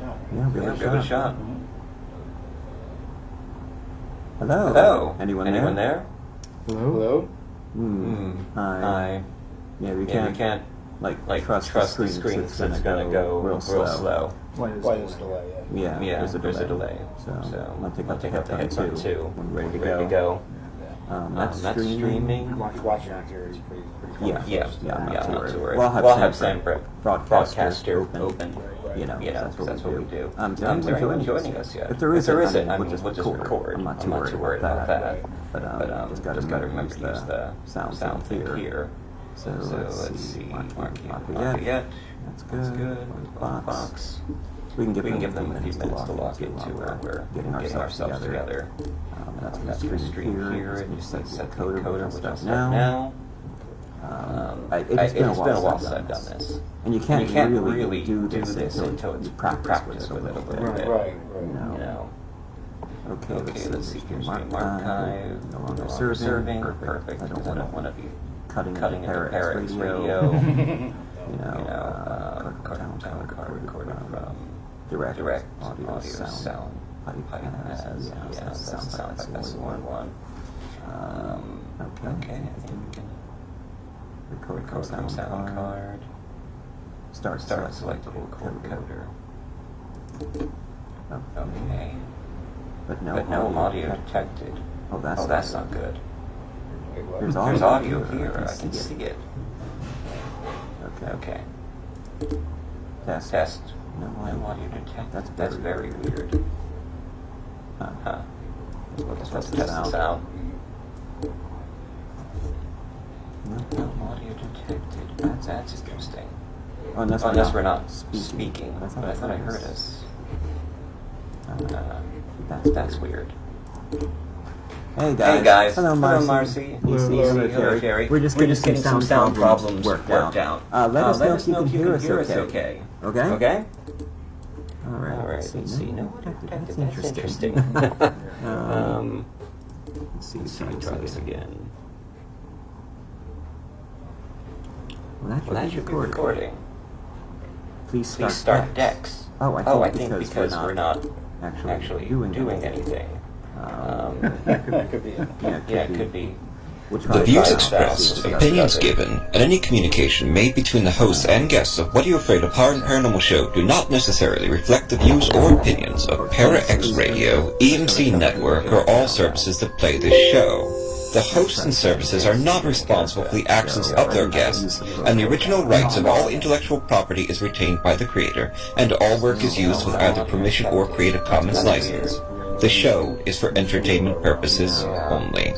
shot. Yeah, give it a shot. Hello. Hello. Anyone there? Hello? Hi. Yeah, we Yeah, can't like trust the screen, so it's gonna go real slow. Why is delay? Yeah, There's a delay. So I'll take out the headphone too. when we're ready to go. That's streaming. Watching out here is pretty close. Yeah, I'm not too worried. We'll have Sam broadcaster open. You know, that's what we do. Is there anyone anyone joining us yet? If there isn't, we'll just record. I'm not too worried about that. But just got to remember to use the sound here. So let's see. Marquis Lafayette. That's good. Box. We can give them a few minutes to log into where we're getting ourselves together. That's going to stream here, and you set the coder and stuff now. It's been a while since I've done this. And you can't really do this until you practice with it a little bit. Right. You know. Okay, let's see here. Archive, no longer serving. Perfect. I don't want to be cutting into Parax radio. Card recording from direct audio sound pipe has. That's the one. Okay, I think we can record from sound card. Start selected coder. Okay. But no audio detected. Oh, that's not good. There's audio here. I can see it. Okay. Test. No audio detected. That's very weird. Let's test this out. No audio detected. That's interesting. Unless we're not speaking. But I thought I heard us. That's weird. Hey guys. Hello Marcy. Hello Jerry. We're just getting some sound problems worked out. Let us know if you can hear us okay. Okay? Alright. Let's see. No, that's interesting. Let's see. Try this again. Well, that should be recording. Please start Dex. I think because we're not actually doing anything. Could be. Yeah, it could be. The views expressed, opinions given, and any communication made between the hosts and guests of What Are You Afraid of Paranormal Show do not necessarily reflect the views or opinions of Para X Radio, EMC Network, or all services that play this show. The hosts and services are not responsible for the actions of their guests, and the original rights of all intellectual property is retained by the creator, and all work is used with either permission or Creative Commons license. The show is for entertainment purposes only.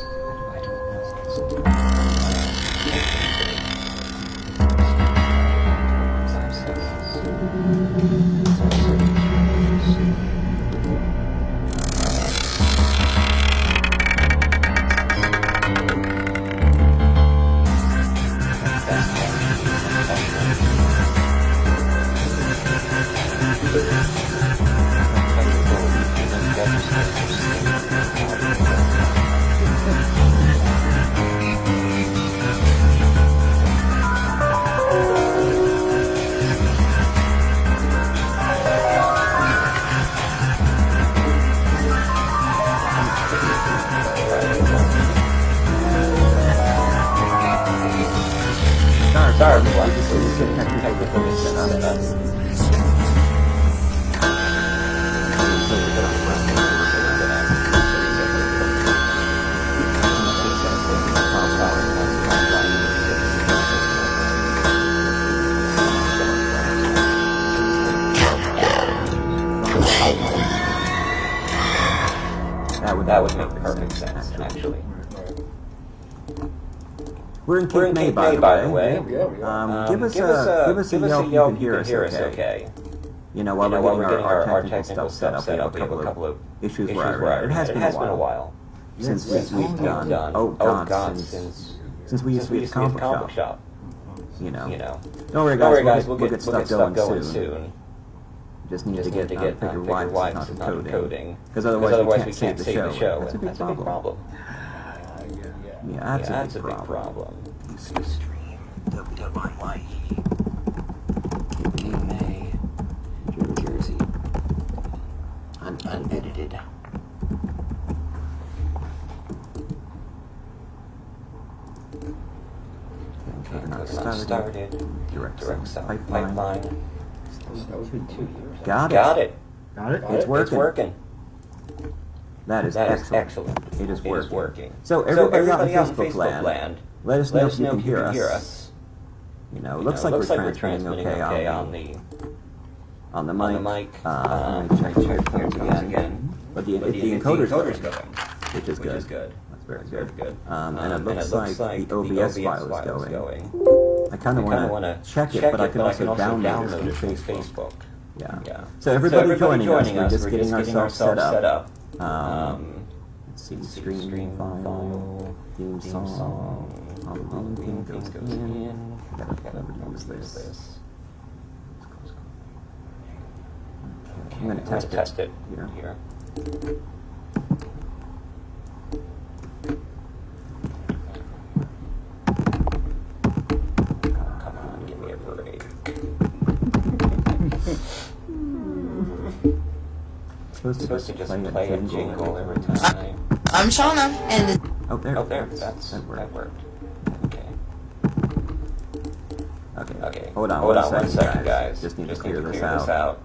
Sorry, everyone. This is a technical issue. That would make perfect sense, actually. We're in Cape May, by the way. Give us a yelp if you can hear us okay. You know, while we're getting our technical stuff set up, we have a couple of issues where it has been a while since we've done. Since we used to be at the comic shop. You know. Don't worry, guys. We'll get stuff going soon. Just need to figure why it's not encoding. Because otherwise we can't save the show. That's a big problem. Yeah, that's a big problem. Stream WWYE. May, New Jersey. direct cell pipeline. That would be 2 years. Got it. It's working. That is excellent. It is working. So everybody on Facebook land, let us know if you can hear us. You know, it looks like we're transmitting okay on the mic. Let me check again. But the encoder's going, which is good. That's very good. And it looks like the OBS file is going. I kind of want to check it, but I can also download it from Facebook. Yeah. So everybody joining us, we're just getting ourselves set up. Let's see, stream file, theme song, theme goes in. Gotta use this. I'm going to test it here. Come on, give me a break. Supposed to just play a jingle every time. I'm Shauna, and there. That worked. Okay. Hold on one second, guys. Just need to clear this out.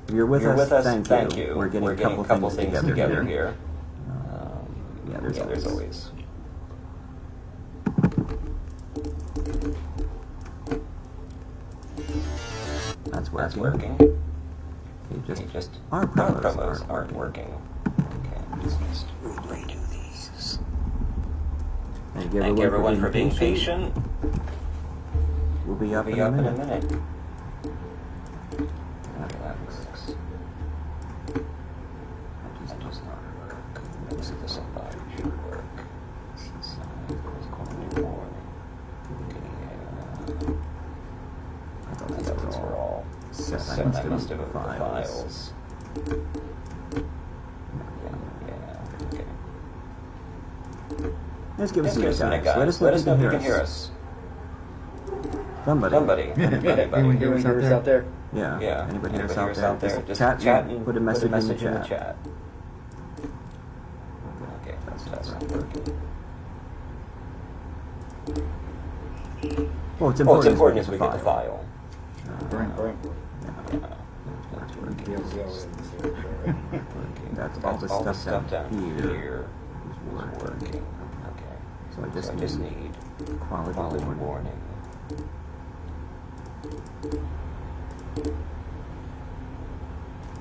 If you're with us, thank you. We're getting a couple things together here. There's always. That's working. Just our promos aren't working. Okay, just redo these. Thank you everyone for being patient. We'll be up in a minute. I must have the files. Okay. Let's give us a minute, guys. Let us know if you can hear us. Somebody. Anyone hear us out there? Yeah. Anybody hear us out there? Just chat and put a message in the chat. Okay, that's not working. Well, it's important as we get the file. Bring. That's all the stuff down here is working. Okay. So I just need quality warning.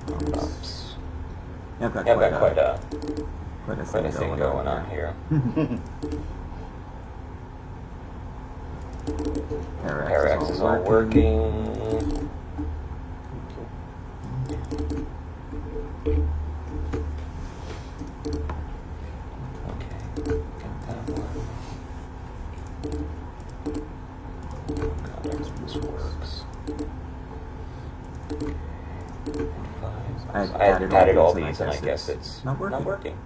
Oops. I've got quite a thing going on here. Parax is all working. I've added all these, and I guess it's not working.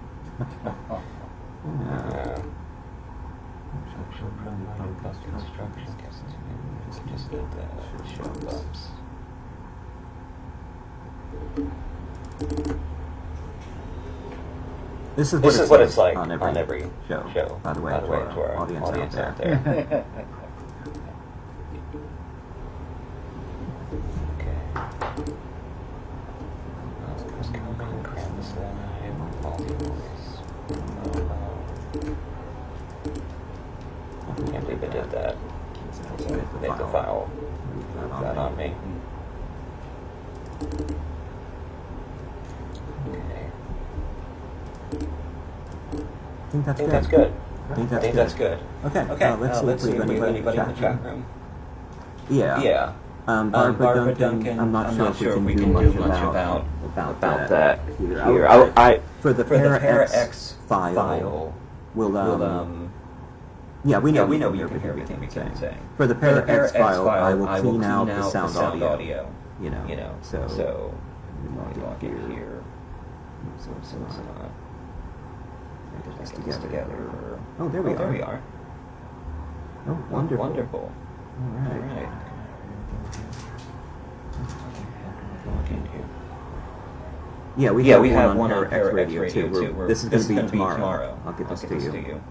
Just need the show bumps. This is what it's like on every show. By the way, to our audience out there. Can't believe I did that. Make the file. That on me. Okay. I think that's good. I think that's good. Okay. Let's see if we have anybody in the chat room. Yeah. Barbara Duncan. I'm not sure if we can do much about that here. For the Para-X file, yeah, we know you can hear everything we can say. For the Para-X file, I will clean out the sound audio. You know, so we log in here. So it's not. Get this together. Oh, there we are. Oh, wonderful. All right. Log in here. Yeah, we have one on Parax Radio too. This is going to be tomorrow. I'll get this to you.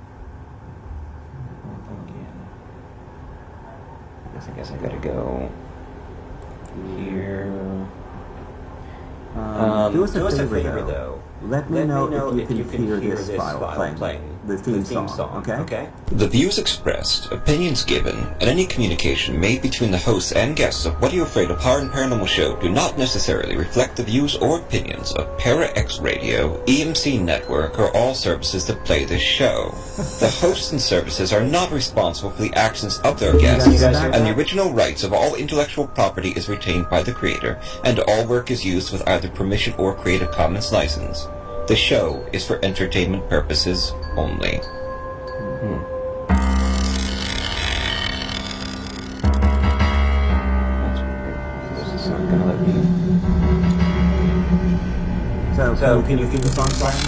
I guess I gotta go here. Do us a favor though. Let me know if you can hear this file playing. The theme song, okay? The views expressed, opinions given, and any communication made between the hosts and guests of What Are You Afraid of Horror and Paranormal Show do not necessarily reflect the views or opinions of Para-X Radio, EMC Network, or all services that play this show. The hosts and services are not responsible for the actions of their guests, and the original rights of all intellectual property is retained by the creator, and all work is used with either permission or Creative Commons license. The show is for entertainment purposes only. This is not gonna let me. So can you keep the song playing?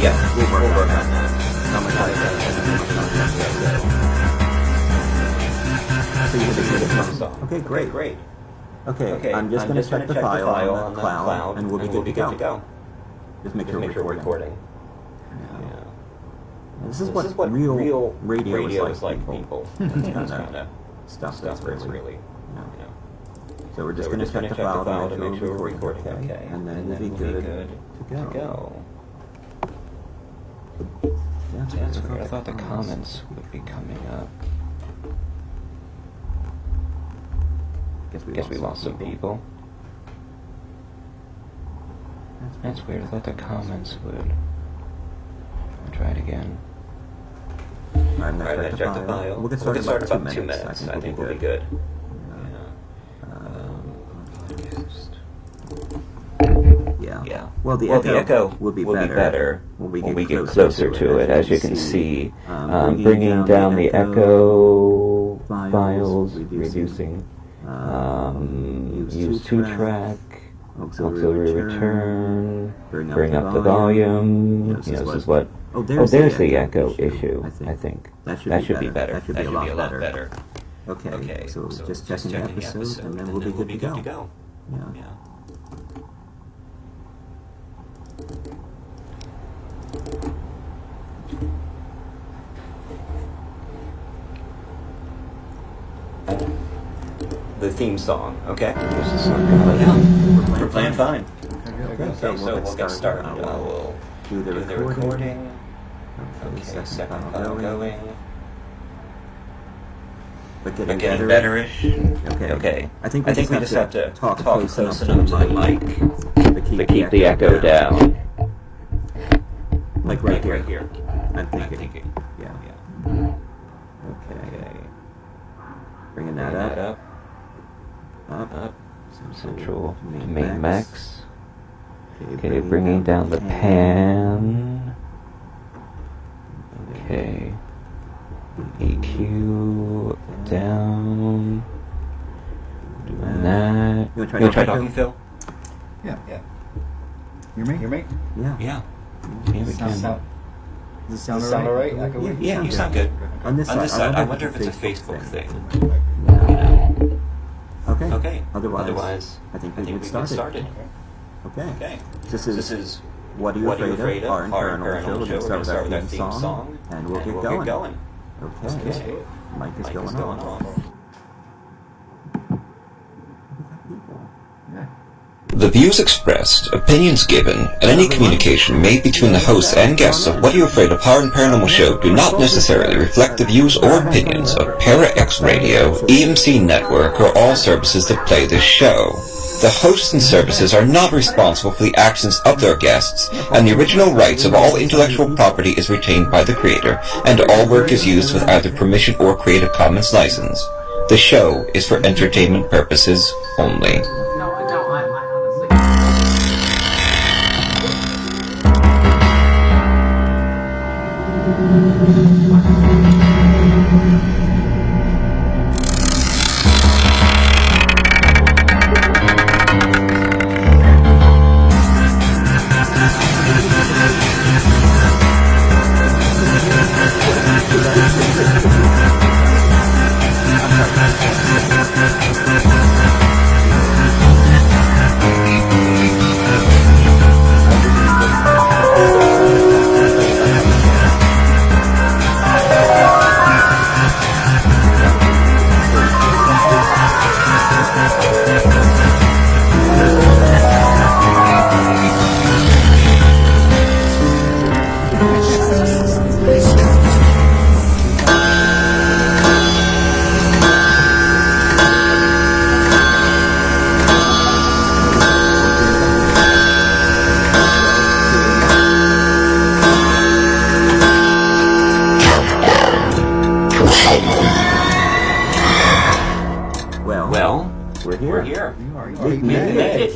Yeah, we'll work on that. Okay, great. Okay, I'm just going to check the file on the cloud, and we'll be good to go. Just make sure we're recording. Yeah. This is what real radio is like, people. That's kind of stuff that's really. Yeah. So we're just going to check the file to make sure we're recording, okay? And then we'll be good to go. Yeah, that's weird. I thought the comments would be coming up. Guess we lost some people. That's weird. I thought the comments would. I'll try it again. Alright, check the file. We'll get started in about 2 minutes. I think we'll be good. Yeah. Well, the echo will be better when we get closer to it. As you can see, bringing down the echo files, reducing. Use 2-track, auxiliary return, bring up the volume. This is what. There's the echo issue. I think that should be better. That should be a lot better. Okay, so just checking the episode, and then we'll be good to go. Yeah. The theme song, okay? We're playing fine. Okay, so we'll get started. We'll do the recording. Okay, second file going. But getting better-ish. Okay. I think we just have to talk close enough to the mic to keep the echo down. Like right here. I'm thinking. Yeah. Okay. Bringing that up. Up. Central to main max. Okay, bringing down the pan. Okay. EQ down. Doing that. You want to try talking, Phil? Yeah. Hear me? Yeah. Yeah, we can. Does it sound alright? Yeah, you sound good. On this side, I wonder if it's a Facebook thing. Okay. Otherwise, I think we get started. Okay. This is What Are You Afraid of? Our Paranormal Show. We're going to start with our theme song, and we'll get going. Okay. Mic is going on. The views expressed, opinions given, and any communication made between the hosts and guests of What Are You Afraid of Horror and Paranormal Show do not necessarily reflect the views or opinions of Para-X Radio, EMC Network, or all services that play this show. The hosts and services are not responsible for the actions of their guests, and the original rights of all intellectual property is retained by the creator, and all work is used with either permission or Creative Commons license. The show is for entertainment purposes only.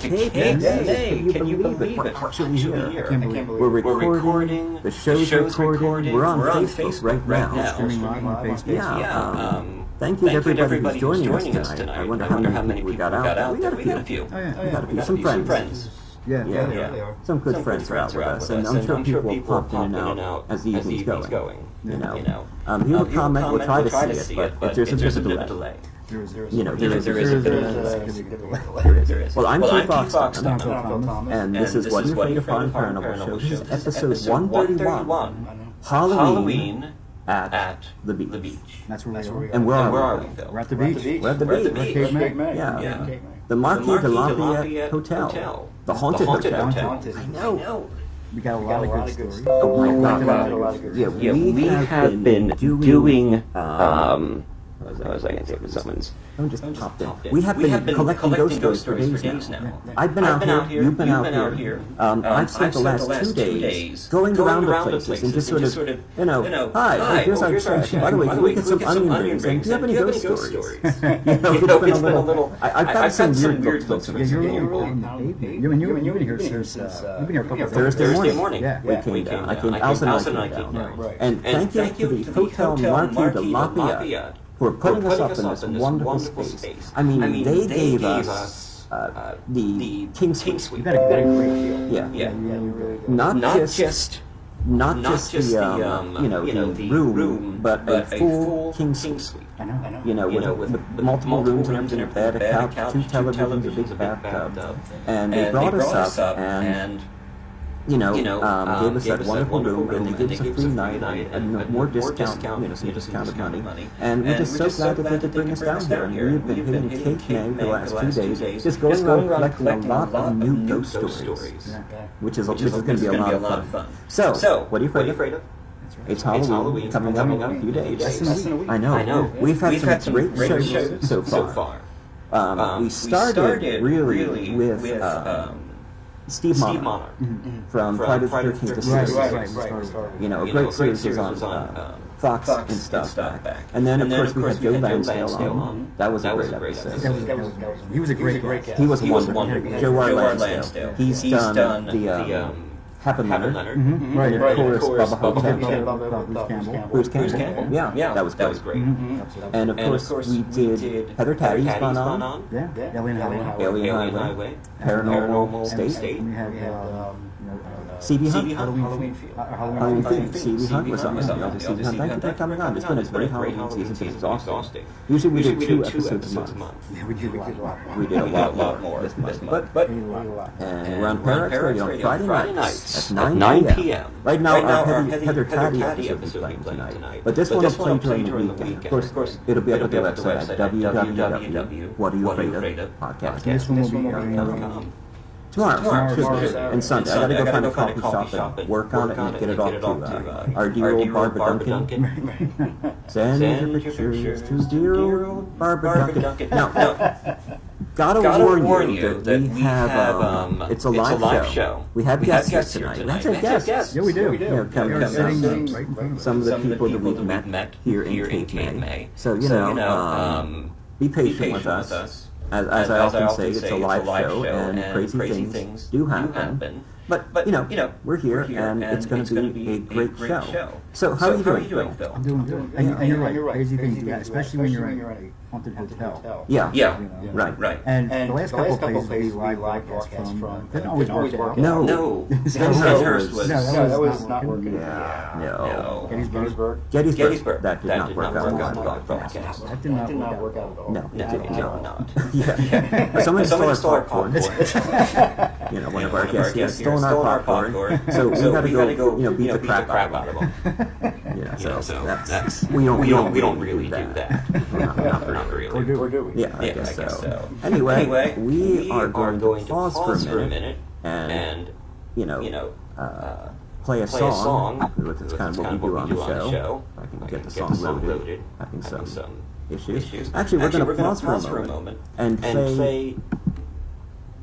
Cape May. Can you believe it? We're actually here. We're recording. The show's recording. We're on Facebook right now. Streaming live on Facebook. Yeah. Thank you to everybody who's joining us tonight. I wonder how many we got out. We got a few. Oh, yeah. We got a few. Some friends. Yeah. They are. Some good friends are out with us, and I'm sure people will pop in and out as the evening's going. You know, leave a comment. We'll try to see it, but if there's a bit of a delay. There is a bit of a delay. Well, I'm Chief Dunham Phil Thomas, Thomas. and this is What You're Afraid of Paranormal Show. This is episode 131, Halloween at the Beach. That's where we are. And where are we, Phil? We're at the beach. We're at the beach. Cape May. Yeah. The Marquis De Lafayette Hotel. The haunted hotel. I know. We got a lot of good stories. Oh my God. Yeah, we have been doing what was I going to say for someone's? Don't just pop in. We have been collecting ghost stories for days now. I've been out here. You've been out here. I've spent the last 2 days going around the places and just sort of, hi, here's our story. By the way, can we get some onion rings? And do you have any ghost stories? It's been a little. I've got some weird looks. You've been here since you've been here a couple of Thursday morning. Yeah, we came down. Allison and I came down. And thank you to the Hotel Marquis De Lafayette for putting us up in this wonderful space. I mean, they gave us the King Suite. You've got a great feel. Yeah. Not just the room, but a full King Suite. I know. With multiple rooms and everything, a bed, a couch, 2 televisions, a big bathtub. And they brought us up and gave us that wonderful room, and they gave us a free night, and more discount, some discounted money. And we're just so glad that they could bring us down here. And we've been hitting Cape May for the last 2 days, just going around collecting a lot of new ghost stories, which is going to be a lot of fun. So, what are you afraid of? It's Halloween coming up in a few days. I know. We've had some great shows so far. We started really with Steve Monarch from Friday the 13th to Seaside. A great series was on Fox and stuff back. And then, of course, we had Joe Lansdale on. That was a great episode. He was a great guest. He was wonderful. Joe R. Lansdale. He's done the Happen Leonard. Right. Of course, Bruce Campbell. Campbell. Yeah, that was great. And of course, we did Heather Taddy's gone on. Yeah. Alien Highway. Paranormal State. We had C.B. Hunt. Halloween Theme. C.B. Hunt was on. C.B. Hunt. Thank you for coming on. It's been a great Halloween season. It's been exhausting. Usually we do 2 episodes a month. Yeah, we did a lot. We did a lot more this month. But and we're on Paranormal Radio on Friday nights at 9 p.m. Right now, our Heather Taddy episode is playing tonight. But this one will play during the weekend. Of course, it'll be up at the website at www.whatareyouafraidofpodcast. This one will be airing tomorrow and Sunday. I gotta go find a coffee shop and work on it and get it off to our dear old Barbara Duncan. Send your pictures to dear old Barbara Duncan. Now, gotta warn you that we have it's a live show. We have guests here tonight. We actually have guests. Yeah, we do. Some of the people that we've met here in Cape May. So be patient with us. As I often say, it's a live show, and crazy things do happen. But we're here, and it's going to be a great show. So how are you doing, Phil? I'm doing good. And you're right. Crazy things do happen, especially when you're at a haunted hotel. Yeah. Right. And the last couple of places we live broadcast from didn't always work out. No. That was not working. No. Gettysburg. That did not work out on live broadcast. That did not work out at all. No, it did not. Yeah. Someone stole our popcorn. One of our guests stole our popcorn. So we got to go, beat the crap out of them. So that's we don't really do that. Not really. Or do we? Yeah, I guess so. Anyway, we are going to pause for a minute and play a song. That's kind of what we do on the show. I can get the song loaded. Having some issues. Actually, we're going to pause for a moment and play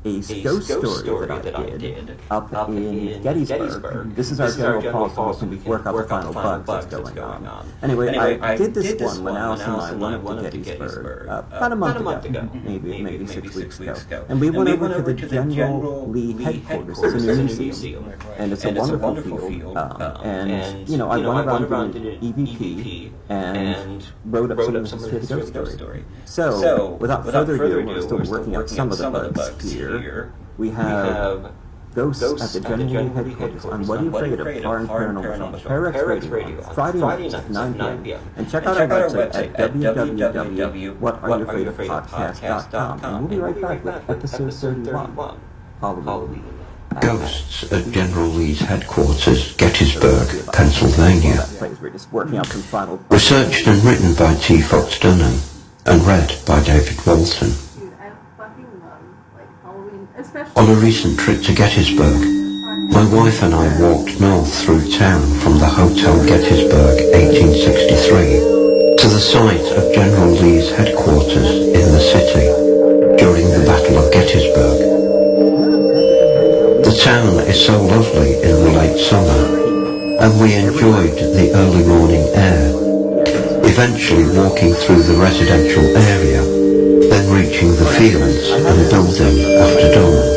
a ghost story that I did up in Gettysburg. This is our general policy when we work out the final bugs that's going on. Anyway, I did this one when Alice and I went to Gettysburg about a month ago, maybe 6 weeks ago. And we went over to the General Lee headquarters. It's a museum, and it's a wonderful field. And, you know, I went around to the EVP and wrote up some of the ghost story. So, without further ado, we're still working out some of the bugs here. We have Ghosts at the General Lee headquarters on What Are You Afraid of? Paranormal Show. Paranormal Radio. Friday nights at 9 p.m. And check out our website at www.whatareyoufraidofpodcast.com. And we'll be right back with episode 31. Halloween. Ghosts at General Lee's headquarters, Gettysburg, Pennsylvania. Researched and written by T. Fox Dunham and read by David Walton. On a recent trip to Gettysburg, my wife and I walked north through town from the Hotel Gettysburg 1863 to the site of General Lee's headquarters in the city during the Battle of Gettysburg. The town is so lovely in the late summer, and we enjoyed the early morning air, eventually walking through the residential area, then reaching the fields and building after dawn.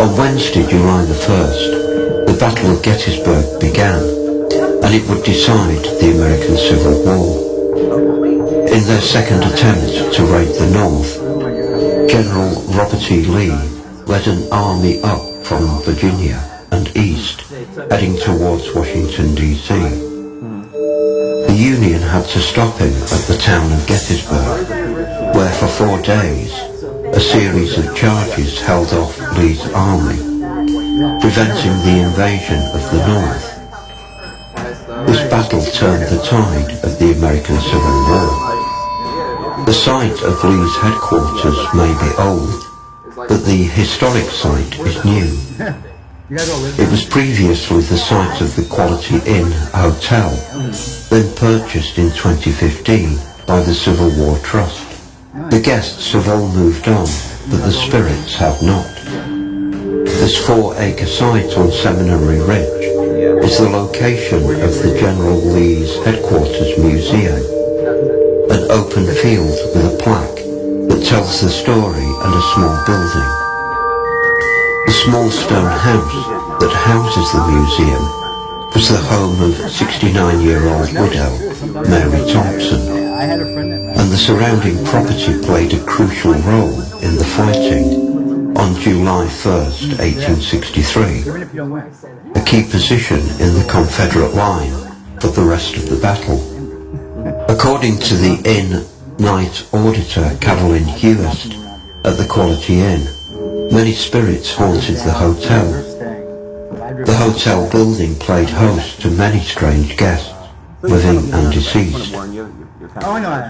On Wednesday, July the 1st, the Battle of Gettysburg began, and it would decide the American Civil War. In their second attempt to raid the North, General Robert E. Lee led an army up from Virginia and east, heading towards Washington, D.C. The Union had to stop him at the town of Gettysburg, where for 4 days a series of charges held off Lee's army, preventing the invasion of the North. This battle turned the tide of the American Civil War. The site of Lee's headquarters may be old, but the historic site is new. It was previously the site of the Quality Inn Hotel, then purchased in 2015 by the Civil War Trust. The guests have all moved on, but the spirits have not. This 4-acre site on Seminary Ridge is the location of the General Lee's headquarters museum, an open field with a plaque that tells the story and a small building. The small stone house that houses the museum was the home of 69-year-old widow Mary Thompson, and the surrounding property played a crucial role in the fighting on July 1st, 1863, a key position in the Confederate line for the rest of the battle. According to the Inn night auditor Carolyn Hewest at the Quality Inn, many spirits haunted the hotel. The hotel building played host to many strange guests, living and deceased.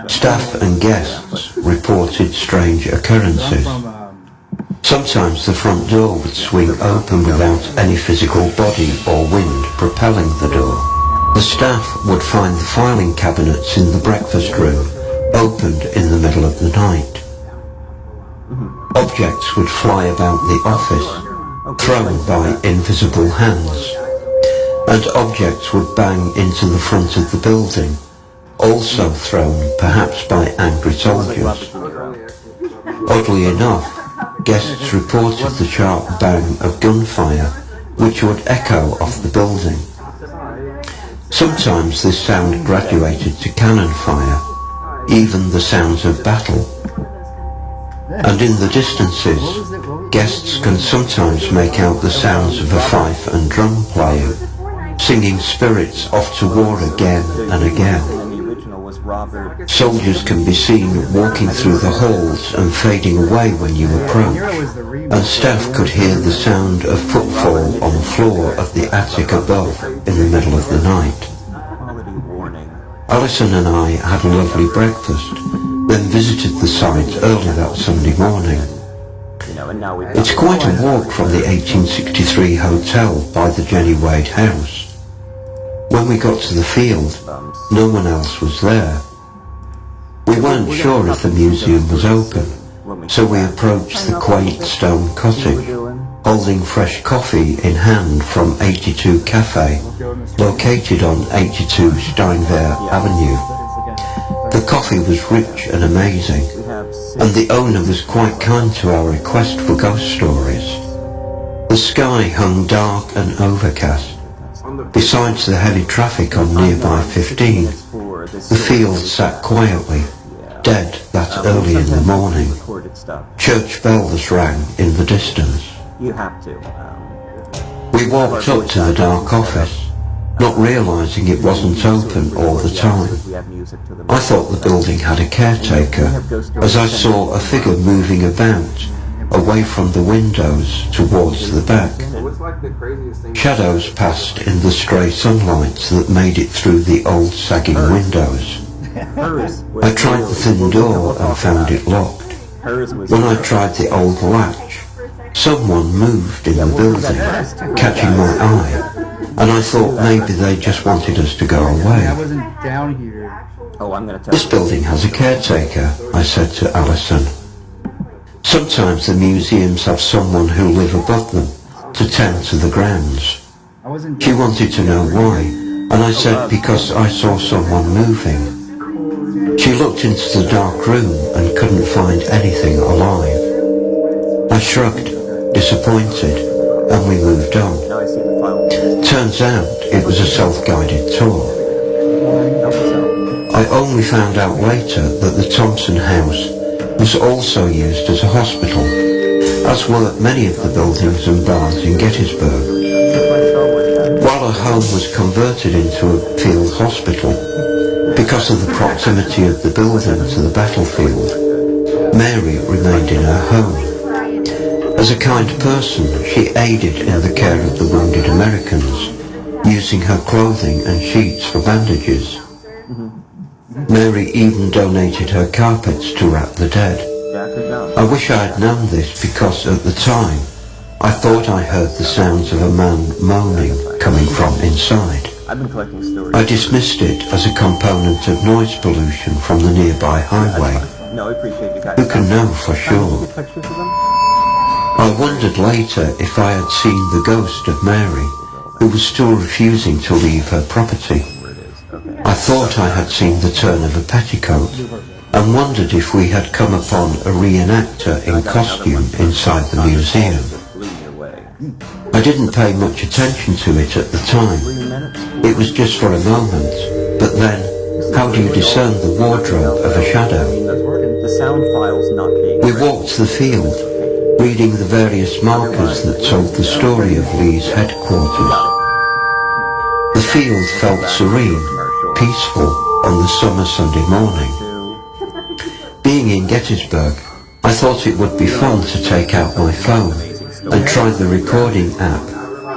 Staff and guests reported strange occurrences. Sometimes the front door would swing open without any physical body or wind propelling the door. The staff would find the filing cabinets in the breakfast room opened in the middle of the night. Objects would fly about the office, thrown by invisible hands, and objects would bang into the front of the building, also thrown perhaps by angry soldiers. Oddly enough, guests reported the sharp bang of gunfire, which would echo off the building. Sometimes this sound graduated to cannon fire, even the sounds of battle. And in the distances, guests can sometimes make out the sounds of a fife and drum playing, singing spirits off to war again and again. Soldiers can be seen walking through the halls and fading away when you approach, and staff could hear the sound of footfall on the floor of the attic above in the middle of the night. Alison and I had a lovely breakfast, then visited the site early that Sunday morning. It's quite a walk from the 1863 hotel by the Jenny Wade house. When we got to the field, no one else was there. We weren't sure if the museum was open, So we approached the quaint stone cottage, holding fresh coffee in hand from 82 Cafe, located on 82 Steinwehr Avenue. The coffee was rich and amazing, and the owner was quite kind to our request for ghost stories. The sky hung dark and overcast. Besides the heavy traffic on nearby 15, the field sat quietly, dead that early in the morning. Church bells rang in the distance. You have to. We walked up to the dark office, not realizing it wasn't open all the time. I thought the building had a caretaker, as I saw a figure moving about, away from the windows towards the back. Shadows passed in the stray sunlight that made it through the old sagging windows. I tried the thin door and found it locked. When I tried the old latch, someone moved in the building, catching my eye, and I thought maybe they just wanted us to go away. I wasn't down here. This building has a caretaker, I said to Alison. Sometimes the museums have someone who live above them to tend to the grounds. She wanted to know why, and I said because I saw someone moving. She looked into the dark room and couldn't find anything alive. I shrugged, disappointed, and we moved on. Turns out it was a self-guided tour. I only found out later that the Thompson House was also used as a hospital, as were many of the buildings and barns in Gettysburg. While a home was converted into a field hospital, because of the proximity of the building to the battlefield, Mary remained in her home. As a kind person, she aided in the care of the wounded Americans, using her clothing and sheets for bandages. Mary even donated her carpets to wrap the dead. I wish I had known this because at the time I thought I heard the sounds of a man moaning coming from inside. I dismissed it as a component of noise pollution from the nearby highway. Who can know for sure? I wondered later if I had seen the ghost of Mary, who was still refusing to leave her property. I thought I had seen the turn of a petticoat, and wondered if we had come upon a reenactor in costume inside the museum. I didn't pay much attention to it at the time. It was just for a moment, but then, how do you discern the wardrobe of a shadow? We walked the field, reading the various markers that told the story of Lee's headquarters. The field felt serene, peaceful on the summer Sunday morning. Being in Gettysburg, I thought it would be fun to take out my phone and try the recording app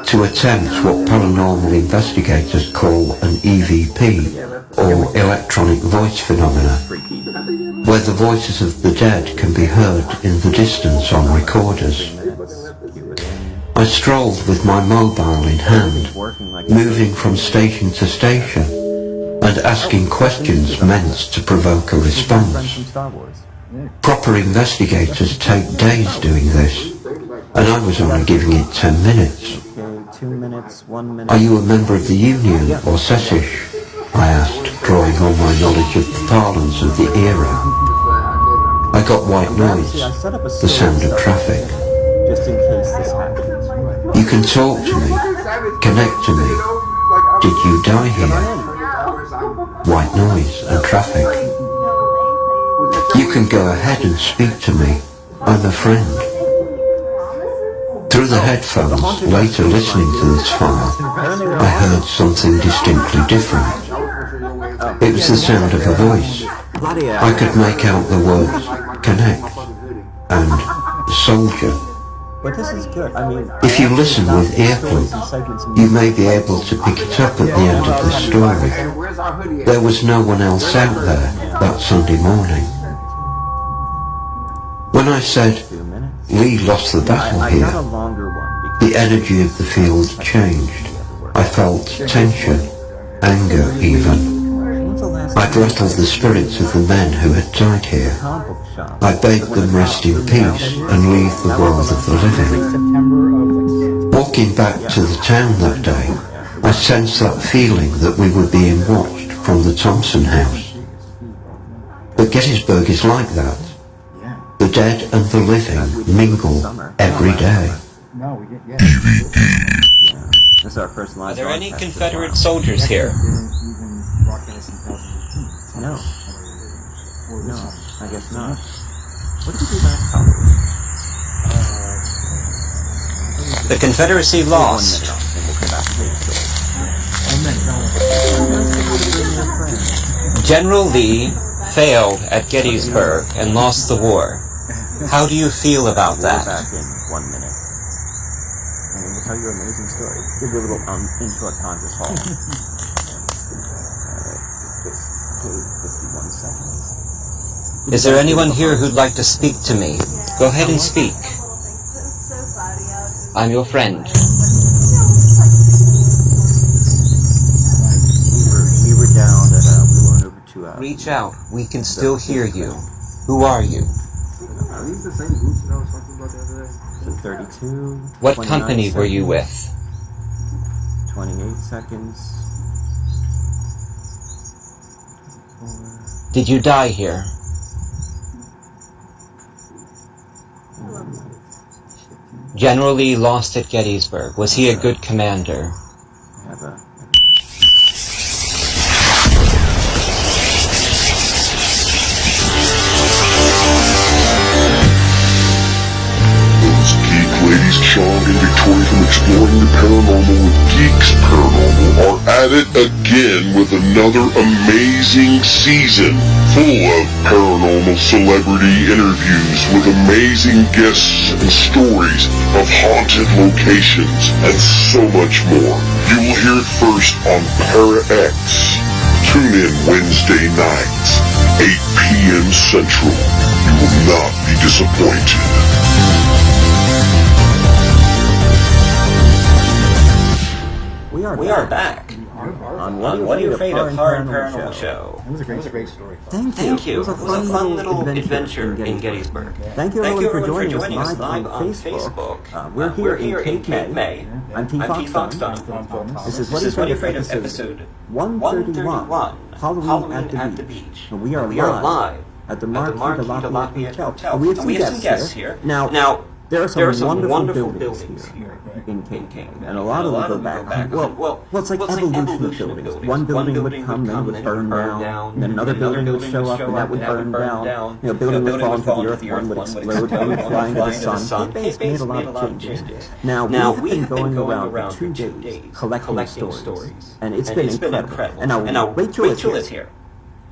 to attempt what paranormal investigators call an EVP, or electronic voice phenomena, where the voices of the dead can be heard in the distance on recorders. I strolled with my mobile in hand, moving from station to station, and asking questions meant to provoke a response. Proper investigators take days doing this, and I was only giving it 10 minutes. Are you a member of the Union or Sessish? I asked, drawing on my knowledge of the parlance of the era. I got white noise, the sound of traffic. You can talk to me, connect to me. Did you die here? White noise and traffic. You can go ahead and speak to me. I'm a friend. Through the headphones, later listening to this file, I heard something distinctly different. It was the sound of a voice. I could make out the words connect and soldier. If you listen with earplugs, you may be able to pick it up at the end of the story. There was no one else out there that Sunday morning. When I said, Lee lost the battle here, the energy of the field changed. I felt tension, anger even. I'd rattled the spirits of the men who had died here. I bade them rest in peace and leave the world of the living. Walking back to the town that day, I sensed that feeling that we were being watched from the Thompson house. But Gettysburg is like that. The dead and the living mingle every day. No, we get, yeah. This is our first live Are there any broadcast. Confederate soldiers here? No. No, I guess not. What did we do last Halloween? The Confederacy lost. 1 minute, and we'll come back to the story. General Lee failed at Gettysburg and lost the war. How do you feel about We'll be that? back in 1 minute. And then we'll tell you an amazing story. Give you a little intro at Congress Hall. Alright, just 51 seconds. Is there anyone here who'd like to speak to me? Go ahead and speak. I'm your friend. We were down at, we weren't over 2 hours. Reach out. We can still hear you. Who are you? Are these the same boots that I was talking about the other day? So 32. What 29 company were you with? seconds, 28 seconds. Did you die here? General Lee lost at Gettysburg. Was he a good commander? Have a Those geek ladies, Sean and Victorian from Exploring the Paranormal with Geeks Paranormal, are at it again with another amazing season full of paranormal celebrity interviews with amazing guests and stories of haunted locations and so much more. You will hear it first on Para X. Tune in Wednesday nights, 8 p.m. Central. You will not be disappointed. We are back. On What Are You Afraid of Paranormal Show. It was a great story. Thank you. It was a fun little adventure in Gettysburg. Thank you everyone for joining us live on Facebook. We're here in Cape May. I'm T. Fox Dunham. This is What Are You Afraid of episode 131, Halloween at the Beach. And we are live at the Marquis De Lafayette Hotel. We have some guests here. Now, there are some wonderful buildings here in Cape, and a lot of them go back. Well, it's like evolution of buildings. One building would come, then it would burn down, then another building would show up, and that would burn down. You know, building would fall into the earth, one would explode, one would fly into the sun. Cape made a lot of changes. Now, we have been going around for 2 days collecting stories, and it's been incredible. And now, Rachel is here.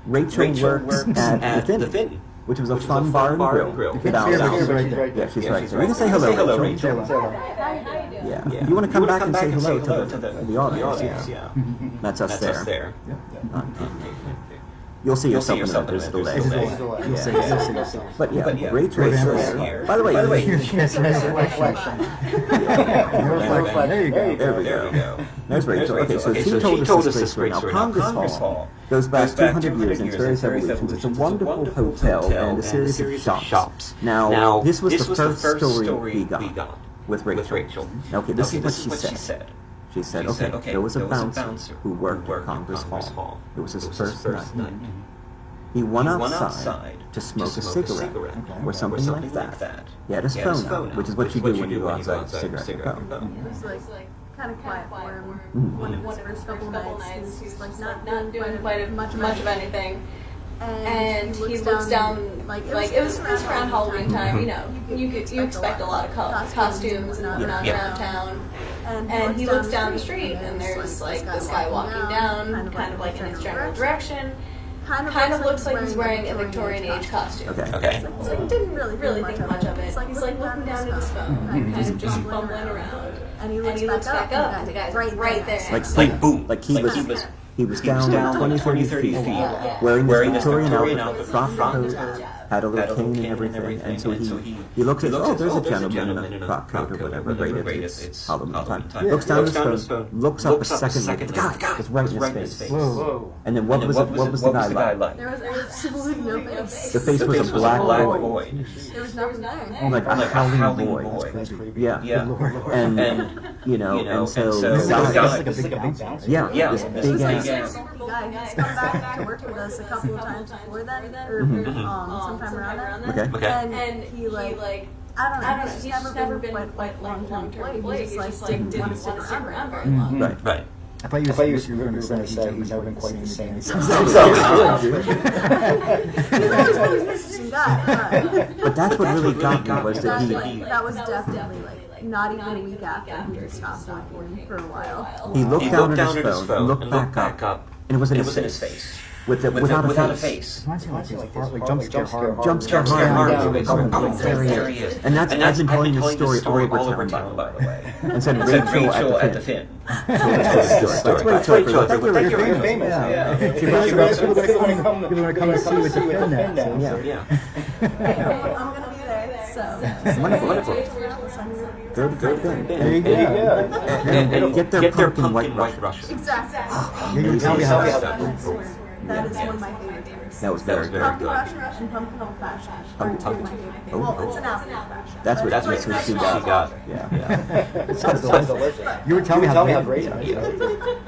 Rachel works at the Vinny, which was a fun bar and grill. Yeah, she's right there. You can say hello, Rachel. Yeah. You want to come back and say hello to the audience? Yeah. That's us there. You'll see yourself in a minute. There's delay. But yeah, Rachel is here. By the way, Yes, reflection. There you go. There we go. There's Rachel. Okay, so she told us this great story. Now, Congress Hall goes back 200 years and various evolutions. It's a wonderful hotel and a series of shops. Now, this was the first story we got with Rachel. Okay, this is what she said. She said, okay, there was a bouncer who worked at Congress Hall. It was his first night. He went outside to smoke a cigarette or something like that. He had his phone out, which is what you do when you go outside with a cigarette and phone. It was like kind of quiet for him. One of his first couple nights, he's like not doing quite much of anything. And he looks down, like it was around Halloween time, you know, you expect a lot of costumes and whatnot around town. And he looks down the street and there's like this guy walking down, kind of like in his general direction. Kind of looks like he's wearing a Victorian age costume. Okay. So he didn't really think much of it. He's like looking down at his phone, kind of just fumbling around. And he looks back up and the guy's right there. Like boom. Like he was down 20, 30 feet, wearing this Victorian outfit, frock coat, had a little cane and everything, and so he looks at, oh, there's a gentleman in a frock coat or whatever, great, it's Halloween time. Looks down his phone, looks up a second later, the guy was right in his face. Whoa. And then what was the guy like? There was absolutely no face. The face was a black void. There was nothing there. Oh, like a howling void. Yeah. And and so This the is guy, like a big bouncer. yeah, this This big was like ass. super cool guy. He's come back to work with us a couple of times before then, or sometime around then. Okay. And he I don't know, he's just never been quite long-term employee. He just didn't want to stick around very long. Right. I thought you were going to say he's never been quite the same. He's always been an interesting guy. But that's what really got me was that That was definitely not even a week after he just stopped working for a while. he looked down at his phone, looked back up, and it was in his face. Without a face. Reminds me like jump scare horror. Jump scare horror. There he is. And that's I've been telling this story all over town, by the way. And said Rachel at the Finn. That's Rachel. You're famous. People want to come and see you at the Finn now. Yeah. I'm going to be there, so. Wonderful. Good. There you go. And get their pumpkin white Russian. Exactly. You tell me how That is one of my favorite things. That was very good. Pumpkin Russian and pumpkin old fashioned are two of my favorite things. Well, it's an apple fashioned. That's what she got. Yeah. It sounds delicious. You were telling me how great it is.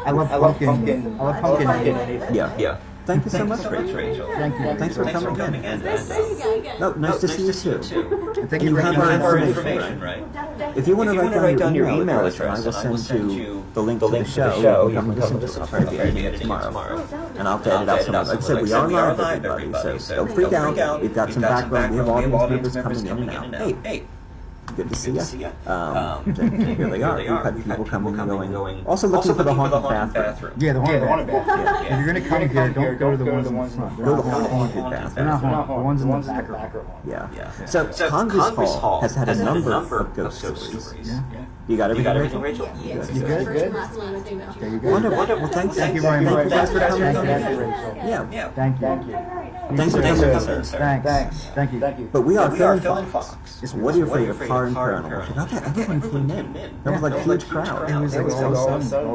I love pumpkin. I love pumpkin anything. Yeah. Thank you so much, Rachel. Thank you. Thanks for coming in. No, nice to see you too. Thank You you have our information, right? If you want to write down your email address, I will send you the link to the show. You can listen to it. I'll try to be editing it tomorrow. And I'll edit out some of it. Like I said, we are live, everybody, so don't freak out. We've got some background. We have audience members coming in and out. Hey. Good to see you. Here they are. We've had people coming and going. Also looking for the haunted bathroom. Yeah, the haunted bathroom. If you're going to come here, don't go to the ones in the front. Go to the haunted bathroom. They're not haunted. The ones in the back are haunted. Yeah. So Congress Hall has had a number of ghost stories. Yeah. You got everything, Rachel? You good? There you go. Wonderful. Thank you very much. Thanks for coming. Thank you, Rachel. Yeah. Thank you. Thanks for coming, sir. Thank you. But we are Phil Fox. What are your favorite paranormal? Not that everyone came in. That was like a huge crowd. It was like all of a sudden.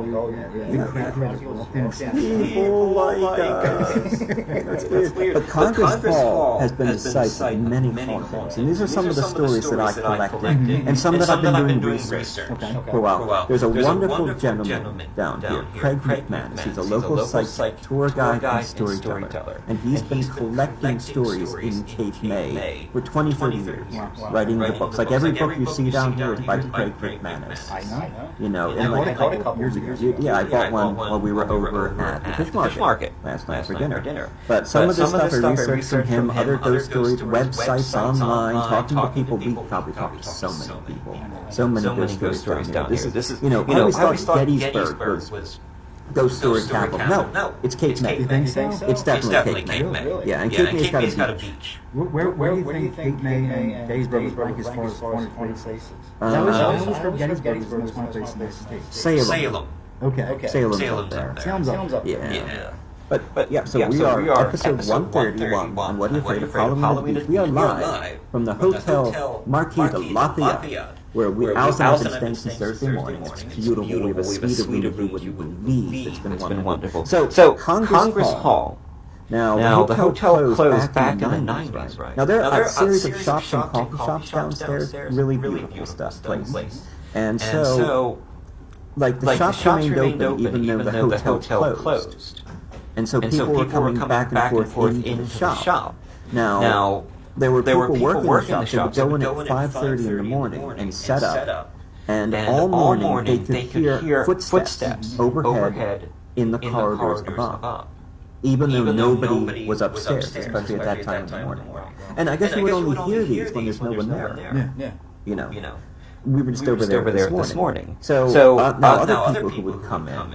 People like us. That's weird. But Congress Hall has been the site of many hauntings. And these are some of the stories that I collected. And some that I've been doing research for a while. There's a wonderful gentleman down here, Craig McManus. He's a local psychic, tour guide, and storyteller. And he's been collecting stories in Cape May for 20, 30 years, writing the books. Like every book you see down here is by Craig McManus. I know. You know, I bought a couple years ago. Yeah, I bought one while we were over at the fish market last night for dinner. But some of the stuff I researched from him, other ghost stories, websites, online, talking to people. We probably talked to so many people. So many ghost stories down here. This is, I always thought Gettysburg was ghost story capital. No, it's Cape May. You think so? It's definitely Cape May. Really? Yeah, and Cape May's got a beach. Where do you think Cape May and Gettysburg is rank as far as haunted places? I always heard Gettysburg was the most haunted place in the States. Salem. Okay. Salem's up there. Salem's up. Yeah. But yeah, so we are episode 131 on What Are You Afraid of Halloween? We are live from the Hotel Marquis De Lafayette, where Alice and I have been staying since Thursday morning. It's beautiful. We have a suite of room you wouldn't believe. It's been wonderful. So Congress Hall. Now the hotel closed back in the 90s, right? Now there are a series of shops and coffee shops downstairs. Really beautiful place. And so, like the shops remained open even though the hotel closed. And so people were coming back and forth into the shop. Now, there were people working in the shop. They would go in at 5:30 in the morning and set up. And all morning they could hear footsteps overhead in the corridors above. Even though nobody was upstairs, especially at that time in the morning. And I guess you would only hear these when there's no one there. Yeah. You know. We were just over there this morning. So now other people who would come in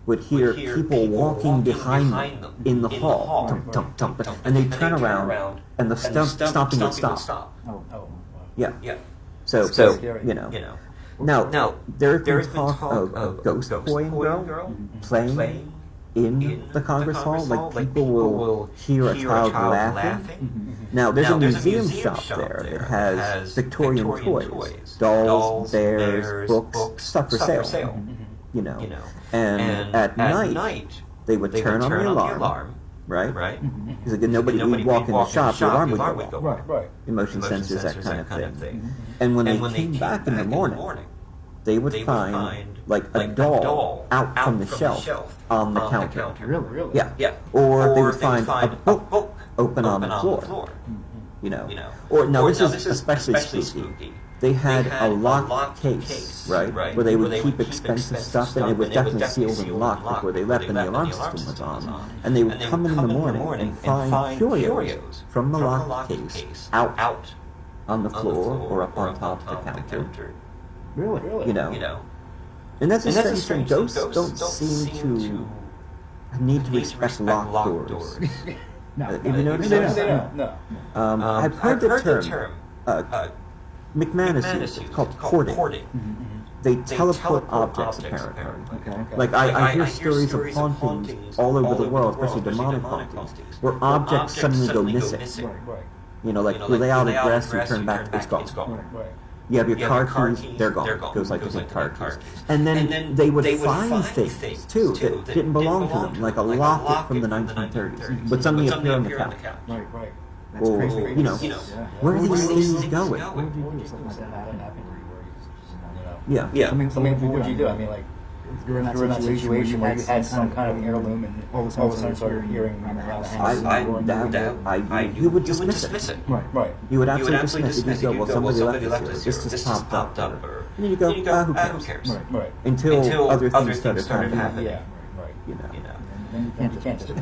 would hear people walking behind them in the hall, and they'd turn around, and the stomping would stop. Yeah. So you know. Now there had been talk of a ghost boy and girl playing in the Congress Hall. Like, people will hear a child laughing. Now, there's a museum shop there that has Victorian toys, dolls, bears, books, stuff for sale. You know, and at night they would turn on the alarm. Right? Because like, nobody would walk in the shop, the alarm would go off. Right. Motion sensors, that kind of thing. And when they came back in the morning, they would find like a doll out from the shelf on the counter. Really? Yeah. Or they would find a book open on the floor. You know. Or no, this is especially spooky. They had a locked case, right? Where they would keep expensive stuff, and it was definitely sealed and locked before they left, and the alarm system was on. And they would come in the morning and find curios from the locked case out on the floor or up on top of the counter. Really? You know. And that's a strange thing. Ghosts don't seem to need to respect locked doors. No. Have you noticed that? No. I've heard the term. McManus used it. It's called courting. They teleport objects, apparently. Okay. Like, I hear stories of hauntings all over the world, especially demonic hauntings, where objects suddenly go missing. Right. You know, like, you lay out a dress, you turn back, it's gone. Right. You have your car keys, they're gone. It goes like the car keys. And then they would find things, too, that didn't belong to them, like a locket from the 1930s, would suddenly appear on the couch. Right. That's Or, crazy. you know, where are these things going? What would you do if something like that happened where you were, Yeah. I mean, what would you do? I mean, like, if you're in that situation where you had some kind of heirloom and all of a sudden started hearing around the house. You would dismiss it. Right. You would absolutely dismiss it. You go, well, somebody left this here. This just popped up. And then you go, who cares? Right. Until other things started happening. Yeah. You know. And you can't just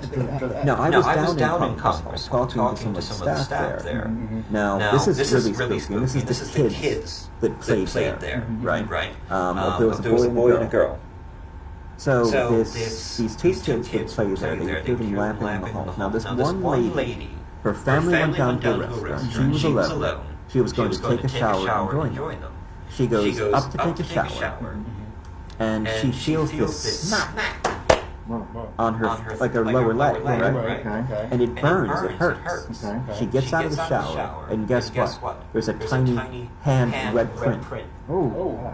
No, I was down in Congress talking to some of the staff there. Now, this is really spooky, and this is the kids that played there, right? There was a boy and a girl. So these two kids would play there. They would hear them laughing in the hall. Now, this one lady, her family went down to a restaurant. She was alone. She was going to take a shower and join them. She goes up to take a shower, and she feels this smack on her, like her lower leg, right? Okay. And it burns, it hurts. Okay. She gets out of the shower, and guess what? There's a tiny hand red print Oh,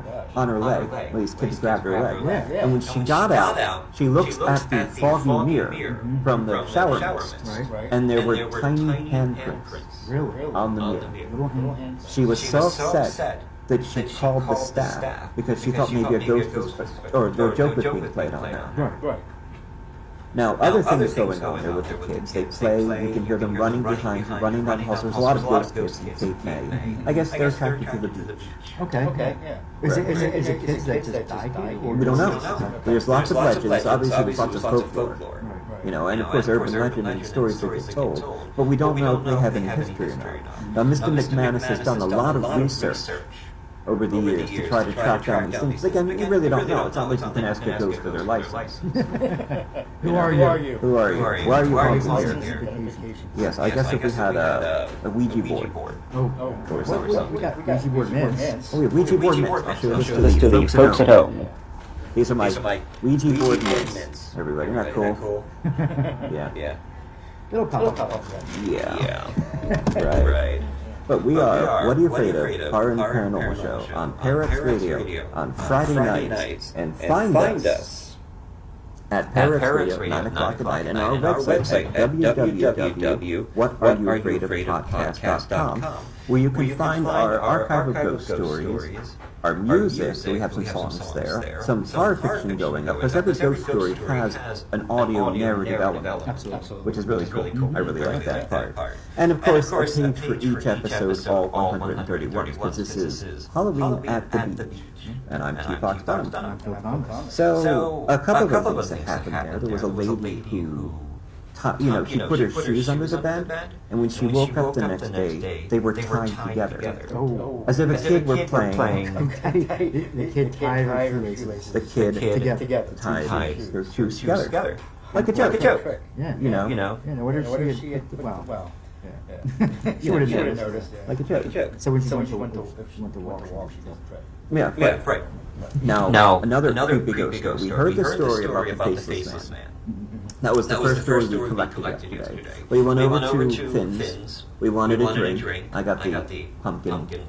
gosh. on her leg. Well, these kids grabbed her leg. Yeah. And when she got out, she looks at the foggy mirror from the shower mist, Right. and there were tiny handprints Really? on the mirror. Little hands. She was so upset that she called the staff because she thought maybe a ghost was, or their joke was being played on her. Right. Now, other things going on there with the kids. They play, you can hear them running behind you, running down the halls. There's a lot of ghost kids in Cape May. I guess they're attracted to the beach. Okay. Yeah. Is it kids that just died here? We don't know. There's lots of legends. Obviously, there's lots of folklore. You know, and of course, urban legend and stories that get told. But we don't know if they have any history or not. Now, Mr. McManus has done a lot of research over the years to try to track down these things. Again, you really don't know. It's not like you can ask a ghost for their license. Who are you? Who are you? Why are you haunting here? Here? Yes, I guess if we had a Ouija board. Oh. Or something. We got Ouija board mints. Oh, yeah, Ouija board mints. I'll show This to the folks at home. These are my Ouija board mints. Everybody, isn't that cool? Yeah. It'll pop up. Yeah. Right. But we are What Are You Afraid Of? Horror and Paranormal Show on Parax Radio on Friday nights. And find us at Parax Radio, 9 o'clock at night, and our website at www.whatareyouafraidofpodcast.com, where you can find our archive of ghost stories, our music, so we have some songs there, some horror fiction going up, because every ghost story has an audio narrative element, which is really cool. I really like that part. And of course, a page for each episode, all 131, because this is Halloween at the Beach. And I'm T. Fox Dunham. I'm Phil Thomas. So, a couple of things that happened there. There was a lady who, she put her shoes under the bed, and when she woke up the next day, they were tied together. Oh. As if a kid were playing. The kid tied her shoelaces. The kid tied her shoes together. Like a joke. Yeah. You know. Yeah, what if she had, well, yeah. She would have noticed. Like a joke. So when she went to walk, she just Yeah, right. Now, another creepy ghost story. We heard the story about the faceless man. That was the first story we collected yesterday. We went over to Finn's. We wanted a drink. I got the pumpkin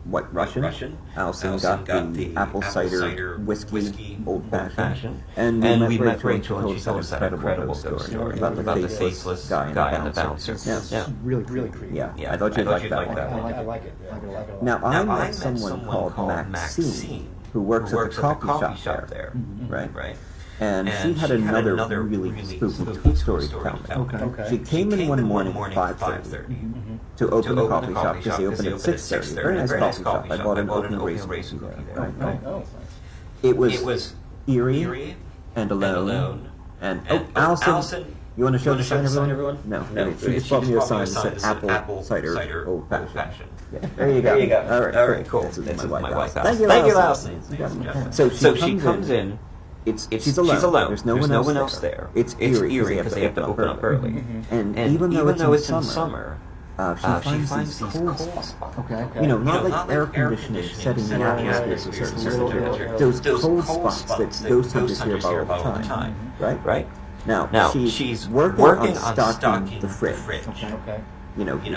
White Russian. Alison got the apple cider whiskey old fashioned. And we met Rachel and she told us that incredible story about the faceless guy and the bouncer. Yeah. Really creepy. Yeah, I thought you'd like that one. I like it. Now, I met someone called Maxine who works at the coffee shop there, right? And she had another really spooky story to tell me. Okay. She came in one morning at 5:30 to open the coffee shop because they opened at 6:30. Very nice coffee shop. I bought an open race cookie there. Right. It was eerie and alone. And Allison, you want to show the sign, everyone? No. She just bought me a sign that said apple cider old fashioned. Yeah. There you go. All right, cool. This is my wife. Thank you, Allison. So she comes in. She's alone. There's no one else there. It's eerie because they have to open up early. And even though it's in summer, she finds these cold spots. Okay. Not like air conditioning setting the atmosphere to a certain temperature. Those cold spots that those hunters hear about all the time. Right? Now, she's working on stocking the fridge. Okay.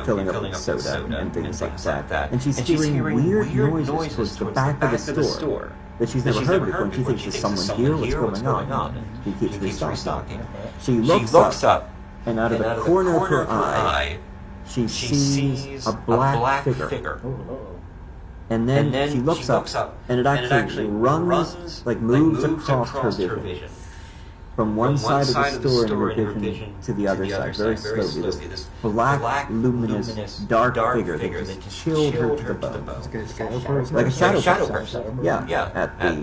Filling up with soda and things like that. And she's hearing weird noises towards the back of the store that she's never heard before, and she thinks there's someone here, what's going on? She keeps restocking. She looks up, and out of the corner of her eye, she sees a black figure. And then she looks up, and it actually runs, moves across her vision. From one side of the store in her vision to the other side, very slowly, this black, luminous, dark figure that just chilled her to the bone. Like a shadow person. Yeah, at the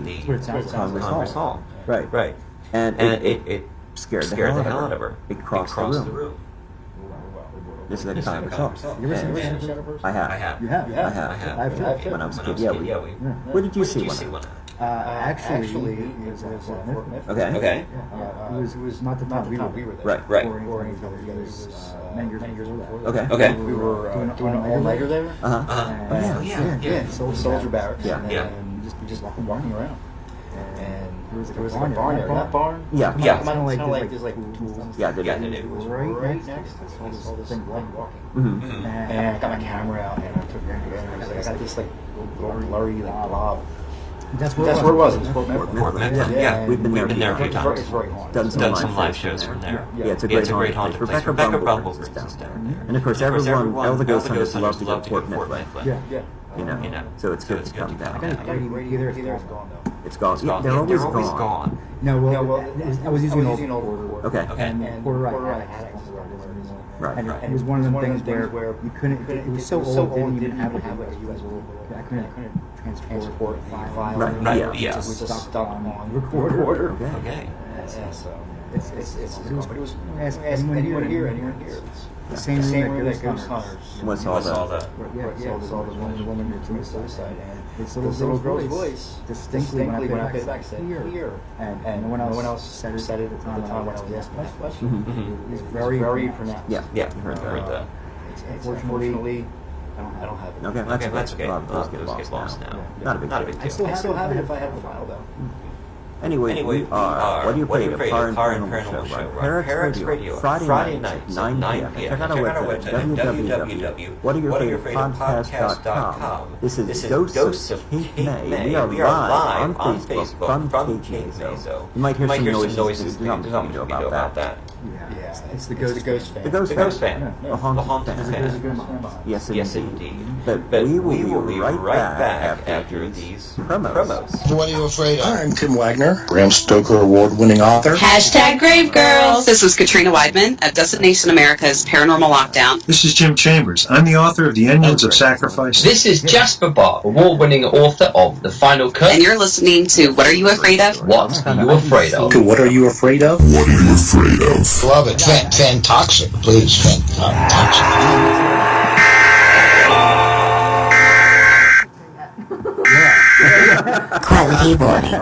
Congress Hall. Right. And it scared the hell out of her. It crossed the room. This is the Congress Hall. You ever seen a shadow person? I have. You have? I have. When I was a kid, yeah. Where did you see one? Actually, it was at Fort Mifflin. Okay. It was not the time we were there. Right. Or any of those many years before that. Okay. We were doing an all-nighter there. Yeah. Soldier barracks. Yeah. And we just walking around. And there was like a barn there. That barn? Yeah. Kind of like there's like tools. Yeah, it was right next to all this thing walking. And I got my camera out and I took it and I got this blurry blob. That's where it was. It was Fort Mifflin. Yeah, we've been there a few times. It's very haunted. Done some live shows from there. Yeah, it's a great haunted place. Rebecca Bumble is down there. And of course, all the ghost hunters love to go to Fort Mifflin. Yeah. So it's good to come down. Either it's gone though. It's gone. Yeah, they're always gone. No, I was using an old porter. Okay. And porter I had Right. And it was one of the things where you couldn't. It was so old, it didn't even have a USB. I couldn't transport the file. Right. Yeah. It was just stuck on recorder. Okay. So it was anyone here. The same room that Ghost Hunters. What's all the woman who committed suicide, and it's the little girl's voice distinctly when I played back said here, and no one else said it at the time when I was asked this question. It's very pronounced. Yeah, I heard that. Unfortunately, I don't have it. Okay, that's okay. Those get lost now. Not a big deal. I still have it if I have the file though. Anyway, we are What Do You Pray? A Paranormal Show. Parax Radio, Friday nights, 9 p.m. Check out our website, www.whatdoyourfavoritePodcast.com. This is Ghosts of Cape May. We are live on Facebook from Cape May. You might hear some noises. There's nothing you can do about that. Yeah, it's the ghost fan. The ghost fan. The haunted fan. Yes, indeed. But we will be right back after these promos. What are you afraid of? I'm Tim Wagner, Bram Stoker award-winning author. # Grave Girls. This is Katrina Weidman at Destination America's Paranormal Lockdown. This is Jim Chambers. I'm the author of The Onions of Sacrifice. This is Jasper Barr, award-winning author of The Final Cut. And you're listening to What Are You Afraid Of? What Are You Afraid Of? To What Are You Afraid Of? What are you afraid of? Love it. Fantoxic, please. Fantoxic. Quality warning.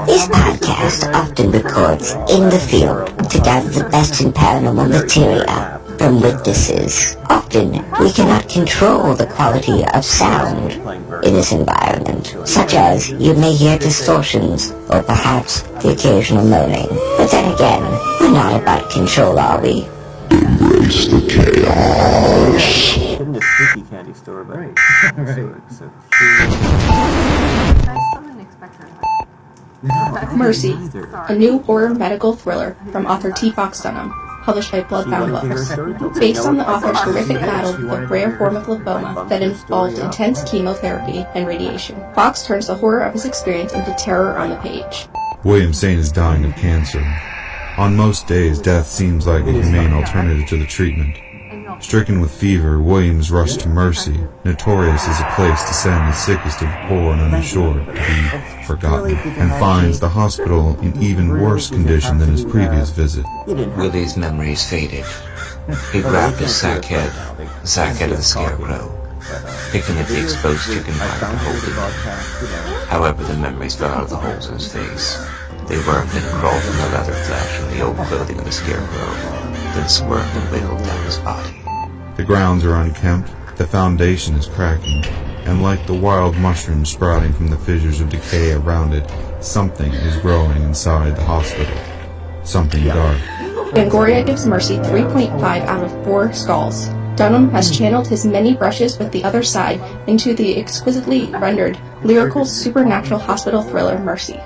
This podcast often records in the field to gather the best in paranormal material from witnesses. Often, we cannot control the quality of sound in this environment, such as you may hear distortions or perhaps the occasional moaning. But then again, we're not about control, are we? Embrace the chaos. In the spooky candy store, but Mercy, a new horror medical thriller from author T. Fox Dunham, published by Bloodbound Books. Based on the author's horrific battle with a rare form of lymphoma that involved intense chemotherapy and radiation, Fox turns the horror of his experience into terror on the page. William Saint is dying of cancer. On most days, death seems like a humane alternative to the treatment. Stricken with fever, Williams rushed to Mercy, notorious as a place to send the sickest of the poor and uninsured to be forgotten, and finds the hospital in even worse condition than his previous visit. Willie's memories faded. He grabbed his sack head of the scarecrow, picking at the exposed chicken pipe to hold it. However, the memories fell out of the holes in his face. They wormed and crawled from the leather flesh and the old clothing of the scarecrow, then squirmed and wiggled down his body. The grounds are unkempt, the foundation is cracking, and like the wild mushrooms sprouting from the fissures of decay around it, something is growing inside the hospital. Something dark. Fangoria gives Mercy 3.5 out of 4 skulls. Dunham has channeled his many brushes with the other side into the exquisitely rendered, lyrical, supernatural hospital thriller Mercy.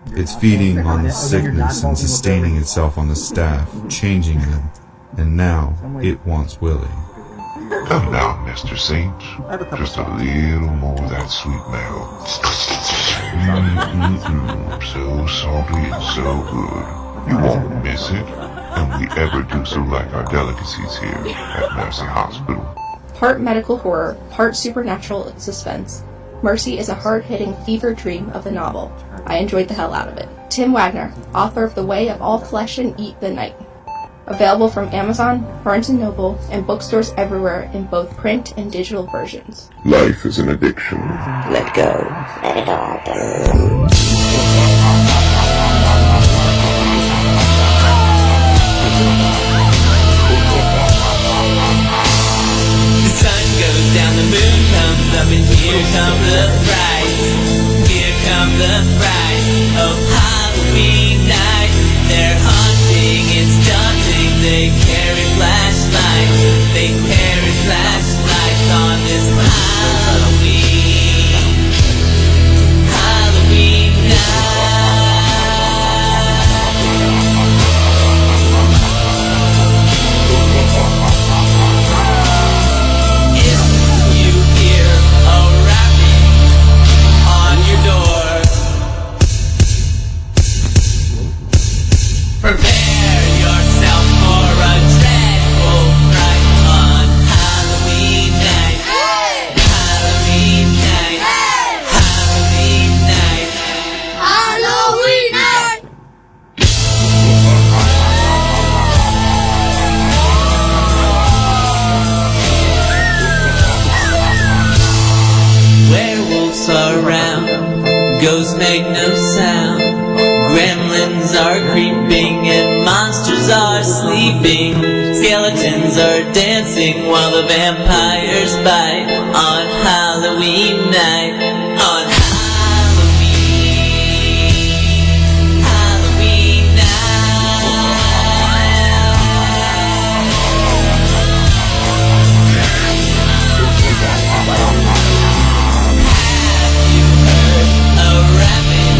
It's feeding on the sickness and sustaining itself on the staff, changing them, and now it wants Willie. Come now, Mr. Saint. Just a little more of that sweet milk. So salty and so good. You won't miss it. And we ever do so like our delicacies here at Mercy Hospital. Part medical horror, part supernatural suspense, Mercy is a hard-hitting fever dream of the novel. I enjoyed the hell out of it. Tim Wagner, author of The Way of All Flesh and Eat the Night. Available from Amazon, Barnes & Noble, and bookstores everywhere in both print and digital versions. Life is an addiction. Let go. Let it all burn. The sun goes down, the moon comes up, and here comes the price. Here comes the price of Halloween night. They're haunting, it's daunting. They carry flashlights. They carry flashlights on this Halloween night. Prepare yourself for a dreadful fright on Halloween night. Halloween night. Halloween night. Halloween night. Werewolves are around, ghosts make no sound. Gremlins are creeping and monsters are sleeping. Skeletons are dancing while the vampires bite on Halloween night. On Halloween Have you heard a rabbit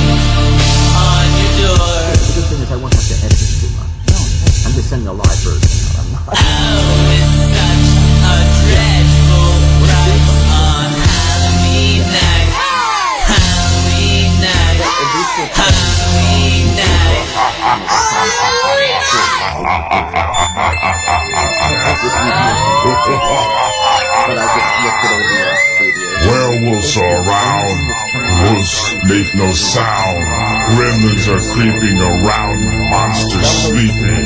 on your door? The good thing is I won't have to edit it too much. No, I'm just sending a live version. Oh, it's such a dreadful fright on Halloween night. Halloween night. Halloween night. Werewolves are around, ghosts make no sound, gremlins are creeping around, monsters sleeping,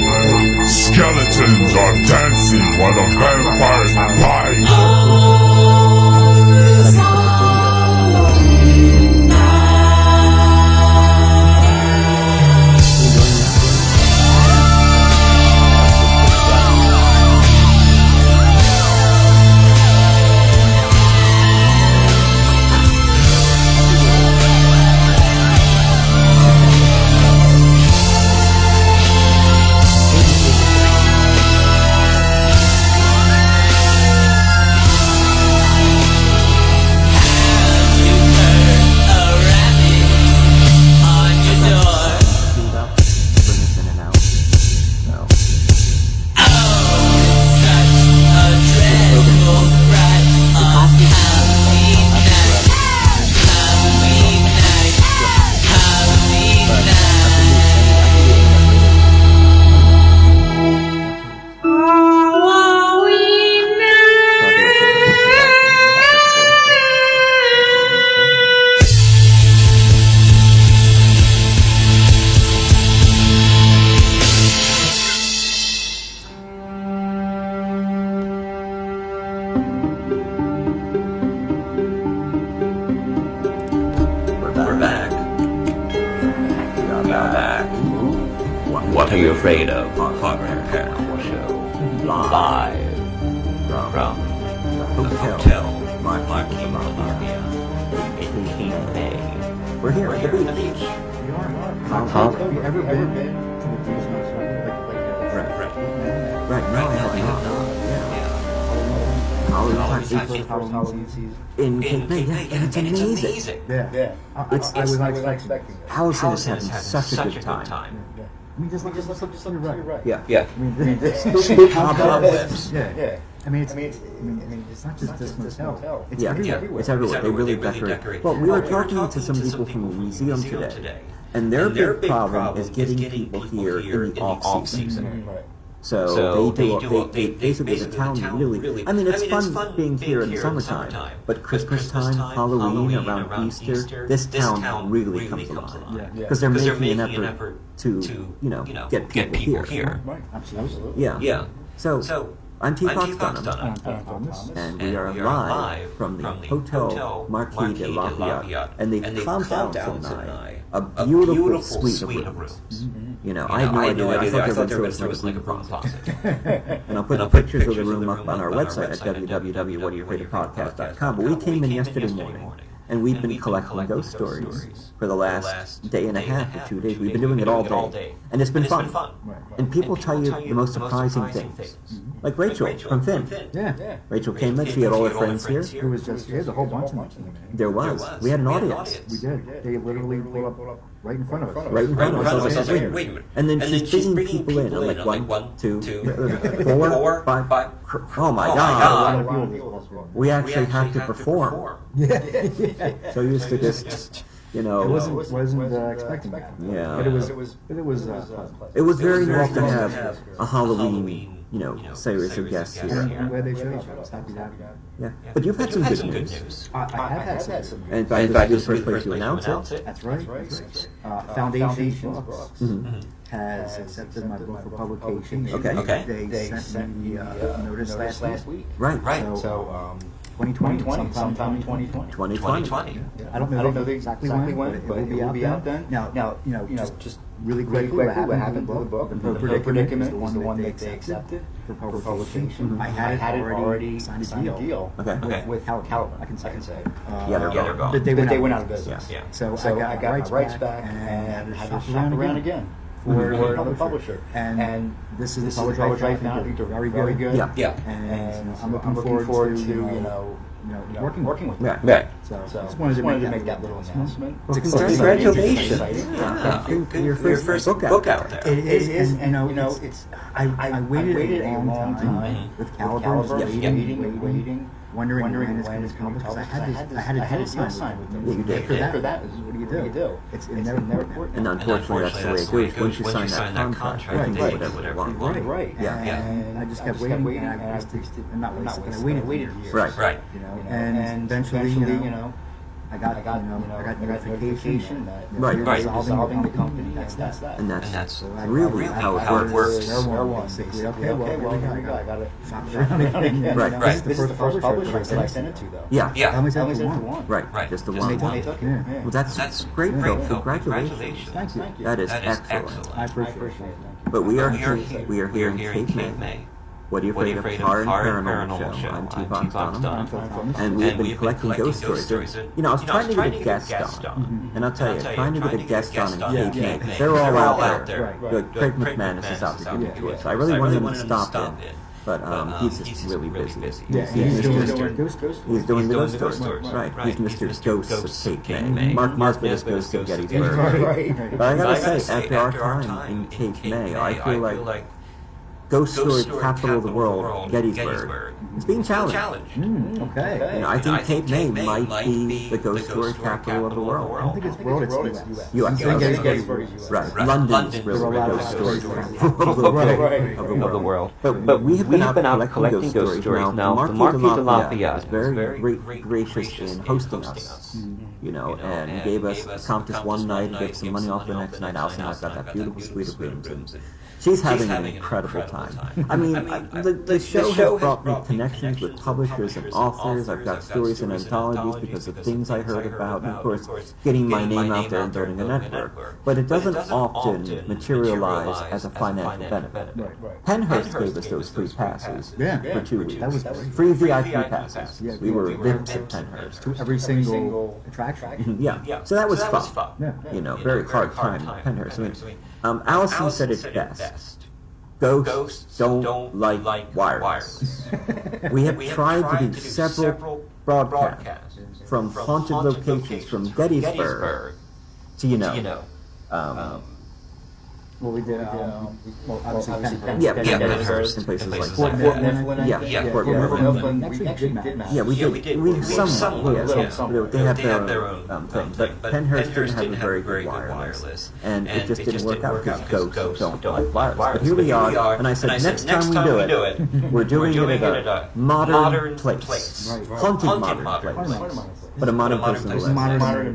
skeletons are dancing while the vampires bite. we are back. What are you afraid of? Paranormal Show. Live from the Hotel Marquis De Lafayette in King Bay. We're here at the beach. Have you ever been to the beach? Right, no, I have not. In Cape May, and it's amazing. Yeah. I was not expecting it. Allison is having such a good time. I mean, just look to your right. Yeah. I mean, Big cobwebs. Yeah. I mean, it's not just this motel. It's everywhere. It's everywhere. They really decorate. Well, we were talking to some people from the museum today, and their big problem is getting people here in the off-season. So they basically, the town really, I mean, it's fun being here in the summertime, but Christmas time, Halloween, around Easter, this town really comes alive. Because they're making an effort to, get people here. Right, absolutely. Yeah. So, I'm T. Fox Dunham, and we are live from the Hotel Marquis De Lafayette, and they've calmed down tonight a beautiful suite of rooms. I had no idea. I thought there was like a broom closet. And I'll put pictures of the room up on our website at www.whatdoyoufraidofpodcast.com. But we came in yesterday morning, and we've been collecting ghost stories for the last day and a half or 2 days. We've been doing it all day, and it's been fun. And people tell you the most surprising things. Like Rachel from Finn. Yeah. Rachel came in, she had all her friends here. It was just, there's a whole bunch of them. There was. We had an audience. We did. They literally pulled up right in front of us. Right in front of us. I was like, wait a minute. And then she's bringing people in. I'm like, 1, 2, 4, 5. Oh my God. We actually have to perform. Yeah. So used to just, It wasn't expecting that. Yeah. But it was It was very nice to have a Halloween, series of guests here. I'm glad they showed up. I was happy to have them. Yeah. But you've had some good news. I have had some. And in fact, this is the first place to announce it. That's right. Foundation Books has accepted my book for publication. Okay. They sent me a notice last week. Right. So, 2020, sometime in 2020. I don't know exactly when, but it will be out then. Now, just really quickly, what happened to the book? The Predicament is the one that they accepted for publication. I had it already signed a deal with Caliban, I can say. They're gone. But they went out of business. So I got my rights back and had to shop around again for another publisher. And this is the publisher I found. I think they're very good. Yeah. And I'm looking forward to working with them. Right. So just wanted to make that little announcement. Well, congratulations! Your first book out there. It is, and it's. I waited a long time with Calibers, waiting, wondering when it's coming because I had a deal signed with them. After that, what do you do? It's never important. And unfortunately, that's the way it goes. Once you sign that contract, you can do whatever you want. Right. And I just kept waiting, and I waited years. Right. And eventually, I got notification that you're dissolving the company. That's that. And that's really how it works. Okay, well, here we go. I got to shop around again. Right. This is the first publisher that I sent it to, though. Yeah. I only sent it to one. Right. Just the one. Well, that's great, Phil. Congratulations. Thank you. That is excellent. I appreciate it. But we are here in Cape May. What are you afraid of? Paranormal Show. I'm T. Fox Dunham. And we've been collecting ghost stories. I was trying to get a guest on. And I'll tell you, trying to get a guest on in Cape May, because they're all out there. Craig McManus is out there giving tours. So I really wanted him to stop in. But he's just really busy. He's doing the ghost stories. Right. He's Mr. Ghosts of Cape May. Mark Nesbitt is Ghosts of Gettysburg. But I gotta say, after our time in Cape May, I feel like ghost story capital of the world, Gettysburg. It's being challenged. Okay. I think Cape May might be the ghost story capital of the world. I don't think it's world, it's U.S. U.S. Gettysburg is U.S. Right. London's really the ghost story capital of the world. But we have been out collecting ghost stories now. The Marquis De Lafayette is very gracious in hosting us. you know, and he gave us a Countess one night, gave some money off the next night. Alice and I've got that beautiful suite of rooms, and she's having an incredible time. I mean, the show has brought me connections with publishers and authors. I've got stories and anthologies because of things I heard about, and of course, getting my name out there and building a network. But it doesn't often materialize as a financial benefit. Penhurst gave us those free passes for 2 weeks. That was free VIP passes. We were VIPs at Penhurst. To every single attraction. Yeah, so that was fun. You know, very hard time at Penhurst. I mean, Allison said it best. Ghosts don't like wireless. We have tried to do several broadcasts from haunted locations from Gettysburg to, you know, Well, we did, obviously Penhurst and places like Fort that. Mifflin. Fort Mifflin. We did. We some. They have their own thing, but Penhurst didn't have a very good wireless, and it just didn't work out because ghosts don't like wireless. But here we are, and I said next time we do it, we're doing it at a modern place, haunted modern place. But a modern person will modern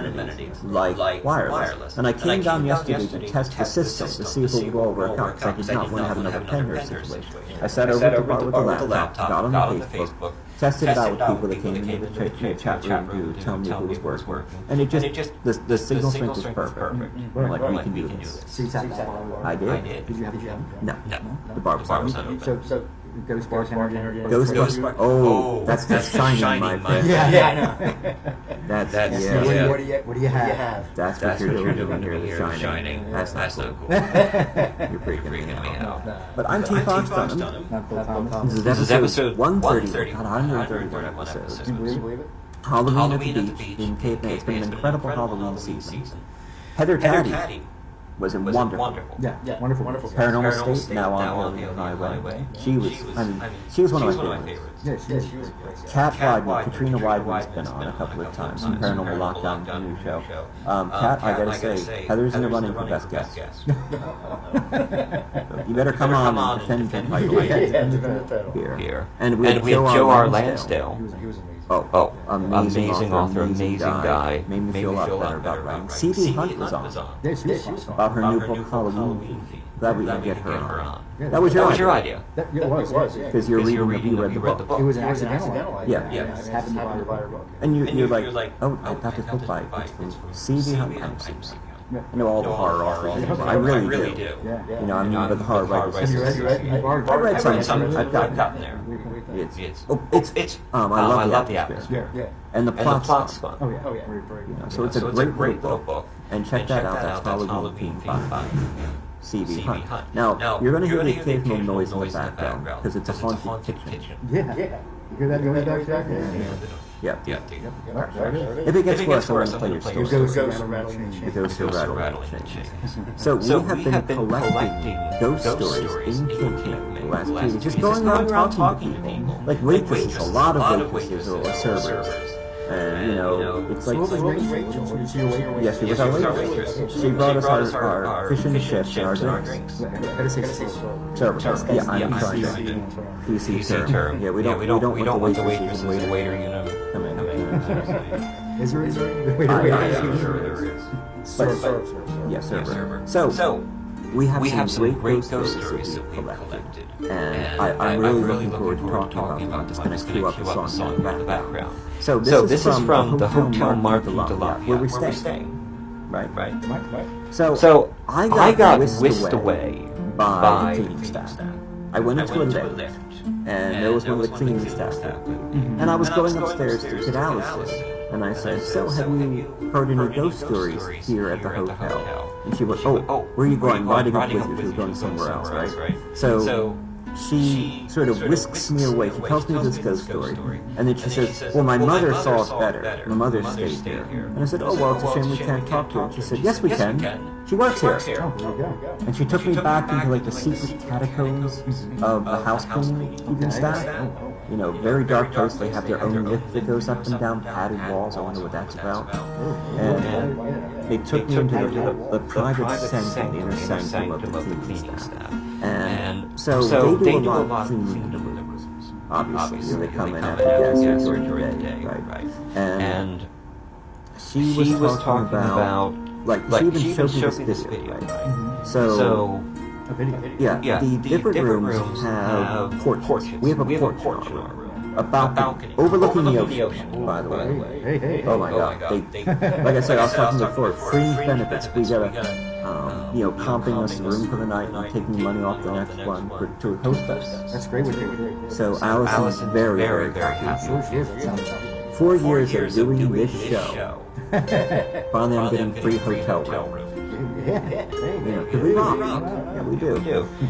amenities like wireless. And I came down yesterday to test the system to see if it would all work out, because I did not want to have another Penhurst situation. I sat over at the bar with the laptop, got on the Facebook, tested it out with people that came into the chat room to tell me if it was working. And it just, the signal strength is perfect. We're like, we can do this. I did. Did you have a No. The bar was not open. So Ghost bartender. Ghost bar. Oh, that's shining, my friend. Yeah, I know. That's yeah. What do you have? That's what you're doing here, the shining. That's not cool. You're freaking me out. But I'm T. Fox Dunham. This is episode 130. God, 131 episodes. Can you believe it? Halloween at the beach in Cape May. It's been an incredible Halloween season. Heather Taddy was wonderful. Yeah, wonderful. Paranormal State, now on the highway. She was one of my favorites. Yeah, she was Kat Weidman, Katrina Weidman's been on a couple of times in Paranormal Lockdown, the new show. Kat, I gotta say, Heather's in the running for best guest. So you better come on and defend the title here. And we have Joe R. Lansdale. He was amazing. Oh, amazing author, amazing guy. Made me feel a lot better about writing. C.B. Hunt was on. Yeah, she was. About her new book, Halloween. Glad we could get her on. That was your idea. It was. Because you're reading, you read the book. It was an accidental idea. Yeah. I just happened to buy her book. And you're like, oh, I got this book by C.B. Hunt. I know all the horror authors. I really do. You know, I mean, but the horror writers. I read some. I've gotten there. I love the atmosphere. Yeah. And the plot's fun. Oh yeah. So it's a great little book. And check that out. That's Halloween 5. C.B. Hunt. Now, you're going to hear the occasional noise in the background because it's a haunted kitchen. Yeah. You hear that noise back there? Yeah. If it gets worse, I'll play your story. It goes to rattle and change. So we have been collecting ghost stories in Cape the last 2 weeks, just going around talking to people. Like waitresses, a lot of waitresses or servers. And, you know, it's like... Yes, she was our waitress. She brought us our fish and chips and our drinks. Server. Yeah, I'm trying to. PC term. Yeah, we don't want the waitresses and the waiter, you know. Come in. Is there? I'm sure there is. Yes, server. So, we have some great ghost stories that we've collected. And I'm really looking forward to talking about this. Going to cue up the song in the background. So this is from the Hotel Marquis De Lafayette, where we're staying. Right. So I got whisked away by the cleaning staff. I went into a lift, and there was one of the cleaning staff there. And I was going upstairs to get Allison, and I said, so have you heard any ghost stories here at the hotel? And she went, oh, where are you going? Riding up with you. She was going somewhere else, right? So she sort of whisks me away. She tells me this ghost story. And then she says, well, my mother saw it better. My mother stayed here. And I said, oh, well, it's a shame we can't talk to her. And she said, yes, we can. She works here. And she took me back into like the secret catacombs of the house cleaning staff. You know, very dark place. They have their own lift that goes up and down, padded walls. I wonder what that's about. And they took me into the private sanctum, the inner sanctum of the cleaning staff. And so they do a lot of cleaning in the rooms. Obviously, they come in after guests during the day, right? And she was talking about like she even showed me this video, right? So A video. yeah, the different rooms have porches. We have a porch in our room. A balcony overlooking the ocean, by the way. Hey. Oh my god. They, like I said, I was talking before, fringe benefits. We gotta, comping us a room for the night and taking money off the next one to host us. That's great what you're doing. So Allison's very happy. 4 years of doing this show. Finally, I'm getting free hotel room. Because we rock. Yeah, we do.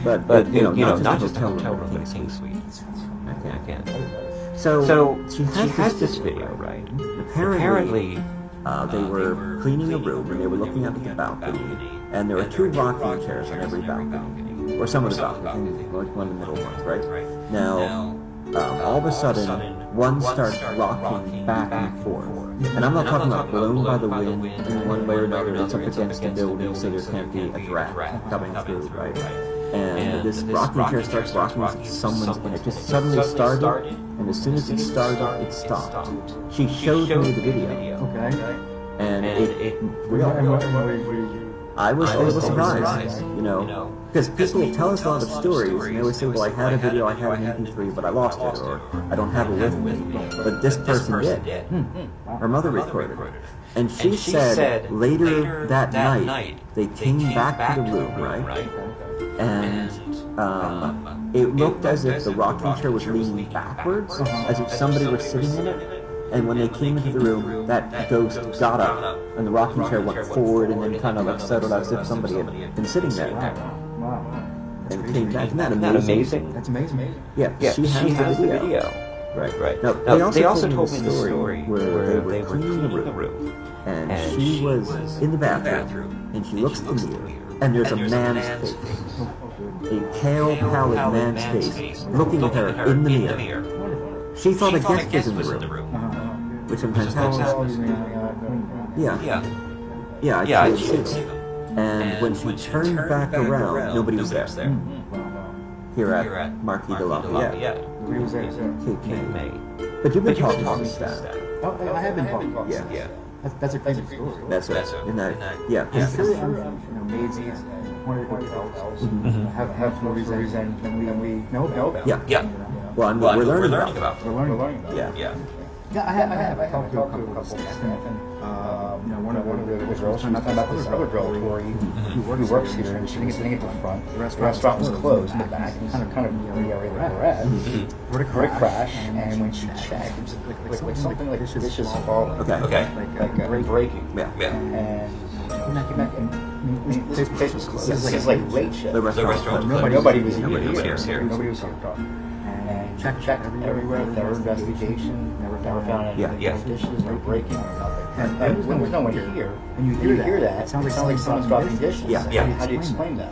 But not just hotel room, but king suite. I can't. So she has this video, right? Apparently, they were cleaning a room and they were looking up at the balcony, and there were 2 rocking chairs on every balcony, or some of the balconies, like one of the middle ones, right? Now, all of a sudden, one starts rocking back and forth. And I'm not talking about blown by the wind in one way or another. It's up against the building, so there can't be a drag coming through, right? And this rocking chair starts rocking as if someone's in it. Just suddenly started, and as soon as it started, it stopped. She showed me the video. Okay. And I was surprised, because people tell us a lot of stories, and they always say, well, I had a video, I had an MP3, but I lost it, or I don't have it with me. But this person did. Her mother recorded it. And she said later that night, they came back to the room, right? And it looked as if the rocking chair was leaning backwards, as if somebody was sitting in it. And when they came into the room, that ghost got up, and the rocking chair went forward and then kind of like settled as if somebody had been sitting there. Wow. And came back. Isn't that amazing? That's amazing. Yeah, she has the video. Right. Now, they also told me the story where they were cleaning the room, and she was in the bathroom, and she looks in the mirror, and there's a man's face. A pale, pallid man's face looking at her in the mirror. She thought a guest was in the room, which sometimes happens. Yeah, I could see them. And when she turned back around, nobody was there. Here at Marquis De Lafayette. But you've been talking about this stuff. Oh, I have been talking about this. Yeah. That's a crazy story. That's it. Yeah. Maids one of the hotels have movies and we know about. Yeah. Well, we're learning about. We're learning about. Yeah. Yeah, I talked to a couple of staff, and one of the girls, I'm not talking about this other girl, Tori, who works here, and she didn't get to the front. The restaurant was closed in the back, kind of the area that we're at. Heard a crash, and when she checked, it was like something like dishes falling. Okay. Like breaking. Yeah. And this place was closed. It was like late shift. The restaurant was closed. Nobody was here. Nobody was here. And checked everywhere, thorough investigation, never found any dishes, no breaking, nothing. And when there's no one here, and you hear that, it sounds like someone's dropping dishes. Yeah. How do you explain that?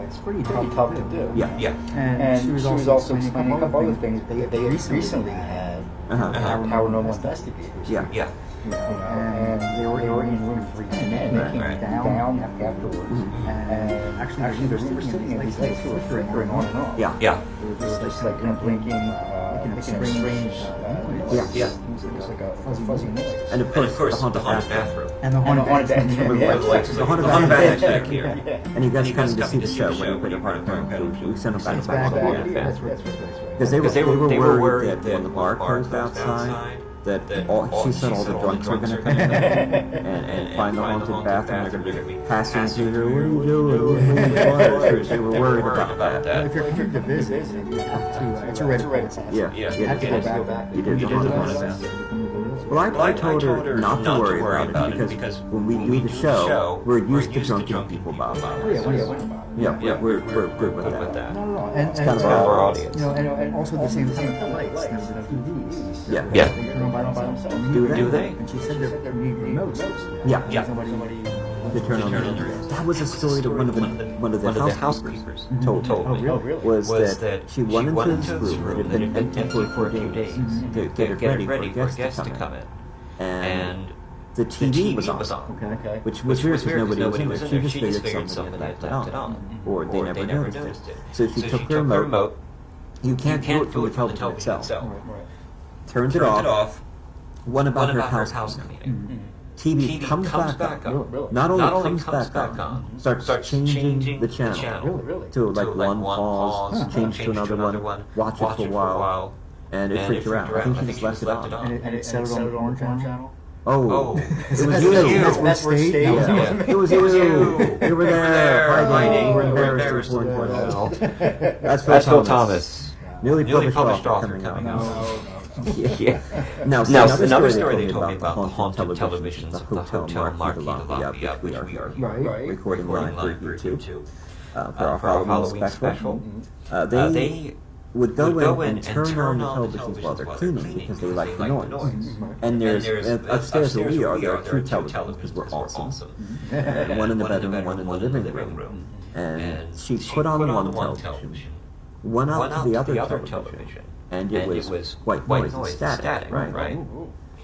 It's pretty tough to do. Yeah. And she was also explaining a couple other things. They recently had paranormal investigators. Yeah. And they were in room 310, and they came down afterwards. And actually they were sitting in these lights were flickering on and off. Yeah. It was just like blinking, making a strange noise. It was like a fuzzy noise. And of course the haunted bathroom. And the haunted bathroom. The haunted bathroom back here. And you guys come to see the show when you put a haunted bathroom. We sent them back to That's right. Because they were worried that when the bar closed outside, that she said all the drunks were going to come in and find the haunted bathroom. They're going to be passing through there. What are you doing? They were worried about that. If you're to visit, you have to. It's a red. Yeah. You have to go back. You did the haunted bathroom. Well, I told her not to worry about it because when we do the show, we're used to drunken people, Bob. Yeah, we're good with that. No. It's kind of our audience. And also the same lights. TVs. Yeah. They turn on by themselves. Do they? And she said they're remotes. Yeah. Somebody. They turn on. That was a story that one of the housekeepers told me. Was that she went into this room that had been empty for a few days to get it ready for guests to come in, and the TV was on. Okay. Which was weird because nobody was in there. She just figured somebody had left it on, or they never noticed it. So she took her remote. You can't do it from the television itself. Turned it off. Went about her house cleaning. TV comes back on. Not only comes back on, starts changing the channel to like one pause, change to another one, watch it for a while, and it freaked her out. I think she just left it on. And it settled on the porn channel? Oh, it was you. That's where it stayed? Yeah. It was you. You were there, hiding. You were embarrassed to report it. That's Phil Thomas. Newly published author coming out. Yeah. Now, another story they told me about the haunted televisions of the Hotel Marquis De Lafayette, which we are recording live for YouTube for our Halloween special. They would go in and turn on the televisions while they're cleaning because they like the noise. And there's upstairs where we are, there are 2 televisions because we're awesome. One in the bedroom and one in the living room. And she put on one television, went out to the other television, and it was white noise and static, right?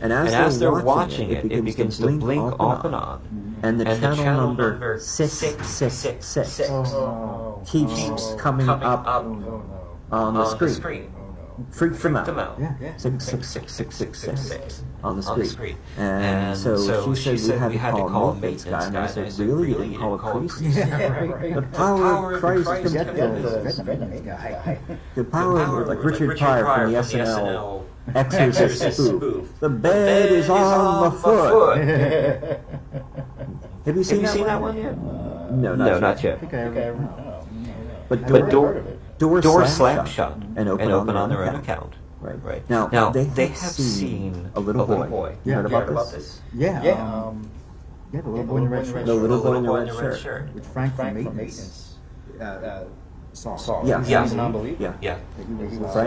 And as they're watching it, it begins to blink off and on. And the channel number 666 keeps coming up on the screen. Freaked them out. Yeah. 666 on the screen. And so she said we had to call a maintenance guy. And I said, really? You didn't call a priest? The power of Christ can get the power of, like Richard Pryor from the SNL Exorcist spoof. The bed is on the foot. Have you seen that one yet? No, not yet. But door slammed shut and open on their own account. Right. Now they have seen a little boy. You heard about this? Yeah. The little boy in the red shirt. The little boy in the red shirt. Which Frank from Maintenance saw. Yeah. He was an unbeliever. Yeah.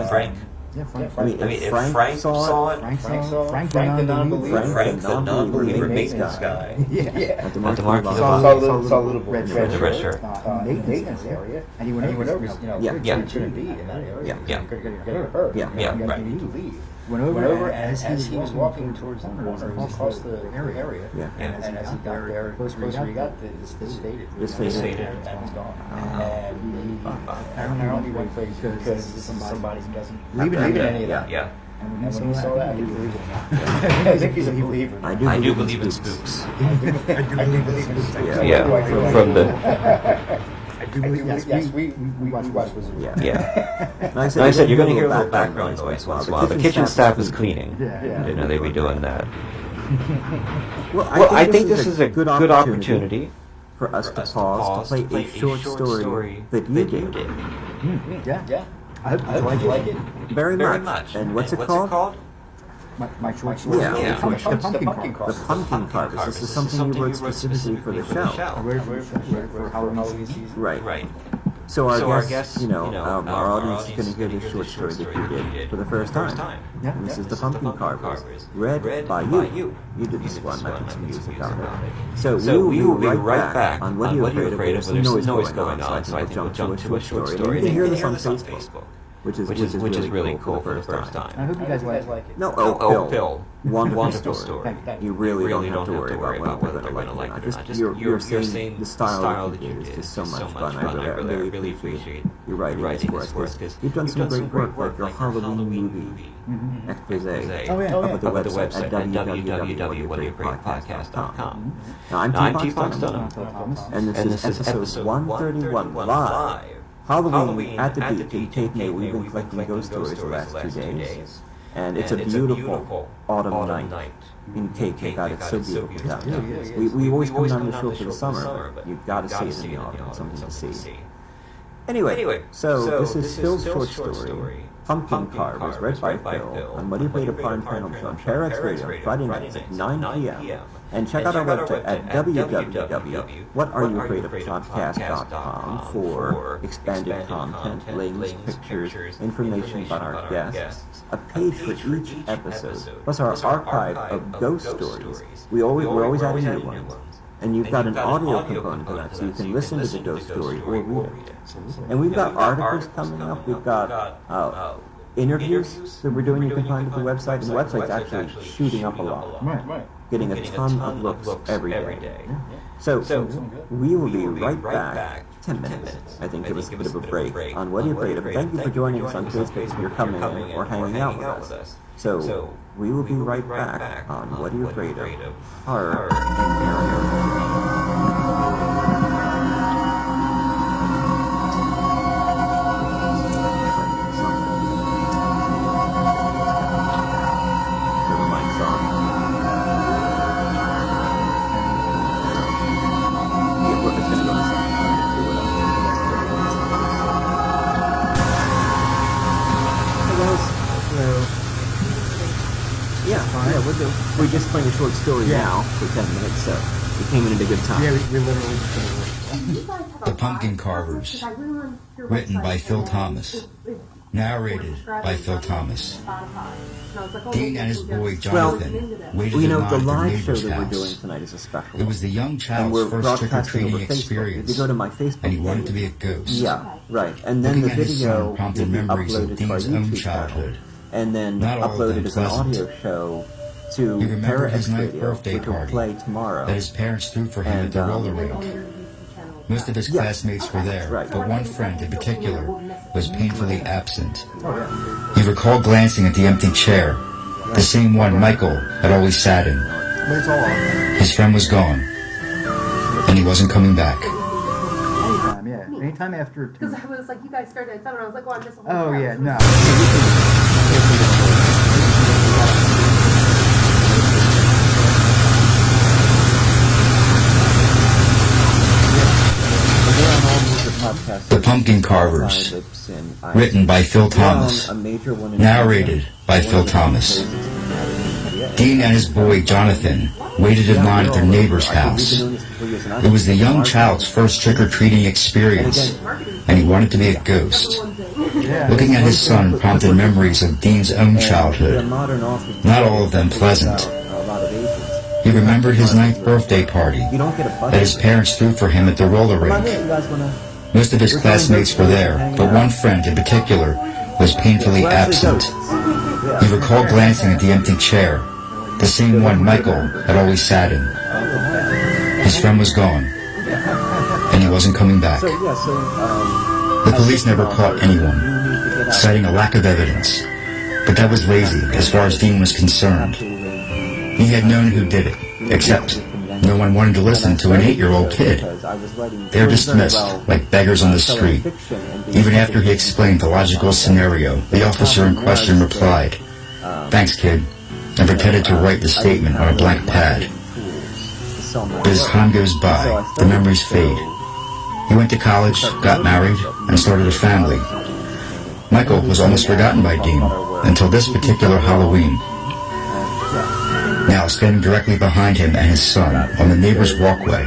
Frank. Yeah, I mean, if Frank saw it, Frank the non-believer. Frank the non-believer maintenance guy. Yeah. At the Marquis saw a little red shirt. Maintenance area. And he went over, you shouldn't be in that area. Yeah. Get hurt. Yeah. Right. You need to leave. Went over as he was walking towards the corner, across the area. Yeah. And as he got there, closer he got, this faded. And was gone. And he went crazy because somebody doesn't leave any of that. Yeah. And when he saw that, he believed it. I think he's a believer. I do believe in spooks. I do believe in spooks. Yeah. From the. Yes, we watched Wizard. Yeah. I said you're going to hear a little background noise once in a while. The kitchen staff is cleaning. You know, they'd be doing that. Well, I think this is a good opportunity for us to pause to play a short story that you did. Yeah. I like it. Very much. And what's it called? My short story. Yeah. The Pumpkin Carvers. The Pumpkin Carvers. This is something you wrote specifically for the show. For Halloween season. Right. So our guests, our audience is going to hear this short story that you did for the first time. And this is the Pumpkin Carvers, read by you. You did this one. I put some music on it. So we will be right back on What Are You Afraid Of? There's some noise going on, so I think we'll jump to a short story. You can hear this on Facebook. Which is really cool for the first time. I hope you guys like it. No, Phil. Wonderful story. You really don't have to worry about whether they're going to like it or not. Just you're seeing the style that you did is just so much fun. I really appreciate you writing this for us because you've done some great work, like your Halloween movie expose up at the website at www.whatayouafraidofpodcast.com. Now I'm T-Fox Dunham, and this is episode 131 live. Halloween at the beach in Cape May. We've been collecting ghost stories the last 2 days. And it's a beautiful autumn night in Cape May. God, it's so beautiful down there. We always come down the show for the summer, but you've got to see it in the autumn. It's something to see. Anyway, so this is Phil's short story, Pumpkin Carvers, read by Phil, on What Are You Afraid Of Paranormal Show on Paranormal Radio, Friday nights at 9 p.m. And check out our website at www.whatayouafraidofpodcast.com for expanded content, links, pictures, information about our guests, a page for each episode, plus our archive of ghost stories. We're always adding new ones. And you've got an audio component to that, so you can listen to the ghost story or read it. And we've got articles coming up. We've got interviews that we're doing. You can find at the website. And the website's actually shooting up a lot. Getting a ton of looks every day. So, we will be right back. 10 minutes. I think give us a bit of a break on What Are You Afraid Of? Thank you for joining us on Facebook if you're coming in or hanging out with us. So, we will be right back on What Are You Afraid Of? Horror and Paranormal. We're just playing a short story now for 10 minutes, so we came in at a good time. Yeah, we literally The Pumpkin Carvers, written by Phil Thomas, narrated by Phil Thomas. Dean and his boy Jonathan waited in line the at their live show neighbor's that we're house. doing tonight is a special. It was the young And child's we're first broadcasting trick-or-treating over Facebook. experience, If you go to my Facebook and he wanted page, to be a ghost. Yeah, right. And then Looking the at his video son prompted will be memories of uploaded to our Dean's own YouTube childhood. channel, and then Not all of uploaded them as an pleasant. audio show to He remembered his Paranormal ninth Radio, birthday which will party play tomorrow. that his parents threw for him at the roller rink. Most of his classmates were there, but one friend in particular was painfully absent. He recalled glancing at the empty chair, the same one Michael had always sat in. His friend was gone, and he wasn't coming back. Anytime, yeah. Anytime after 2. Because I was like, you guys started at 7, I was like, well, I'm just a whole Oh, yeah, no. The Pumpkin Carvers, written by Phil Thomas, narrated by Phil Thomas. Dean and his boy Jonathan waited in line at their neighbor's house. It was the young child's first trick-or-treating experience, and he wanted to be a ghost. Looking at his son prompted memories of Dean's own childhood, not all of them pleasant. He remembered his ninth birthday party that his parents threw for him at the roller rink. Most of his classmates were there, but one friend in particular was painfully absent. He recalled glancing at the empty chair, the same one Michael had always sat in. His friend was gone, and he wasn't coming back. The police never caught anyone, citing a lack of evidence, but that was lazy as far as Dean was concerned. He had known who did it, except no one wanted to listen to an 8-year-old kid. They were dismissed like beggars on the street. Even after he explained the logical scenario, the officer in question replied, "Thanks, kid," and pretended to write the statement on a blank pad. But as time goes by, the memories fade. He went to college, got married, and started a family. Michael was almost forgotten by Dean until this particular Halloween. Now, standing directly behind him and his son on the neighbor's walkway,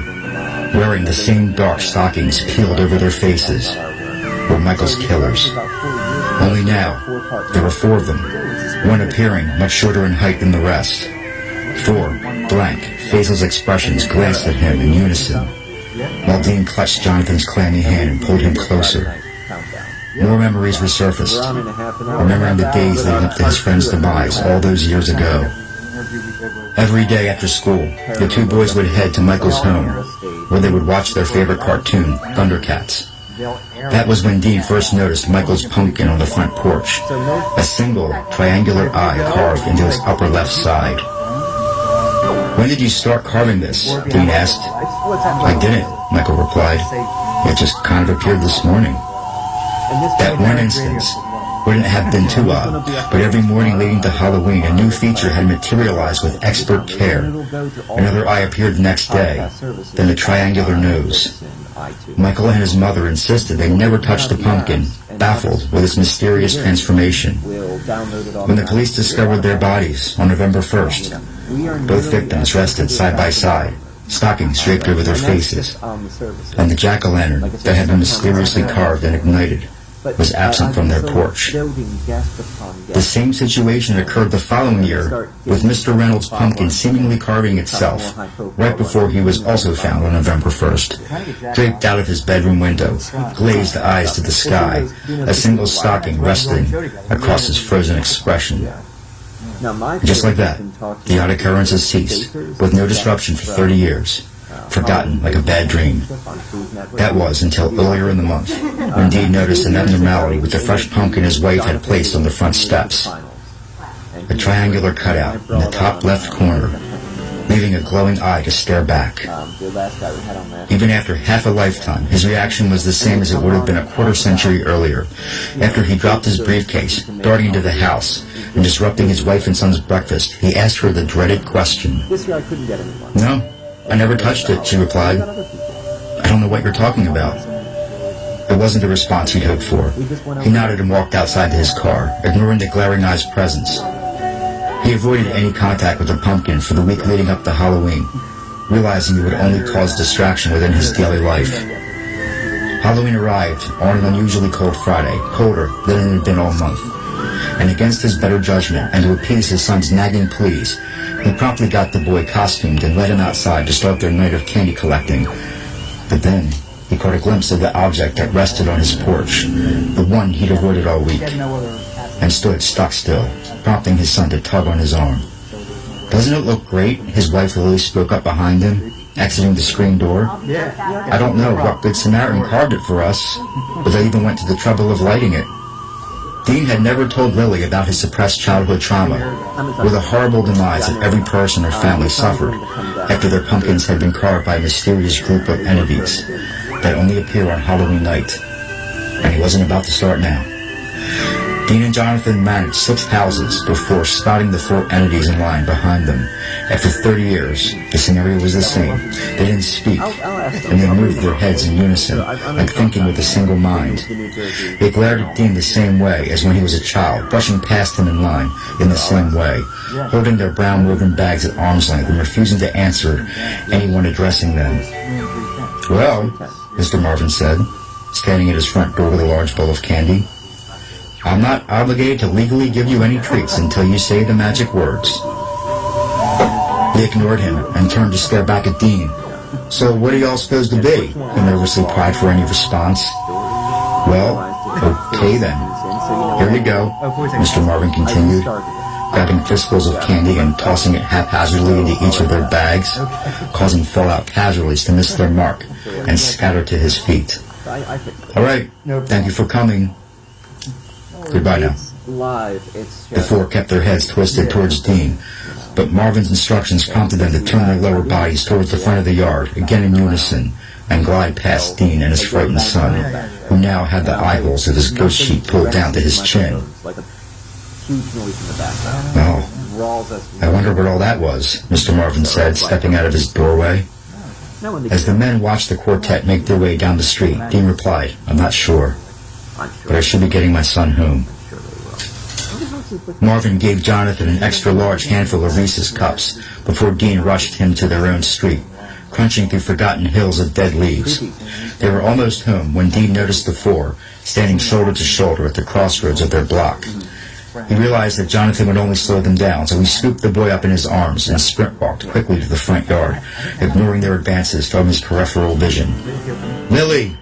wearing the same dark stockings peeled over their faces, were Michael's killers. Only now, there were 4 of them, one appearing much shorter in height than the rest. 4 blank, faceless expressions glanced at him in unison, while Dean clutched Jonathan's clammy hand and pulled him closer. More memories resurfaced, remembering the days leading up to his friend's demise all those years ago. Every day after school, the 2 boys would head to Michael's home, where they would watch their favorite cartoon, Thundercats. That was when Dean first noticed Michael's pumpkin on the front porch, a single triangular eye carved into his upper left side. "When did you start carving this?" Dean asked. "I didn't," Michael replied. "It just kind of appeared this morning." That one instance wouldn't have been too odd, but every morning leading to Halloween, a new feature had materialized with expert care. Another eye appeared the next day, then a triangular nose. Michael and his mother insisted they never touched the pumpkin, baffled with its mysterious transformation. When the police discovered their bodies on November 1st, both victims rested side by side, stockings draped over their faces, and the jack-o'-lantern that had been mysteriously carved and ignited was absent from their porch. The same situation occurred the following year, with Mr. Reynolds' pumpkin seemingly carving itself, right before he was also found on November 1st, draped out of his bedroom window, glazed eyes to the sky, a single stocking resting across his frozen expression. Just like that, the odd occurrences ceased, with no disruption for 30 years. forgotten like a bad dream. That was until earlier in the month, when Dean noticed an abnormality with the fresh pumpkin his wife had placed on the front steps. A triangular cutout in the top left corner, leaving a glowing eye to stare back. Even after half a lifetime, his reaction was the same as it would have been a quarter century earlier, after he dropped his briefcase, darting into the house, and disrupting his wife and son's breakfast. He asked her the dreaded question. "No, I never touched it," she replied. "I don't know what you're talking about." It wasn't the response he'd hoped for. He nodded and walked outside to his car, ignoring the glaring eye's presence. He avoided any contact with the pumpkin for the week leading up to Halloween, realizing it would only cause distraction within his daily life. Halloween arrived on an unusually cold Friday, colder than it had been all month. And against his better judgment, and to appease his son's nagging pleas, he promptly got the boy costumed and led him outside to start their night of candy collecting. But then, he caught a glimpse of the object that rested on his porch, the one he'd avoided all week, and stood stock still, prompting his son to tug on his arm. "Doesn't it look great?" his wife Lily spoke up behind him, exiting the screen door. "I don't know what good Samaritan carved it for us, but they even went to the trouble of lighting it." Dean had never told Lily about his suppressed childhood trauma, or the horrible demise that every person or family suffered after their pumpkins had been carved by a mysterious group of entities that only appear on Halloween night. And he wasn't about to start now. Dean and Jonathan managed 6 houses before spotting the 4 entities in line behind them. After 30 years, the scenario was the same. They didn't speak, and they moved their heads in unison, like thinking with a single mind. They glared at Dean the same way as when he was a child, brushing past him in line in the same way, holding their brown woven bags at arm's length and refusing to answer anyone addressing them. "Well," Mr. Marvin said, standing at his front door with a large bowl of candy, "I'm not obligated to legally give you any treats until you say the magic words." They ignored him and turned to stare back at Dean. "So what are y'all supposed to be?" he nervously pried for any response. "Well, okay then. Here you go," Mr. Marvin continued, grabbing fistfuls of candy and tossing it haphazardly into each of their bags, causing fallout casualties to miss their mark and scatter to his feet. "All right, thank you for coming. Goodbye now." The 4 kept their heads twisted towards Dean, but Marvin's instructions prompted them to turn their lower bodies towards the front of the yard, again in unison, and glide past Dean and his frightened son, who now had the eye holes of his ghost sheet pulled down to his chin. "Oh, I wonder what all that was," Mr. Marvin said, stepping out of his doorway. As the men watched the quartet make their way down the street, Dean replied, "I'm not sure, but I should be getting my son home." Marvin gave Jonathan an extra large handful of Reese's cups before Dean rushed him to their own street, crunching through forgotten hills of dead leaves. They were almost home when Dean noticed the 4 standing shoulder to shoulder at the crossroads of their block. He realized that Jonathan would only slow them down, so he scooped the boy up in his arms and sprint walked quickly to the front yard, ignoring their advances from his peripheral vision. "Lily!"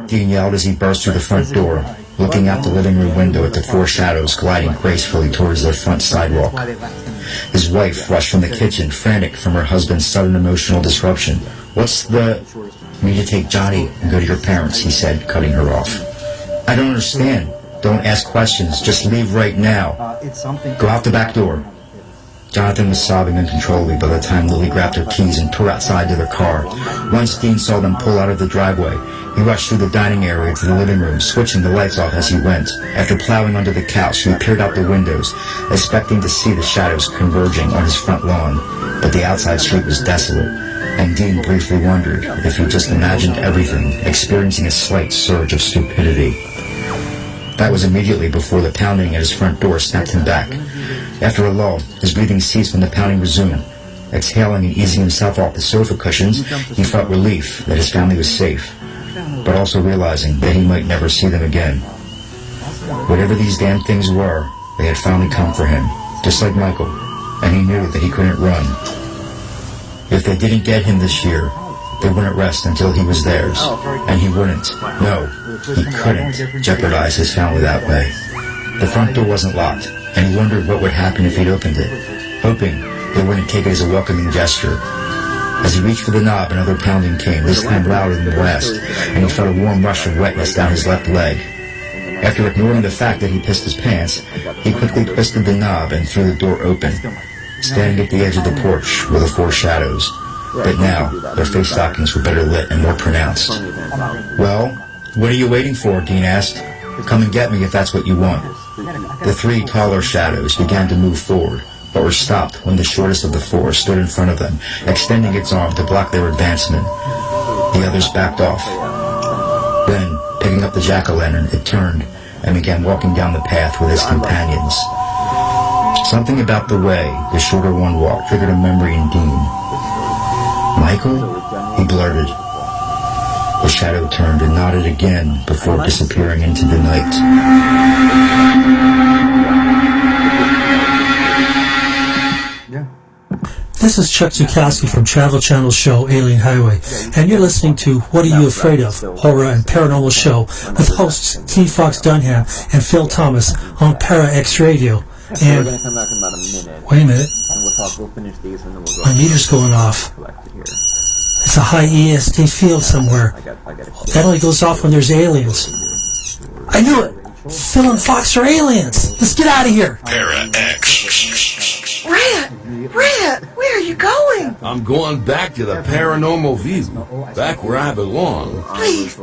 Dean yelled as he burst through the front door, looking out the living room window at the 4 shadows gliding gracefully towards their front sidewalk. His wife rushed from the kitchen, frantic from her husband's sudden emotional disruption. "What's the—" "You need to take Johnny and go to your parents," he said, cutting her off. "I don't understand. Don't ask questions. Just leave right now. Go out the back door." Jonathan was sobbing uncontrollably by the time Lily grabbed her keys and tore outside to their car. Once Dean saw them pull out of the driveway, he rushed through the dining area to the living room, switching the lights off as he went. After plowing under the couch, he peered out the windows, expecting to see the shadows converging on his front lawn. But the outside street was desolate, and Dean briefly wondered if he just imagined everything, experiencing a slight surge of stupidity. That was immediately before the pounding at his front door snapped him back. After a lull, his breathing ceased when the pounding resumed. Exhaling and easing himself off the sofa cushions, he felt relief that his family was safe, but also realizing that he might never see them again. Whatever these damn things were, they had finally come for him, just like Michael, and he knew that he couldn't run. If they didn't get him this year, they wouldn't rest until he was theirs, and he wouldn't, no, he couldn't jeopardize his family that way. The front door wasn't locked, and he wondered what would happen if he'd opened it, hoping they wouldn't take it as a welcoming gesture. As he reached for the knob, another pounding came, this time louder than the last, and he felt a warm rush of wetness down his left leg. After ignoring the fact that he pissed his pants, he quickly twisted the knob and threw the door open. Standing at the edge of the porch were the four shadows, but now their face stockings were better lit and more pronounced. "Well, what are you waiting for?" Dean asked. "Come and get me if that's what you want." The three taller shadows began to move forward, but were stopped when the shortest of the four stood in front of them, extending its arm to block their advancement. The others backed off. Then, picking up the jack-o'-lantern, it turned and began walking down the path with his companions. Something about the way the shorter one walked triggered a memory in Dean. "Michael?" he blurted. The shadow turned and nodded again before disappearing into the night. This is Chuck Zukowski from Travel Channel show Alien Highway, and you're listening to What Are You Afraid Of? Horror and Paranormal Show with hosts T. Fox Dunham and Phil Thomas on Para X Radio. And we're going to come back in about a minute. Wait a minute. And we'll finish these and then we'll go. My meter's going off. It's a high ESD field somewhere. That only goes off when there's aliens. I knew it! Phil and Fox are aliens! Let's get out of here! Para X. Red, where are you going? I'm going back to the paranormal view, back where I belong. Please,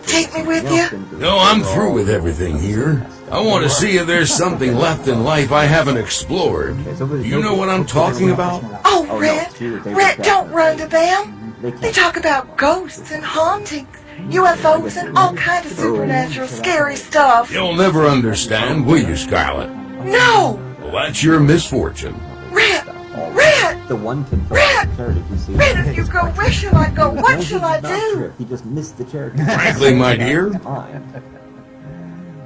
take me with you. No, I'm through with everything here. I want to see if there's something left in life I haven't explored. You know what I'm talking about? Oh, Red, don't run to them. They talk about ghosts and hauntings, UFOs, and all kinds of supernatural, scary stuff. You'll never understand, will you, Scarlett? No! Well, that's your misfortune. Red! The one can Red, if you go, where shall I go? What shall I do? He just missed the chair. Frankly, my dear.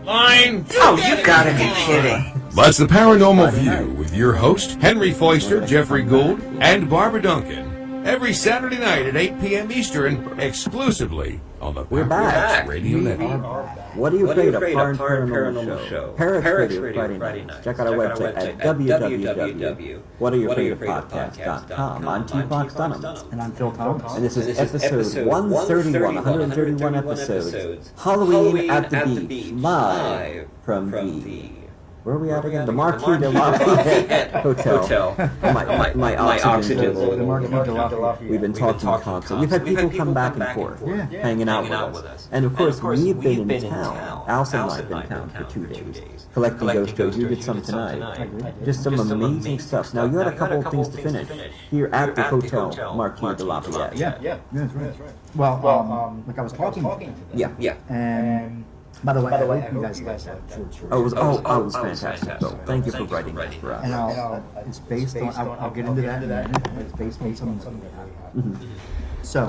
Line! Oh, you gotta be kidding. That's the Paranormal View with your host, Henry Foister, Jeffrey Gould, and Barbara Duncan. Every Saturday night at 8 p.m. Eastern, exclusively on the Paranormal Radio Network. What are you afraid of? Paranormal Show. Paranormal Radio Friday night. Check out our website at www.whatayouafraidofpodcast.com. I'm T. Fox Dunham. And I'm Phil Thomas. And this is episode 131 episodes. Halloween at the Beach, live from the... Where are we at again? The Marquis De Lafayette Hotel. My oxygen. The Marquis De Lafayette. We've been talking constantly. We've had people come back and forth, hanging out with us. And of course, we've been in town. Alison and I have been in town for 2 days. Collecting ghost stories. You did some tonight. Just some amazing stuff. Now, you had a couple of things to finish here at the Hotel Marquis De Lafayette. Yeah, that's right. Well, like I was talking to them. Yeah. And... By the way, I hope you guys liked that. It was fantastic. So thank you for writing that for us. And it's based on, I'll get into that in a minute, but it's based on something that we have. So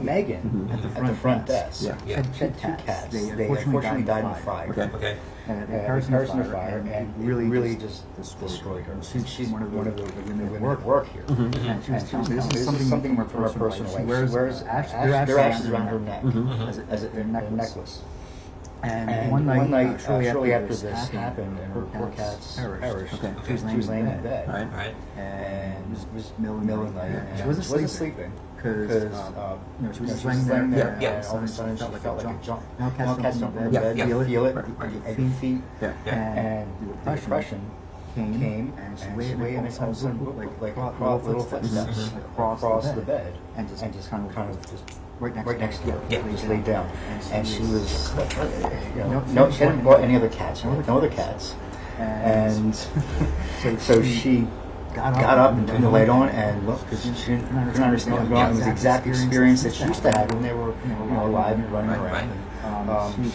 Megan at the front desk had 2 cats. They unfortunately died in a fire. Okay. And Harrison fire, and really just destroyed her. She's one of the women that work here. And she was telling me, this is something from her personal life. She wears ashes around her neck as a necklace. And one night, shortly after this happened, and her poor cats perished. She was laying in bed, and it was middle of the night, and she wasn't sleeping because she was just laying there, and all of a sudden she felt like a jump. Now cats jump in bed, feel it at your feet, and the depression came, and she waited, and all of a sudden like little footsteps across the bed, and just kind of just right next to her. Just laid down. And she was, no, she hadn't brought any other cats. No other cats. And so she got up and turned the light on and looked, because she couldn't understand what was going on. It was the exact experience that she used to have when they were alive and running around.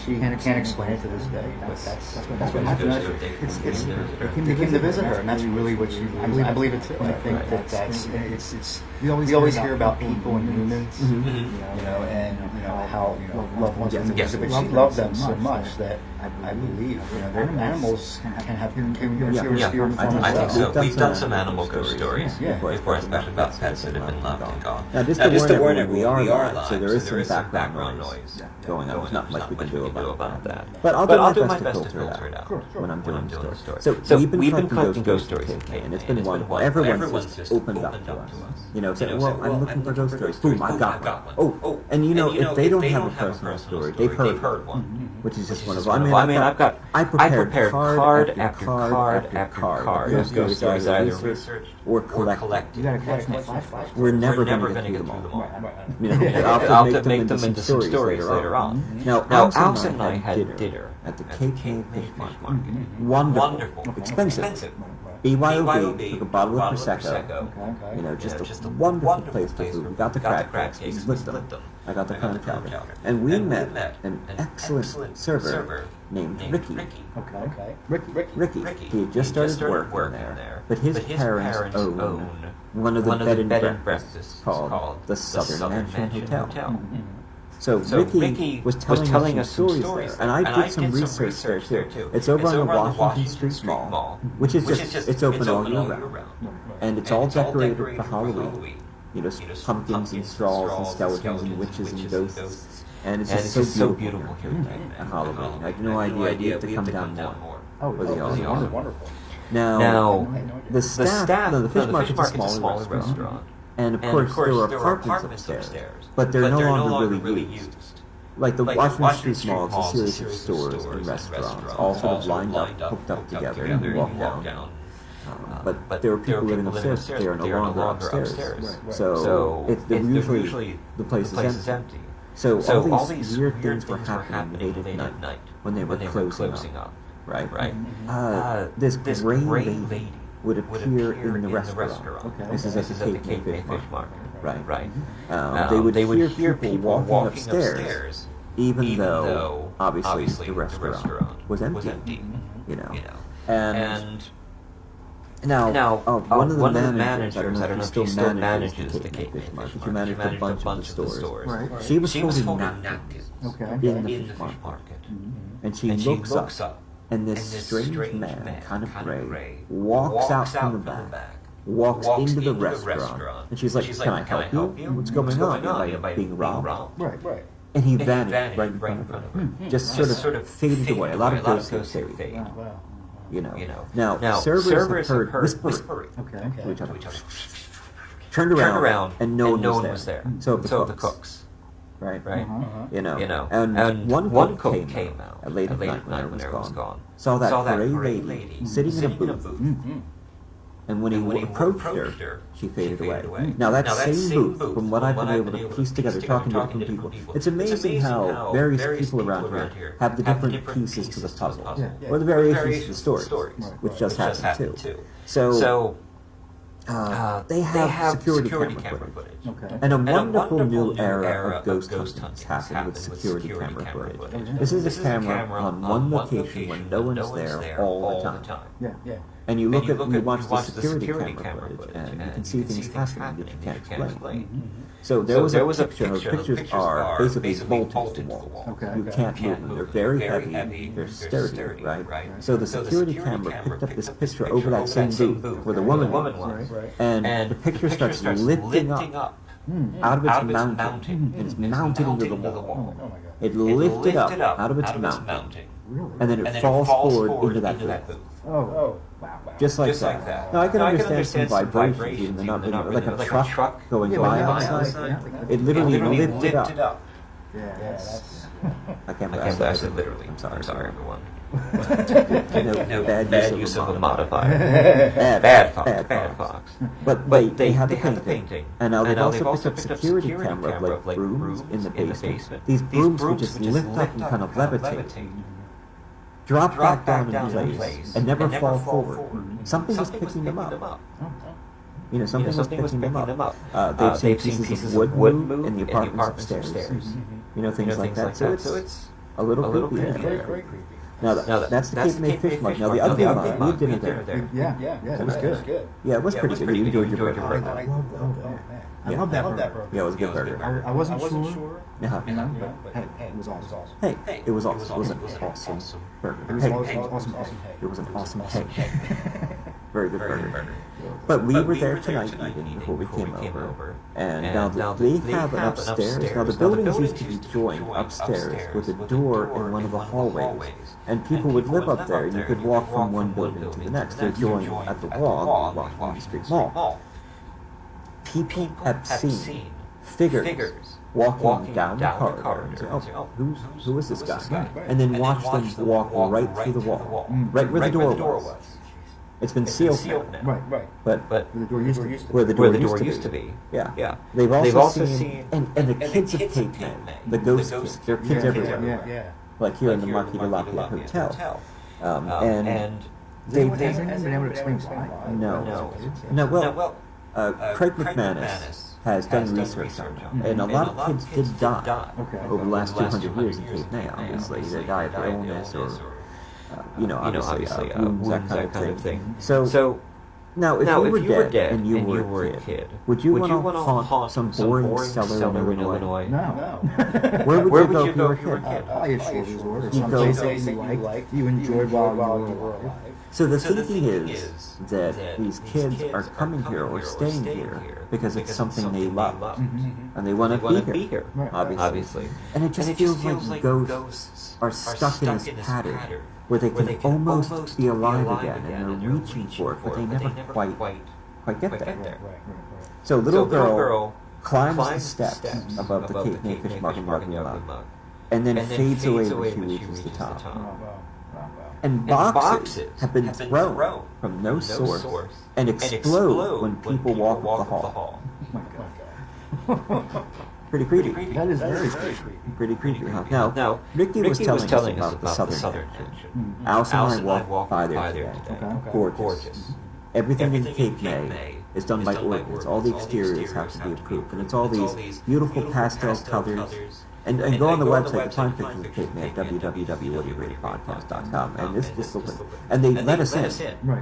She can't explain it to this day, but that's what happened. They came to visit her, and that's really what she. I believe it too. I think that's it's. We always hear about people and humans, and how loved ones come to visit, but she loved them so much that I believe, their animals can have spirit form I as think well. so. We've done some animal ghost stories before, especially about pets that have been loved and gone. Now, just to warn everyone, we are live, so there is some background noise going on. There's not much we can do about that. But I'll do my best to filter it out when I'm doing the story. So we've been collecting ghost stories for KK, and it's been one where everyone's just opened up to us. Saying, well, I'm looking for ghost stories. Boom, I got one. Oh, and if they don't have a personal story, they've heard one, which is just one of them. I mean, I prepared card after card after card. Those ghost stories I either research or collect. You gotta collect my flashlight. We're never going to get through them all. I'll have to make them into some stories later on. Now, Alex and I had dinner at the KK Fish Market. Wonderful. Expensive. BYOB took a bottle of Prosecco. Just a wonderful place for food. We got the crab cakes, we split them. I got the clam chowder. And we met an excellent server named Ricky. Ricky. He had just started working there, but his parents own one of the bed and breakfasts called the Southern Mansion Hotel. So Ricky was telling us stories there, and I did some research there too. It's over on the Washington Street Mall, which is it's open all year round, and it's all decorated for Halloween. Pumpkins and straws and skeletons and witches and ghosts, and it's just so beautiful here at Halloween. I had no idea to come down more. For the wonderful. Now the staff, the Fish Market's a smaller restaurant. And of course, there are apartments upstairs, but they're no longer really used. Like the Washington Street Mall, it's a series of stores and restaurants, all sort of lined up, hooked up together, and you walk down. But there are people living upstairs, they are no longer upstairs. So usually the place is empty. So all these weird things were happening late at night when they were closing up. Right? This gray lady would appear in the restaurant. This is at the KK Fish Market. Right. They would hear people walking upstairs, even though obviously the restaurant was empty. And now one of the managers, I don't know if he still manages the KK Fish Market. She managed a bunch of the stores. Right. She was holding napkins in the fish market, and she looks up. And this strange man, kind of gray, walks out from the back, walks into the restaurant, and she's like, "Can I help you? What's going on? Am I being robbed?" Right. And he vanished right in front of her, just sort of faded away. A lot of ghosts fade. Now servers have heard whispering, which turned around, and no one was there. So the cooks. Right. And one cook came out late at night when everyone was gone. Saw that gray lady sitting in a booth. And when he approached her, she faded away. Now that same booth, from what I've been able to piece together, talking to different people, it's amazing how various people around here have the different pieces to the puzzle, or the variations to the stories, which just happen too. So they have security camera footage. And a wonderful new era of ghost hunting has happened with security camera footage. This is a camera on one location when no one's there all the time. And you watch the security camera footage, and you can see things happening that you can't explain. So there was a picture, and those pictures are basically bolted to the wall. You can't move them. They're very heavy, they're sturdy, right? So the security camera picked up this picture over that same booth where the woman was, and the picture starts lifting up out of its mounting, and it's mounted into the wall. It lifted up out of its mounting, and then it falls forward into that booth. Oh, wow. Just like that. Now, I can understand some vibrations, even though not really, like a truck going by outside. It literally lifted up. Yeah, that's... I can't blast it literally. I'm sorry, everyone. Bad use of a modifier. Bad fox. But they had the painting. And now they've also picked up security camera of like brooms in the basement. These brooms would just lift up and kind of levitate. Drop back down in place and never fall forward. Something was picking them up. Something was picking them up. They've seen pieces of wood move in the apartments upstairs. Things like that. So it's a little creepy. Now, that's the Cape May Fish Market. Now, the ugly mug, we had dinner there. Yeah, it was good. Yeah, it was pretty good. You enjoyed your burger. I love that burger. Yeah, it was a good burger. I wasn't sure, Yeah. but hey, it was awesome. Hey, it was awesome. It was an awesome burger. It was awesome. It was an awesome hey. Very good burger. But we were there tonight eating before we came over. And now they have an upstairs. Now the buildings used to be joined upstairs with a door in one of the hallways. And people would live up there and you could walk from one building to the next. They're joined at the wall, Washington Street Mall. People have seen figures walking down the corridor and say, oh, who is this guy? And then watch them walk right through the wall, right where the door was. It's been sealed now. Right. But where the door used to be. Yeah. They've also seen, and the kids of Cape May, the ghost kids, there are kids everywhere. Yeah. Like here in the Marquis De Lafayette Hotel. And they haven't been able to explain why. No, well, Craig McManus has done research on it, and a lot of kids did die over the last 200 years in Cape May, obviously. They die of illness or, obviously, wounds, that kind of thing. So now, if you were dead and you were a kid, would you want to haunt some boring cellar in Illinois? No. Where would you go if you were a kid? Probably a short resort or someplace that you enjoyed while you were alive. So the thinking is that these kids are coming here or staying here because it's something they love, and they want to be here, obviously. And it just feels like ghosts are stuck in this pattern where they can almost be alive again, and they're reaching for it, but they never quite get there. So little girl climbs the steps above the Cape May Fish Market mug, and then fades away when she reaches the top. And boxes have been thrown from no source and explode when people walk up the hall. Oh my God. Pretty creepy. That is very creepy. Pretty creepy, huh? Now, Ricky was telling us about the Southern Kitchen. Alice and I walked by there today. Gorgeous. Everything in Cape May is done by ordinance. All the exteriors have to be approved. And it's all these beautiful pastel colors. And go on the website to find pictures of Cape May at www.whatyourratedpodcast.com. And this looked like, and they let us in.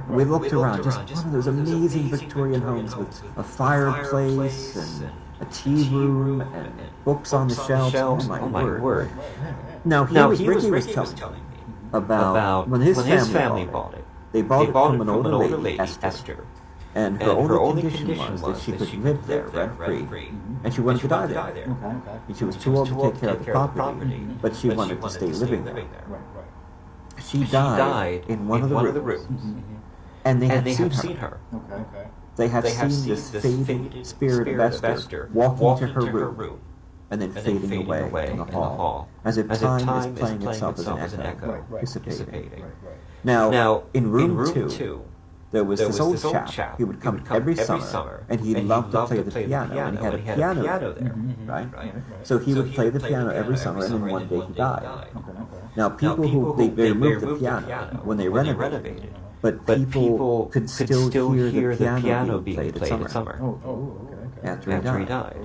We looked around, just one of those amazing Victorian homes with a fireplace and a tea room and books on the shelves. Oh my word. Now, Ricky was telling me about when his family bought it. They bought it from an older lady, Esther. And her only condition was that she could live there rent-free, and she wanted to die there. And she was too old to take care of the property, but she wanted to stay living there. She died in one of the rooms, and they have seen her. They have seen this faded spirit of Esther walking to her room, and then fading away in the hall, as if time is playing itself as an echo, dissipating. Now, in room 2, there was this old chap. He would come every summer, and he loved to play the piano, and he had a piano there, right? So he would play the piano every summer, and then one day he died. Now, people who they removed the piano when they renovated it, but people could still hear the piano being played at summer. After he died.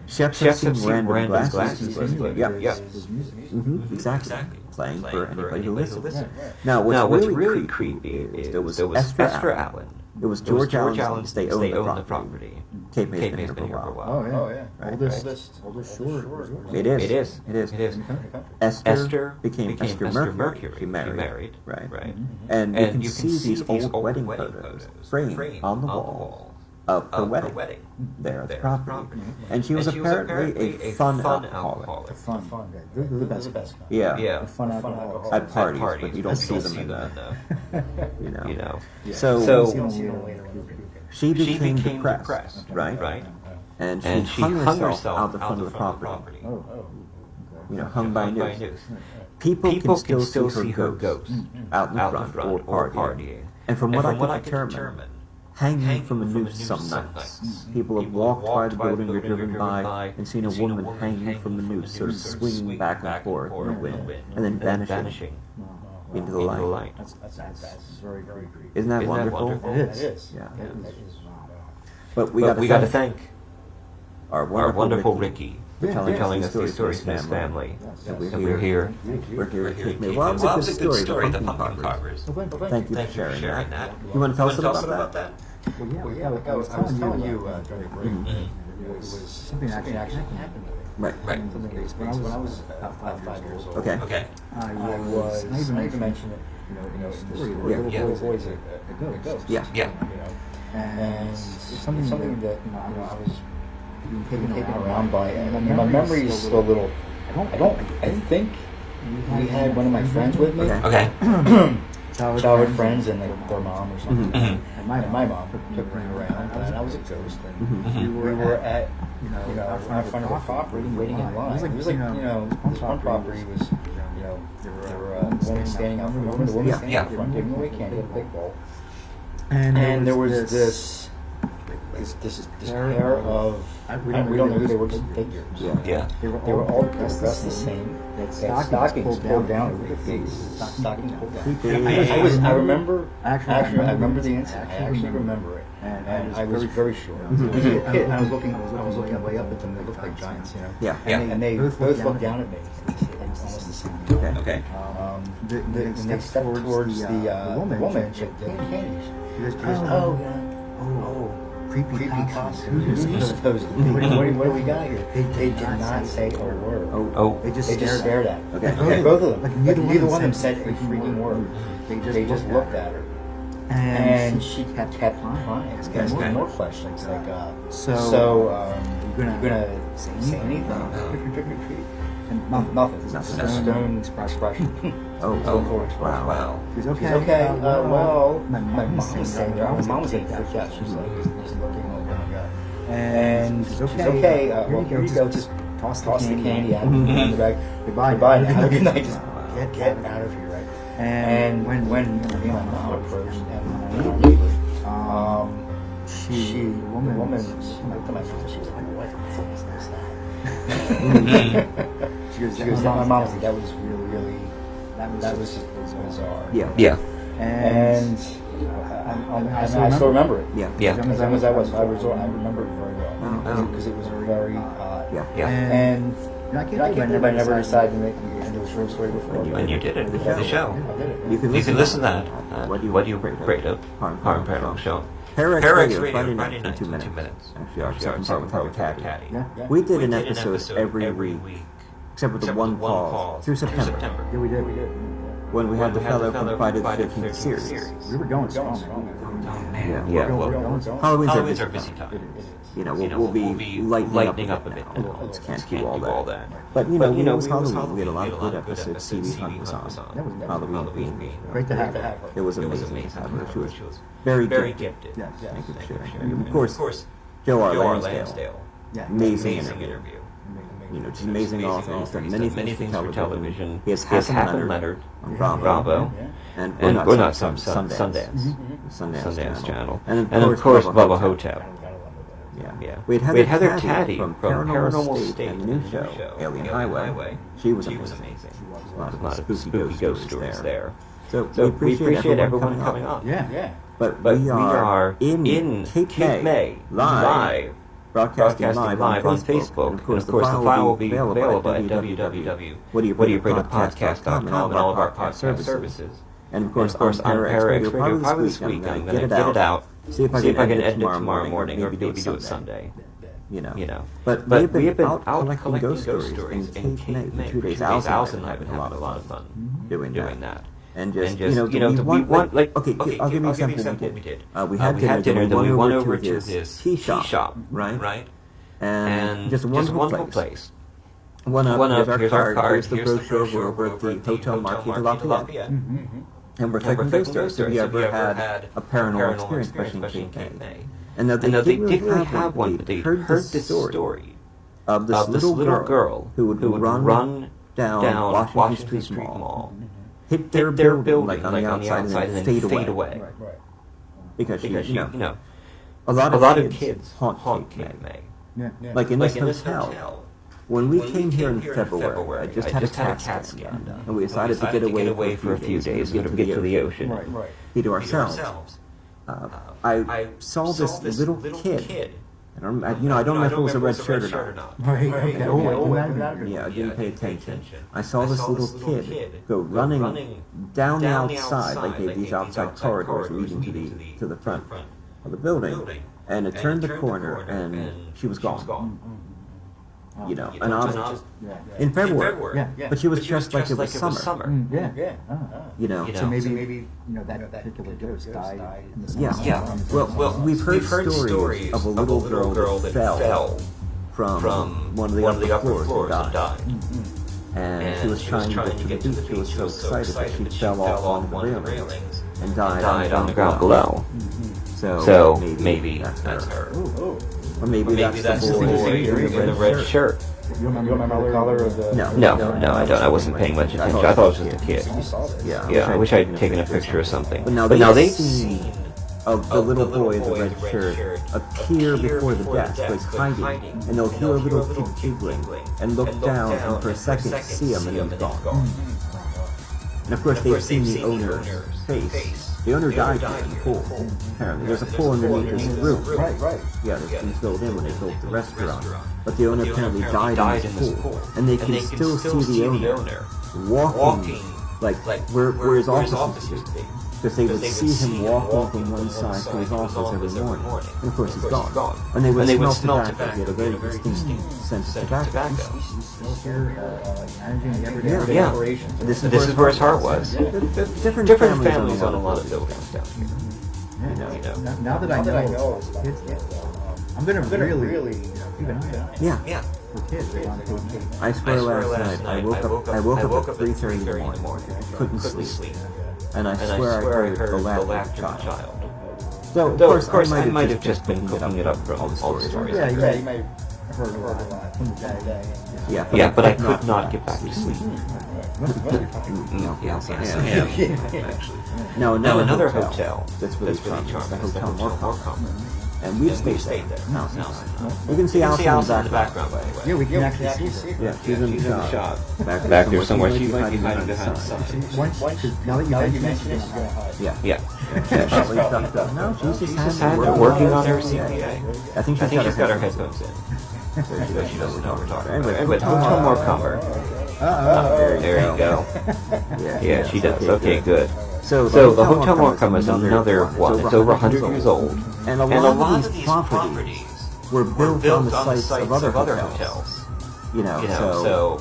Chefs have seen random glasses. Exactly. Playing for anybody who listens. Now, what's really creepy is there was Esther Allen. It was George Allen's. They owned the property. Cape May's been here for a while. Oh yeah. Oldest shore. It is. Esther became Esther Mercury. She married. Right. And you can see these old wedding photos framed on the wall of her wedding there at the property. And she was apparently a fun alcoholic. The fun guy. They're the best. Yeah. The fun alcoholics. At parties, but you don't see them in the, you know. So she became depressed, right? And she hung herself out the front of the property. Hung by noose. People can still see her ghost out in the front or partying. And from what I can determine, hanging from a noose some nights. People have walked by the building or driven by and seen a woman hanging from a noose, sort of swinging back and forth in the wind, and then vanishing into the light. That's very creepy. Isn't that wonderful? It is. Yeah. It is. But we got to thank our wonderful Ricky telling us these stories from his family. And we're here. We're here to Cape May. Well, it was a good story, the Pumpkin Carvers. Thank you for sharing that. You want to tell us about that? Well, yeah, I was telling you during the break, it was something actually happened to me. Right. When I was about 5 years old. Okay. I was, I even mentioned it, story where little boy's a ghost. Yeah. And it's something that, I was being taken around by, and my memory is still a little, I think we had one of my friends with me. Okay. Childhood friends and their mom or something. And my mom took me around, and I was a ghost. And we were at, in front of a property waiting in line. It was like, this one property was, there were a woman standing out front, the woman standing out front, giving away candy, a big bowl. And there was this pair of, we don't know who they were, just figures. They were all dressed the same. They had stockings pulled down over their face. Stockings pulled down. I remember the incident. I actually remember it. And I was very sure. I was a kid, and I was looking way up at them. They looked like giants, And they both looked down at me. Almost the same. Okay. And they stepped towards the woman. She had candies. She goes, creepy costumes. Who's supposed to be? What do we got here? They did not say a word. They just stared at her. Okay. Both of them. Neither one of them said a freaking word. They just looked at her. And she kept crying, asking more questions like, so you're gonna say anything? Trick or treat? And nothing. Just a stone expression. Wow. She's okay. Well, my mom was saying that. My mom was saying that. Yeah, she's like, just looking over. Oh my god. And she's okay. Well, here you go. Just toss the candy out in the bag. Goodbye. Have a good night. Just get out of here, right? And when my mom approached and the woman looked at my sister. She was like, "What the fuck is that?" She goes, my mom was like, that was really, that was just bizarre. Yeah. And I still remember it. Yeah. As young as I was, I remember it very well. Because it was very odd. Yeah. And I can't believe I never decided to make into a short story before. And you did it. The show. You can listen to that. What do you rate of Paranormal Show? Paranormal Radio, Friday night, 2 minutes. Actually, our second part with Howard Caddy. We did an episode every week, except for the one pause, through September. Yeah, we did. When we had the fellow from Friday the 15th series. We were going strong. Yeah. Well, Halloween's our busy time. We'll be lightening up a bit. Let's can't do all that. But it was Halloween. We had a lot of good episodes. CD Hunt was on. Halloween being great to have her. It was amazing to have her. She was very gifted. Thank you for sharing. Of course, Joe R. Lansdale. Amazing interview. Just amazing author. He's done many things for television. He has Happen Leonard on Bravo. And Sundance Channel. And of course, Bubba Hotep. Yeah. We had Heather Taddy from Paranormal State and the new show, Alien Highway. She was amazing. A lot of spooky ghost stories there. So we appreciate everyone coming on. Yeah. But we are in Cape May, live, broadcasting live on Facebook. And of course, the file will be available at www.whatdoyoupratedpodcast.com and all of our podcast services. And of course, on Paranormal Radio, probably this week, I'm going to get it out. See if I can edit it tomorrow morning, or maybe do it Sunday. But we have been out collecting ghost stories in Cape May for 2 days. Alison and I have been having a lot of fun doing that. And just we want, okay, I'll give you an example of what we did. We had dinner, then we went over to this tea shop, right? And just a wonderful place. One up, here's our card, here's the brochure, we're over at the Hotel Marquis De Lafayette. And we're collecting ghost stories. Have you ever had a paranormal experience, especially in Cape May? And they didn't really have one, but they heard this story of this little girl who would run down Washington Street Mall, hit their building like on the outside and then fade away. Because a lot of kids haunt Cape May. Like in this hotel. When we came here in February, I just had a CAT scan done, and we decided to get away for a few days, get to the ocean, be to ourselves. I saw this little kid I don't remember if it was a red shirt or not. Right, okay. Yeah, I didn't pay attention. I saw this little kid go running down the outside, like they have these outside corridors leading to the front of the building, and it turned the corner, and she was gone. You know, an object in February, but she was dressed like it was summer. You know, so maybe that particular ghost died in the summer. Yeah. Well, we've heard stories of a little girl that fell from one of the upper floors and died. And she was trying to get to the beach. She was so excited that she fell off one of the railings and died on the ground below. So maybe that's her. Or maybe that's the boy in the red shirt. You remember the color of the... No, I don't. I wasn't paying much attention. I thought it was just a kid. Yeah, I wish I had taken a picture or something. But now they've seen the little boy in the red shirt appear before the desk, like hiding, and they'll hear a little kid giggling, and look down, and for a second see him, and he's gone. And of course they've seen the owner's face. The owner died here in the pool, apparently. There's a pool underneath this roof. Right. Yeah, that's been filled in when they built the restaurant. But the owner apparently died in this pool. And they can still see the owner walking, like where his office used to be. Because they would see him walking from one side to his office every morning. And of course he's gone. And they would smell tobacco. He had a very distinct sense of tobacco. Yeah. This is where his heart was. Different families on a lot of buildings down here. Now that I know, I'm gonna really keep an eye on it. Yeah. For kids, I swear last night I woke up at 3:30 in the morning. Couldn't sleep. And I swear I heard the laughter of a child. So of course I might have just been cooking it up from all the stories. Yeah, you may have heard a lot from the day. Yeah, but I could not get back to sleep. No, another hotel that's really charming, the Hotel Morecambe. And we've stayed there. No. You can see Alison in the background, by the way. Yeah, we can actually see her. Yeah, she's in the shot. Back there somewhere. She might be hiding behind the sign. Now that you mention it, she's going to hide. Yeah. No, she's just working on her CPA. I think she's got her headphones in. She doesn't know what we're talking about. Anyway, Hotel Morecambe. There you go. Yeah, she does. Okay, good. So the Hotel Morecambe is another one. It's over 100 years old. And a lot of these properties were built on the sites of other hotels. You know, so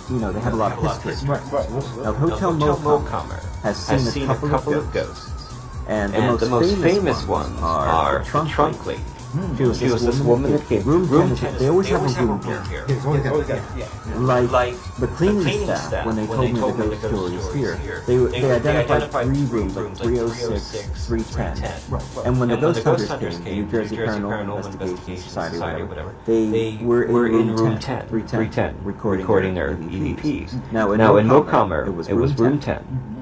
they have a lot of history. Now, Hotel Morecambe has seen a couple of ghosts. And the most famous ones are the Trunk Lady. She was this woman that gave room tenants. They always have a room here. Like the cleaning staff, when they told me the ghost stories here, they identified 3 rooms, like 306, 310. And when the ghost hunters came, the New Jersey Paranormal Investigation Society, whatever, they were in room 10, 310, recording their EVPs. Now in Morecambe, it was room 10.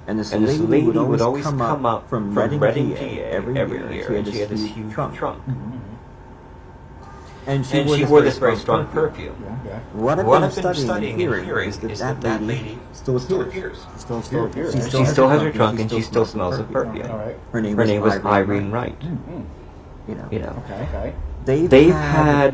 And this lady would always come up from Reading, PA every year, and she had this huge trunk. And she wore this very strong perfume. What I've been studying and hearing is that lady still appears. She still has her trunk, and she still smells of perfume. Her name was Irene Wright. You know. Okay. They've had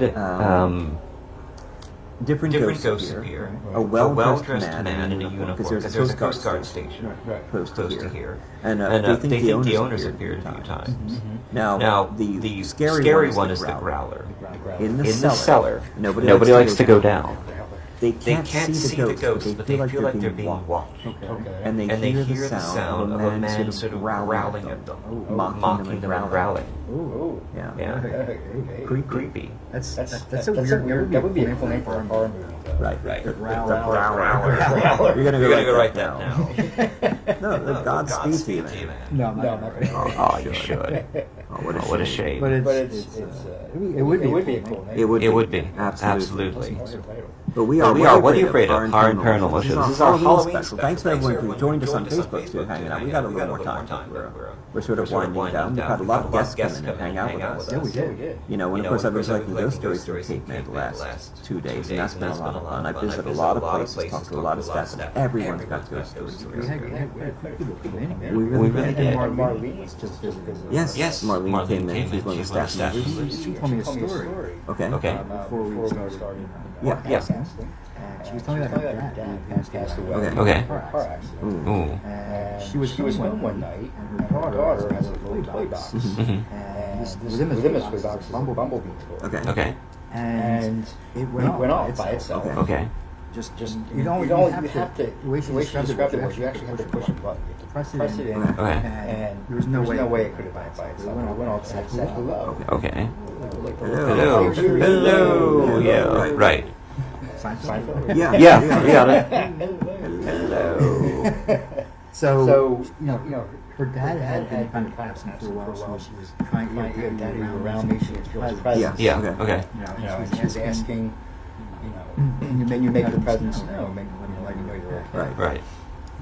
different ghosts here. A well-dressed man in a uniform, because there's a Coast Guard station close to here. And they think the owners appeared a few times. Now, the scary one is the Growler. In the cellar, nobody likes to go down. They can't see the ghosts, but they feel like they're being watched. And they hear the sound of a man sort of growling at them, mocking them and growling. Yeah. Creepy. That's so weird. That would be a cool name for a horror movie. Right. The Growler. You're gonna go write that now. No, the Godspeed to you, man. No, I'm not gonna. Oh, you should. What a shame. But it would be a cool name. It would be. Absolutely. But we are What Are You Afraid Of? Horror and Paranormal Show. This is our Halloween special. Thanks to everyone who joined us on Facebook too, hanging out. We got a little more time. We're sort of winding down. We've had a lot of guests come in and hang out with us. Yeah, we did. You know, and of course I've been collecting ghost stories from Cape May the last 2 days, and that's been a lot of fun. I've visited a lot of places, talked to a lot of staff, and everyone's got ghost stories. We had people come in. We really did. Marlene was just visiting. Yes, Marlene came in. She's one of the staff members. She told me a story. Okay. Before we started. Yeah. And she was telling me that her dad passed away. Okay. In a car accident. And she was home one night, and her daughter has a little toy box. And within this toy box is a bumblebee toy. Okay. And it went off by itself. Okay. Just you have to. The way she described it was you actually have to push a button. You have to press it in. And there was no way it could have been by itself. It went off and said hello. Okay. Hello. Yeah. Right. Yeah. Hello. So you know, her dad had been kind of absent for a while. She was trying to get daddy around me. She would feel his presence. Yeah. Okay. You know, and she was asking, you make your presence known, let me know you're okay. Right.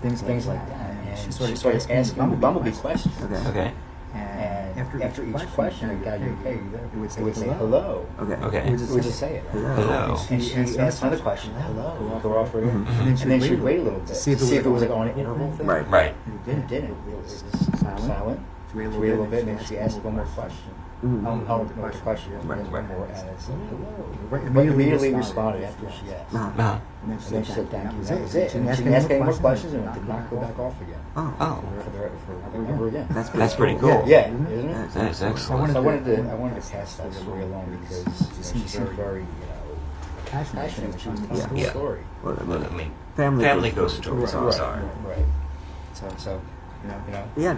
Things like that. And she started asking Bumblebee questions. Okay. And after each question, it would say hello. Okay. It would just say it. Hello. And she asked another question. Hello. Go off again. And then she would wait a little bit. See if it was like on an interval thing. Right. And it didn't. It was silent. She waited a little bit, and then she asked one more question. I don't know what the question was. One more, and it's hello. Immediately responded after she asked. And then she said thank you. That was it. And she didn't ask any more questions, and it did not go back off again. Oh. For ever again. That's pretty cool. Yeah, isn't it? That's excellent. I wanted to pass that story along because she seemed very, passionate when she was telling the story. Well, I mean, family ghost stories are. Right. So, Yeah.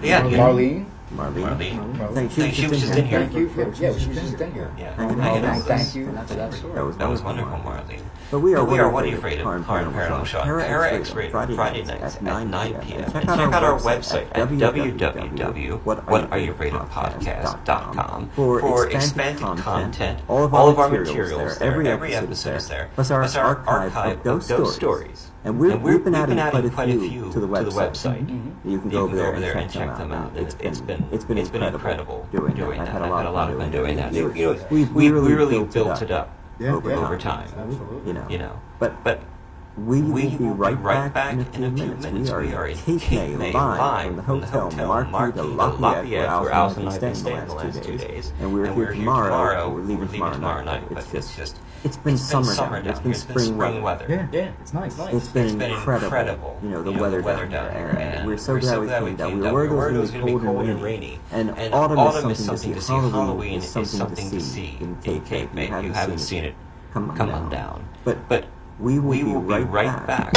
Marlene. She was just in here. Thank you. She was just in here. Thank you for that story. That was wonderful, Marlene. But we are What Are You Afraid Of? Horror and Paranormal Show. Parax Radio, Friday nights at 9 p.m. Check out our website at www.whatareyouafraidofpodcast.com for expanded content. All of our materials there. Every episode is there. Plus our archive of ghost stories. And we've been adding quite a few to the website. You can go over there and check them out. It's been incredible doing that. I've had a lot of fun doing that. We really built it up over time. You know. But we will be right back in a few minutes. We are in Cape May live from the Hotel Marquis De Lafayette, where Alice and I have been staying the last 2 days. And we're here tomorrow. We're leaving tomorrow night. It's been summer down here. It's been spring weather. Yeah, it's nice. It's been incredible. The weather down here. And we're so glad we came down. We were worried it was going to be cold and rainy. And autumn is something to see. Halloween is something to see in Cape May. You haven't seen it. Come on down. But we will be right back.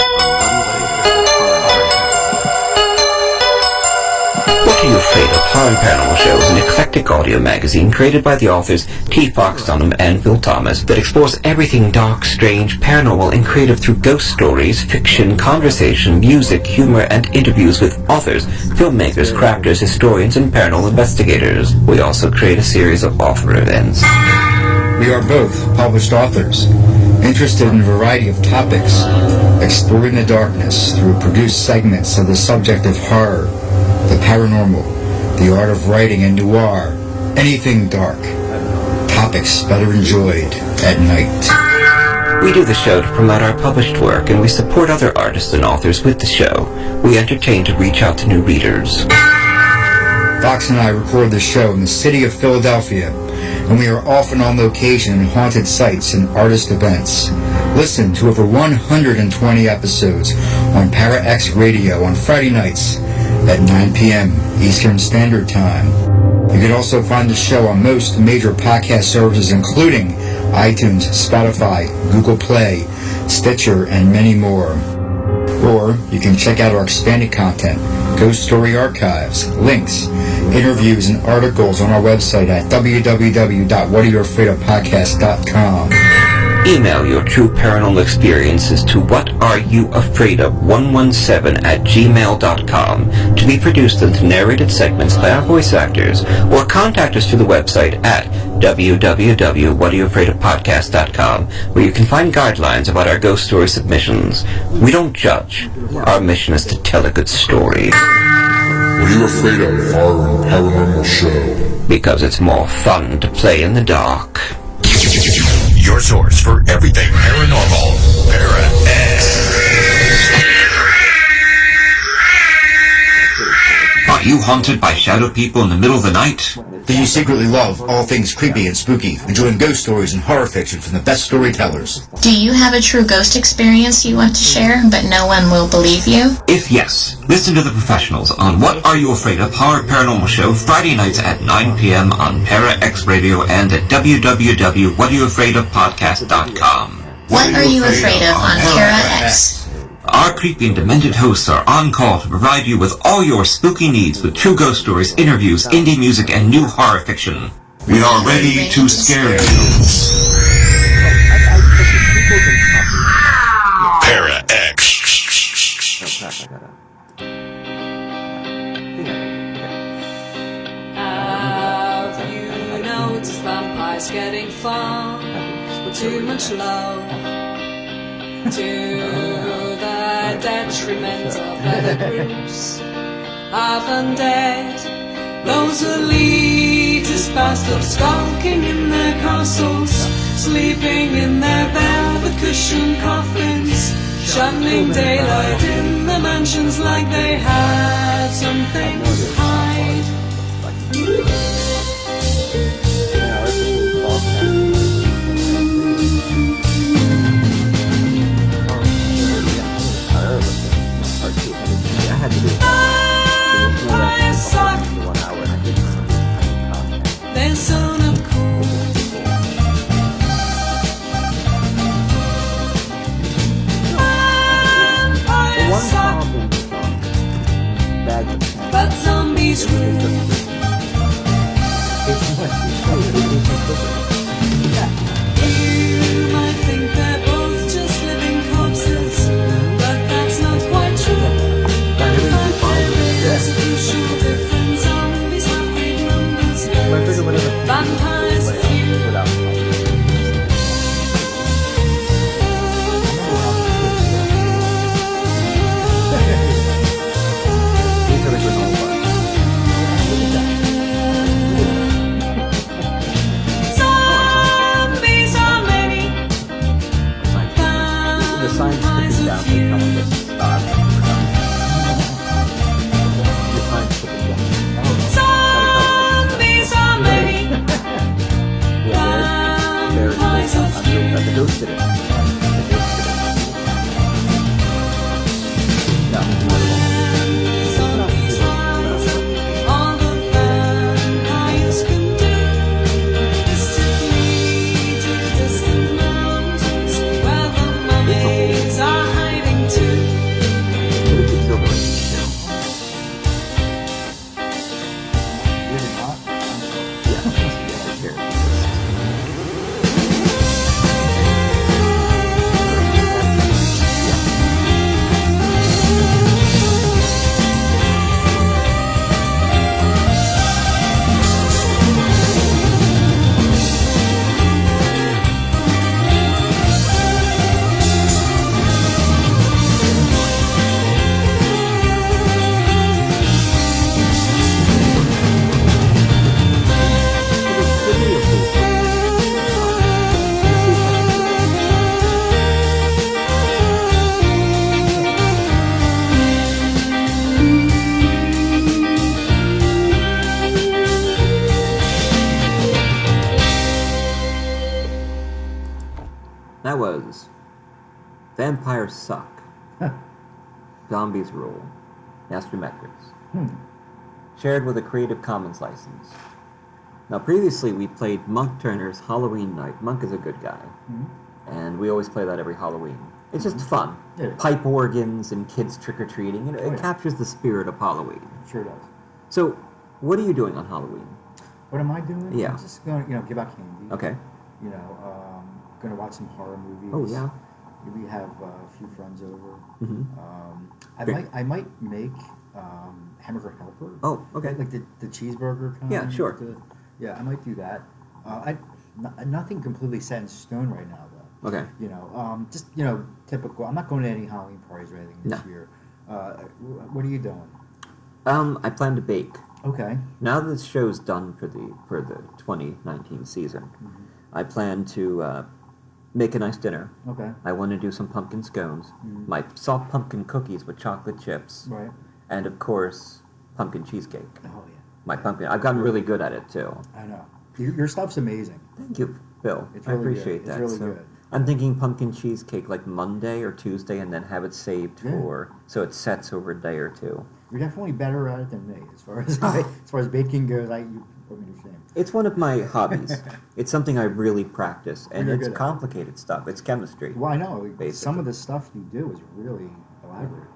What Are You Afraid Of? Horror and Paranormal Show is an eclectic audio magazine created by the authors T. Fox, Dunham, and Phil Thomas that explores everything dark, strange, paranormal, and creative through ghost stories, fiction, conversation, music, humor, and interviews with authors, filmmakers, crafters, historians, and paranormal investigators. We also create a series of author events. We are both published authors, interested in a variety of topics, exploring the darkness through produced segments of the subject of horror, the paranormal, the art of writing, and noir, anything dark. Topics better enjoyed at night. We do the show to promote our published work, and we support other artists and authors with the show. We entertain to reach out to new readers. Fox and I record the show in the city of Philadelphia, and we are often on location in haunted sites and artist events. Listen to over 120 episodes on Parax Radio on Friday nights at 9 p.m. Eastern Standard Time. You can also find the show on most major podcast services, including iTunes, Spotify, Google Play, Stitcher, and many more. Or you can check out our expanded content, ghost story archives, links, interviews, and articles on our website at www.whatareyouafraidofpodcast.com. Email your true paranormal experiences to whatareyouafraidof117@gmail.com to be produced into narrated segments by our voice actors, or contact us through the website at www.whatareyouafraidofpodcast.com, where you can find guidelines about our ghost story submissions. We don't judge. Our mission is to tell a good story. What are you afraid of? Our Paranormal Show. Because it's more fun to play in the dark. Your source for everything paranormal. Para-X. Are you haunted by shadow people in the middle of the night? Do you secretly love all things creepy and spooky, enjoying ghost stories and horror fiction from the best storytellers? Do you have a true ghost experience you want to share, but no one will believe you? If yes, listen to the professionals on What Are You Afraid Of? Horror Paranormal Show, Friday nights at 9 p.m. on Para-X Radio and at www.whatareyouafraidofpodcast.com. What Are You Afraid Of on Para-X? Our creepy and demented hosts are on call to provide you with all your spooky needs with true ghost stories, interviews, indie music, and new horror fiction. We are ready to scare you. Para-X. Have you noticed vampires getting far too much love? To the detriment of other groups of undead, those elitist bastards skulking in their castles, sleeping in their velvet cushioned coffins, shunning daylight in the mansions like they had something to hide. They're so not cool. Vampires suck, but zombies rule. You might think they're both just living corpses, but that's not quite true. There's a crucial difference. Zombies have great numbers, but vampires are few. Zombies are many, vampires are few. Zombies are many, vampires are few. All the vampires can do is to flee to distant mountains where the mummies are hiding too. That was Vampires Suck. Zombies Rule. Astro Metrics. Shared with a Creative Commons license. Now previously we played Monk Turner's Halloween Night. Monk is a good guy. And we always play that every Halloween. It's just fun. Yeah. Pipe organs and kids trick-or-treating. It captures the spirit of Halloween. It sure does. So, what are you doing on Halloween? What am I doing? Yeah. I'm just going to, give out candy. Okay. gonna watch some horror movies. Oh yeah. We have a few friends over. Great. I might make hamburger helper. Oh, okay. Like the cheeseburger kind. Yeah, sure. Yeah, I might do that. Nothing completely set in stone right now, though. Okay. You know, just typical. I'm not going to any Halloween parties or anything this year. What are you doing? I plan to bake. Okay. Now that the show's done for the 2019 season, I plan to make a nice dinner. Okay. I want to do some pumpkin scones, my soft pumpkin cookies with chocolate chips, Right. and of course, pumpkin cheesecake. Oh yeah. My pumpkin. I've gotten really good at it too. I know. Your stuff's amazing. Thank you, Bill. It's I really appreciate good. that. It's really So good. I'm thinking pumpkin cheesecake like Monday or Tuesday, and then have it saved for so it sets over a day or two. You're definitely better at it than me, as far as baking goes. You put me to shame. It's one of my hobbies. It's something I really practice, and You're it's good at it. complicated stuff. It's chemistry. Well, I know. Basically. Some of the stuff you do is really elaborate.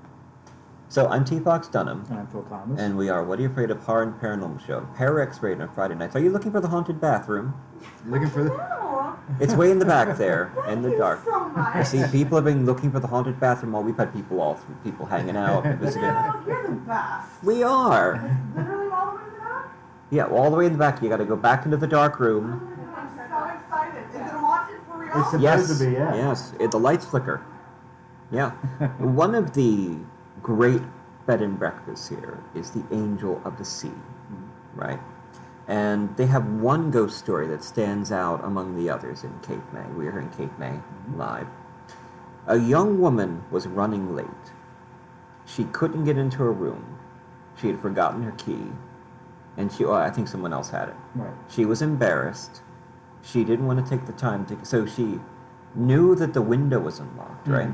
So I'm T. Fox Dunham. And I'm Phil Thomas. And we are What Are You Afraid of? Horror and Paranormal Show. Para X-rated on Friday nights. Are you looking for the haunted bathroom? Looking for It's way in the back there, in the dark. I see people have been looking for the haunted bathroom. Well, we've had people hanging out, visiting. You're the best. We are. Literally all the way to the back? Yeah, all the way in the back. You got to go back into the dark room. I'm so excited. Is it haunted for real? It's supposed Yes, to be, yeah. yes. The lights flicker. Yeah. One of the great bed and breakfasts here is the Angel of the Sea, right? And they have one ghost story that stands out among the others in Cape May. We're here in Cape May, live. A young woman was running late. She couldn't get into her room. She had forgotten her key, and I think someone else had it. Right. She was embarrassed. She didn't want to take the time to, so she knew that the window was unlocked, right?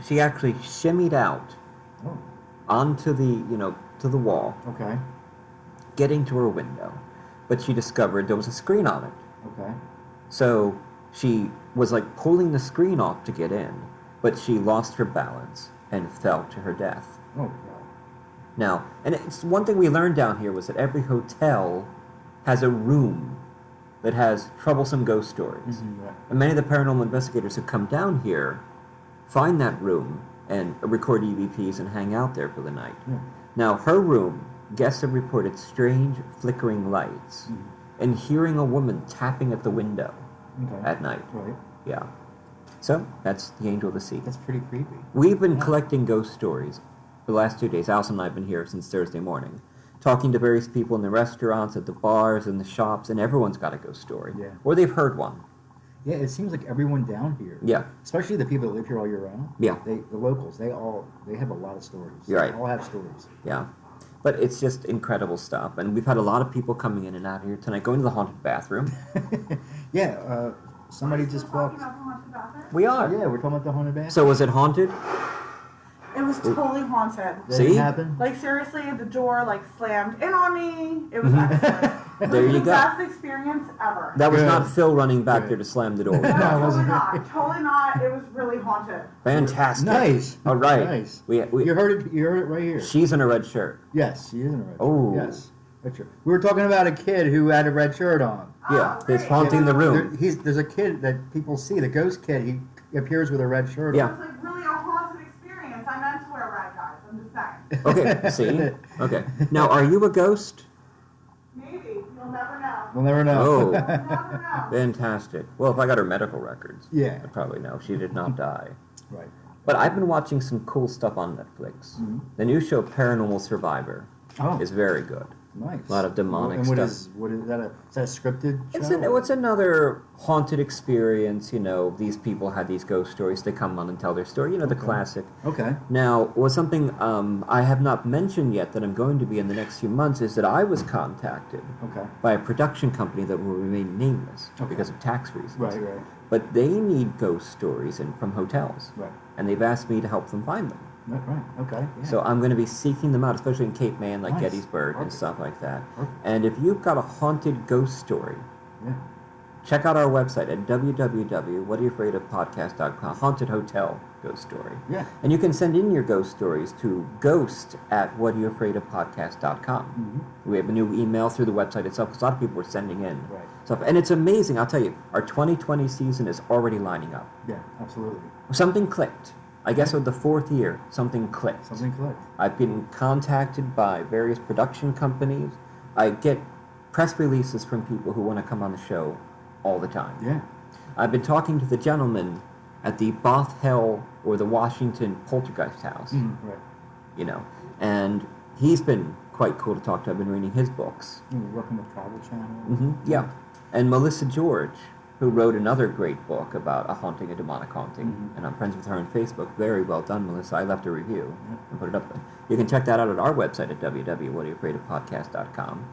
She actually shimmied out onto to the wall. Okay. Getting to her window, but she discovered there was a screen on it. Okay. So she was like pulling the screen off to get in, but she lost her balance and fell to her death. Oh, God. Now, and it's one thing we learned down here was that every hotel has a room that has troublesome ghost stories. Right. And many of the paranormal investigators who come down here find that room and record EVPs and hang out there for the night. Yeah. Now, her room, guests have reported strange flickering lights and hearing a woman tapping at the window at night. Right. Yeah. So, that's the Angel of the Sea. That's pretty creepy. We've been collecting ghost stories for the last 2 days. Alison and I have been here since Thursday morning, talking to various people in the restaurants, at the bars, in the shops, and everyone's got a ghost story. Yeah. Or they've heard one. Yeah, it seems like everyone down here. Yeah. Especially the people that live here all year round. Yeah. The locals, they have a lot of stories. You're right. They all have stories. Yeah. But it's just incredible stuff. And we've had a lot of people coming in and out here tonight, going to the haunted bathroom. Yeah, somebody just booked. We are. Yeah, we're talking about the haunted bathroom. So was it haunted? It was totally haunted. See? Like seriously, the door like slammed in on me. It was excellent. There you the go. best experience ever. That was not Phil running back there to slam the door. No, totally not. Totally not. It was really haunted. Fantastic. Nice. All right. Nice. We, You heard it. You heard it right here. She's in a red shirt. Yes, she is in a red shirt. Oh. Yes. Red shirt. We were talking about a kid who had a red shirt on. Yeah, he's haunting the room. There's a kid that people see, the ghost kid. He appears with a red shirt Yeah. on. It was like really a haunted experience. I meant to wear red, guys. I'm just saying. Okay, see? Okay. Now, are you a ghost? Maybe. You'll never know. We'll never know. Oh. You'll never know. Fantastic. Well, if I got her medical records, Yeah. I'd probably know. She did not die. Right. But I've been watching some cool stuff on Netflix. The new show Paranormal Survivor is very good. Nice. A lot of demonic and stuff. What is that? Is that a scripted show? It's another haunted experience. You know, these people had these ghost stories. They come on and tell their story. You know, the classic. Okay. Now, was something I have not mentioned yet that I'm going to be in the next few months is that I was contacted by a production company that will remain nameless because of tax reasons. Right, right. But they need ghost stories from hotels. Right. And they've asked me to help them find them. Right. Okay. Yeah. So I'm going to be seeking them out, especially in Cape May and like Nice. Gettysburg and Okay. stuff like that. Okay. And if you've got a haunted ghost story, Yeah. check out our website at www.whatareyoufraidofpodcast.com. Haunted Hotel Ghost Story. Yeah. And you can send in your ghost stories to ghost@whatareyoufraidofpodcast.com. We have a new email through the website itself because a lot of people were sending in stuff. And it's amazing, I'll tell you, our 2020 season is already lining up. Yeah, absolutely. Something clicked. I guess with the 4th year, something clicked. Something clicked. I've been contacted by various production companies. I get press releases from people who want to come on the show all the time. Yeah. I've been talking to the gentleman at the Both Hell or the Washington Poltergeist House. Right. You know, and he's been quite cool to talk to. I've been reading his books. You're working with Travel Channel. Yeah. And Melissa George, who wrote another great book about a haunting, a demonic haunting, and I'm friends with her on Facebook. Very well done, Melissa. I left a review and put it up there. You can check that out at our website at www.whatareyoufraidofpodcast.com.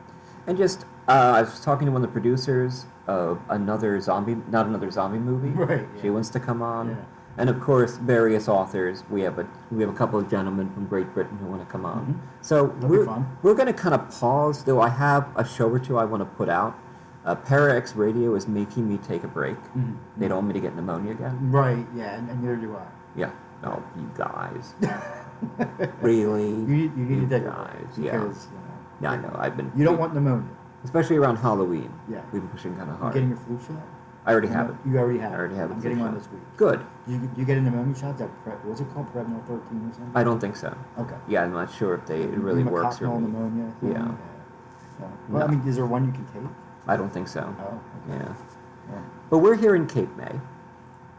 And just, I was talking to one of the producers of not another zombie movie. Right. She wants to come on. Yeah. And of course, various authors. We have a couple of gentlemen from Great Britain who want to come on. So we're going to kind of pause, though I have a show or two I want to put out. Parax Radio is making me take a break. They don't want me to get pneumonia again. Right, yeah, and neither do I. Yeah. Oh, you guys. Really? You need to take guys. a break. Yeah. Because, Yeah, I know. I've been. You don't want pneumonia. Especially around Halloween. Yeah. We've been pushing kind of You hard. getting your flu shot? I already have it. You already have it. I already have it. I'm getting one this week. Good. You get a pneumonia shot? What's it called? Prevnar 13 or something? I don't think so. Okay. Yeah, I'm not sure if it really works or pneumonia. Yeah. Well, I mean, is there one you can take? I don't think so. Oh, okay. Yeah. But we're here in Cape May.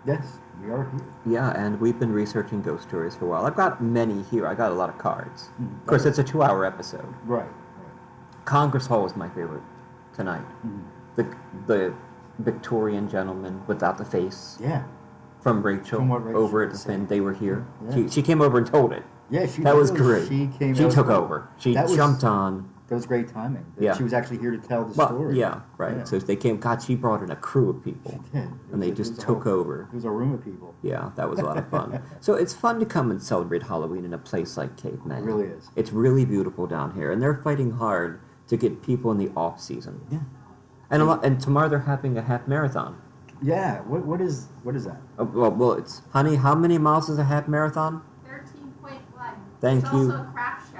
Yes, we are here. Yeah, and we've been researching ghost stories for a while. I've got many here. I got a lot of cards. Of course, it's a 2-hour episode. Right. Congress Hall is my favorite tonight. The Victorian gentleman without the face. Yeah. From Rachel, over at the Finn. They were here. Yeah. She came over and told it. Yeah, that was great. She took over. She jumped on. That was great timing. Yeah. She was actually here to tell the story. Yeah, right. Yeah. So they came. God, she brought in a crew of people. She did. And they just took over. It was a room of people. Yeah, that was a lot of fun. So it's fun to come and celebrate Halloween in a place like Cape May. It really is. It's really beautiful down here, and they're fighting hard to get people in the off season. Yeah. And tomorrow they're having a half marathon. Yeah. What is that? Well, it's honey. How many miles is a half marathon? 13.1. Thank There's you. also a craft show.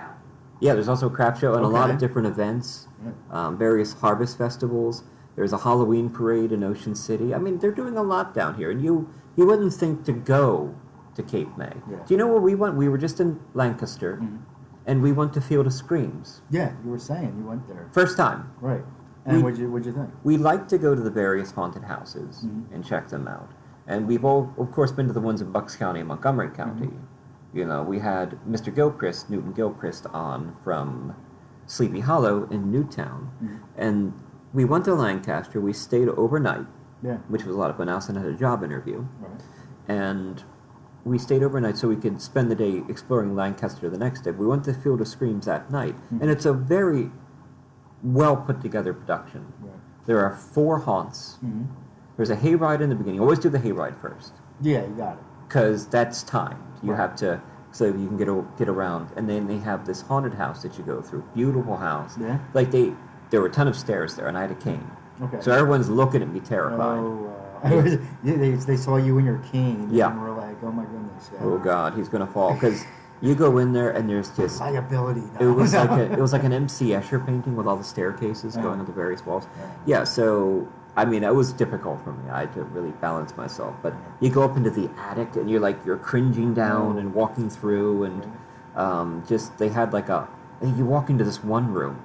Yeah, there's also a craft show and a lot of Okay. different events, various harvest festivals. There's a Halloween parade in Ocean City. I mean, they're doing a lot down here, and you wouldn't think to go to Cape May. Yeah. Do you know where we went? We were just in Lancaster, and we went to Field of Screams. Yeah, you were saying you went there. First time. Right. And what'd you think? We like to go to the various haunted houses and check them out. And we've all, of course, been to the ones in Bucks County and Montgomery County. You know, we had Mr. Newton Gilchrist, on from Sleepy Hollow in Newtown. And we went to Lancaster. We stayed overnight, which was a lot of fun. Allison had a job interview. Right. And we stayed overnight so we could spend the day exploring Lancaster the next day. We went to Field of Screams that night. And it's a very well put together production. Right. There are 4 haunts. There's a hayride in the beginning. Always do the hayride first. Yeah, you got it. Because that's timed. You have to, so you can get around. And then they have this haunted house that you go through. Beautiful house. Yeah. Like there were a ton of stairs there, and I had a cane. Okay. So everyone's looking at me terrified. They saw you in your cane. Yeah. And were like, oh my goodness. Yeah. Oh God, he's gonna fall. Because you go in there and there's just liability. It was like an M.C. Escher painting with all the staircases going into various walls. Yeah. So I mean, it was difficult for me. I had to really balance myself. But you go up into the attic and you're cringing down and walking through, and just they had you walk into this one room,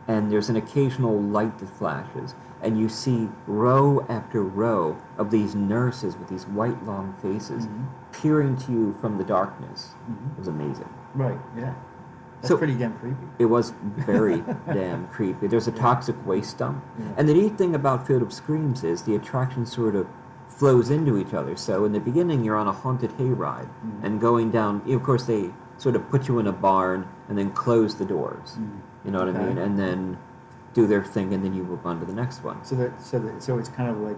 and there's an occasional light that flashes, and you see row after row of these nurses with these white long faces peering to you from the darkness. It was amazing. Right. Yeah. That's pretty damn creepy. It was very damn creepy. There's a toxic waste dump. And the neat thing about Field of Screams is the attraction sort of flows into each other. So in the beginning, you're on a haunted hayride, and going down, of course, they sort of put you in a barn and then close the doors. You know what I mean? And then do their thing, and then you move on to the next one. So it's kind of like,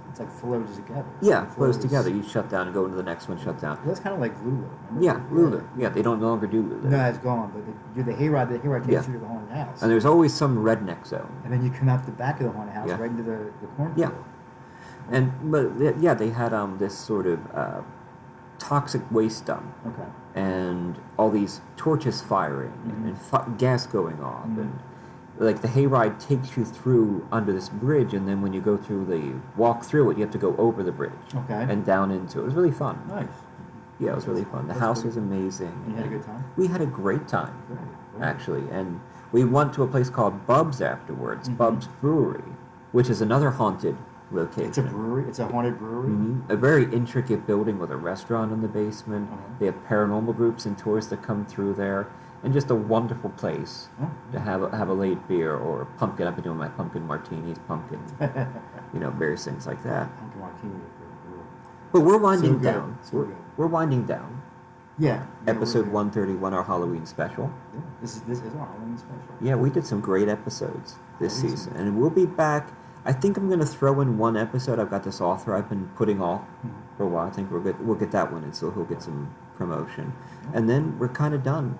it's like flows together. Yeah, flows together. You shut down and go into the next one, shut down. Well, that's kind of like Lulu. Remember? Yeah, Lulu. Yeah, they don't no longer do Lulu. No, it's gone. But they do the hayride. The hayride takes you to the haunted house. And there's always some redneck zone. And then you come out the back of the haunted house, right into the cornfield. Yeah, But they had this sort of toxic waste dump. Okay. And all these torches firing and gas going off, and like the hayride takes you through under this bridge, and then when you go through walk through it, you have to go over the bridge and down into it. It was really fun. Nice. Yeah, it was really fun. The house was amazing. You had a good time? We had a great time, Great. actually, and we went to a place called Bub's afterwards, Bub's Brewery, which is another haunted location. It's a brewery? It's a haunted brewery? A very intricate building with a restaurant in the basement. They have paranormal groups and tours that come through there, and just a wonderful place to have a late beer or pumpkin. I've been doing my pumpkin martinis, various things like that. Pumpkin martini. But we're winding So down. good. We're winding down. Yeah. Episode 131, our Halloween special. Yeah. This is our Halloween special. Yeah, we did some great episodes this season, and we'll be back. I think I'm going to throw in one episode. I've got this author I've been putting off for a while. I think we'll get that one in, so he'll get some promotion. And then we're kind of done.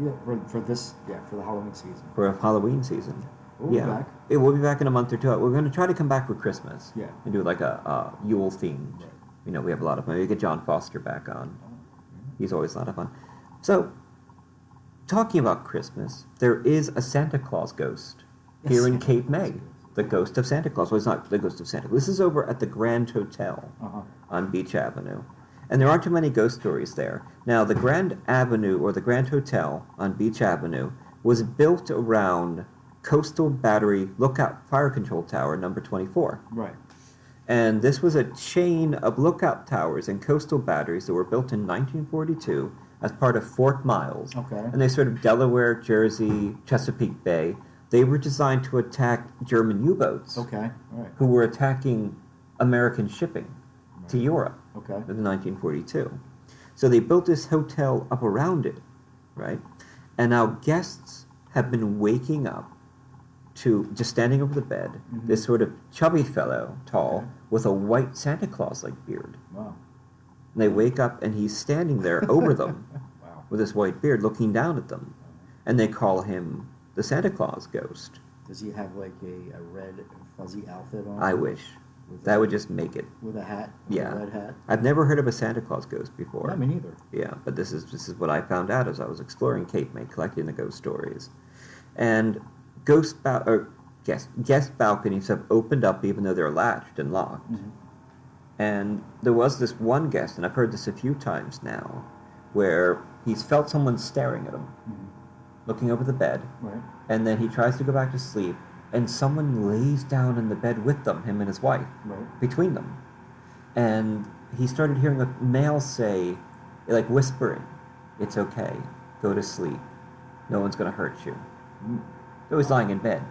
Yeah, for the Halloween season. For a Halloween season. We'll be back. Yeah, we'll be back in a month or two. We're going to try to come back for Christmas. Yeah. And do like a Yule themed. Right. We have a lot of fun. We get John Foster back on. He's always a lot of fun. So, talking about Christmas, there is a Santa Claus ghost here in Cape May. The Ghost of Santa Claus. Well, it's not the Ghost of Santa Claus. This is over at the Grand Hotel on Beach Avenue. And there aren't too many ghost stories there. Now, the Grand Avenue, or the Grand Hotel on Beach Avenue, was built around Coastal Battery Lookout Fire Control Tower number 24. Right. And this was a chain of lookout towers and coastal batteries that were built in 1942 as part of Fort Miles. Okay. And they sort of Delaware, Jersey, Chesapeake Bay. They were designed to attack German U-boats. Okay. All right. Who were attacking American shipping to Europe. Okay. In 1942. So they built this hotel up around it, right? And now guests have been waking up to just standing over the bed, this sort of chubby fellow, tall, with a white Santa Claus-like beard. Wow. And they wake up and he's standing there over them with this white beard looking down at them. And they call him the Santa Claus ghost. Does he have like a red fuzzy outfit on? I wish. That would just make it. With a hat? Yeah. A red hat? I've never heard of a Santa Claus ghost before. Yeah, me neither. Yeah, but this is what I found out as I was exploring Cape May, collecting the ghost stories. And guest balconies have opened up even though they're latched and locked. And there was this one guest, and I've heard this a few times now, where he's felt someone staring at him, looking over the bed, and then he tries to go back to sleep, and someone lays down in the bed with them, him and his wife, between them. And he started hearing a male say, like whispering, "It's okay, go to sleep, no one's going to hurt you." So he's lying in bed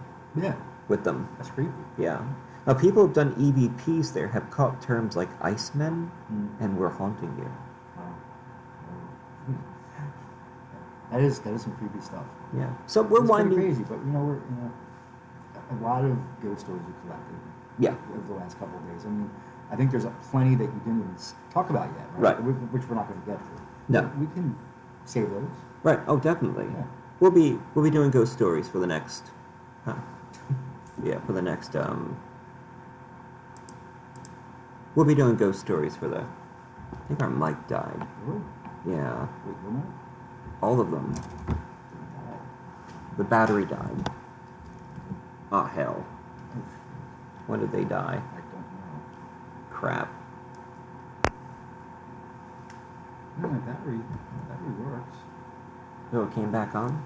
with them. That's creepy. Yeah. Now, people who've done EVPs there have caught terms like Icemen and We're Haunting You. That is some creepy stuff. Yeah. So we're winding. Crazy, but we're a lot of ghost stories we collected. Yeah. Over the last couple of days. I mean, I think there's plenty that you didn't even talk about yet, right? Which we're not going to get to. No. We can save those. Right. Oh, definitely. Yeah. We'll be doing ghost stories for the next. For the next. We'll be doing ghost stories for the. I think our mic died. Really? Yeah. Wait, your mic? All of them. The battery died. Oh, hell. When did they die? I don't know. Crap. No, my battery works. Oh, it came back on?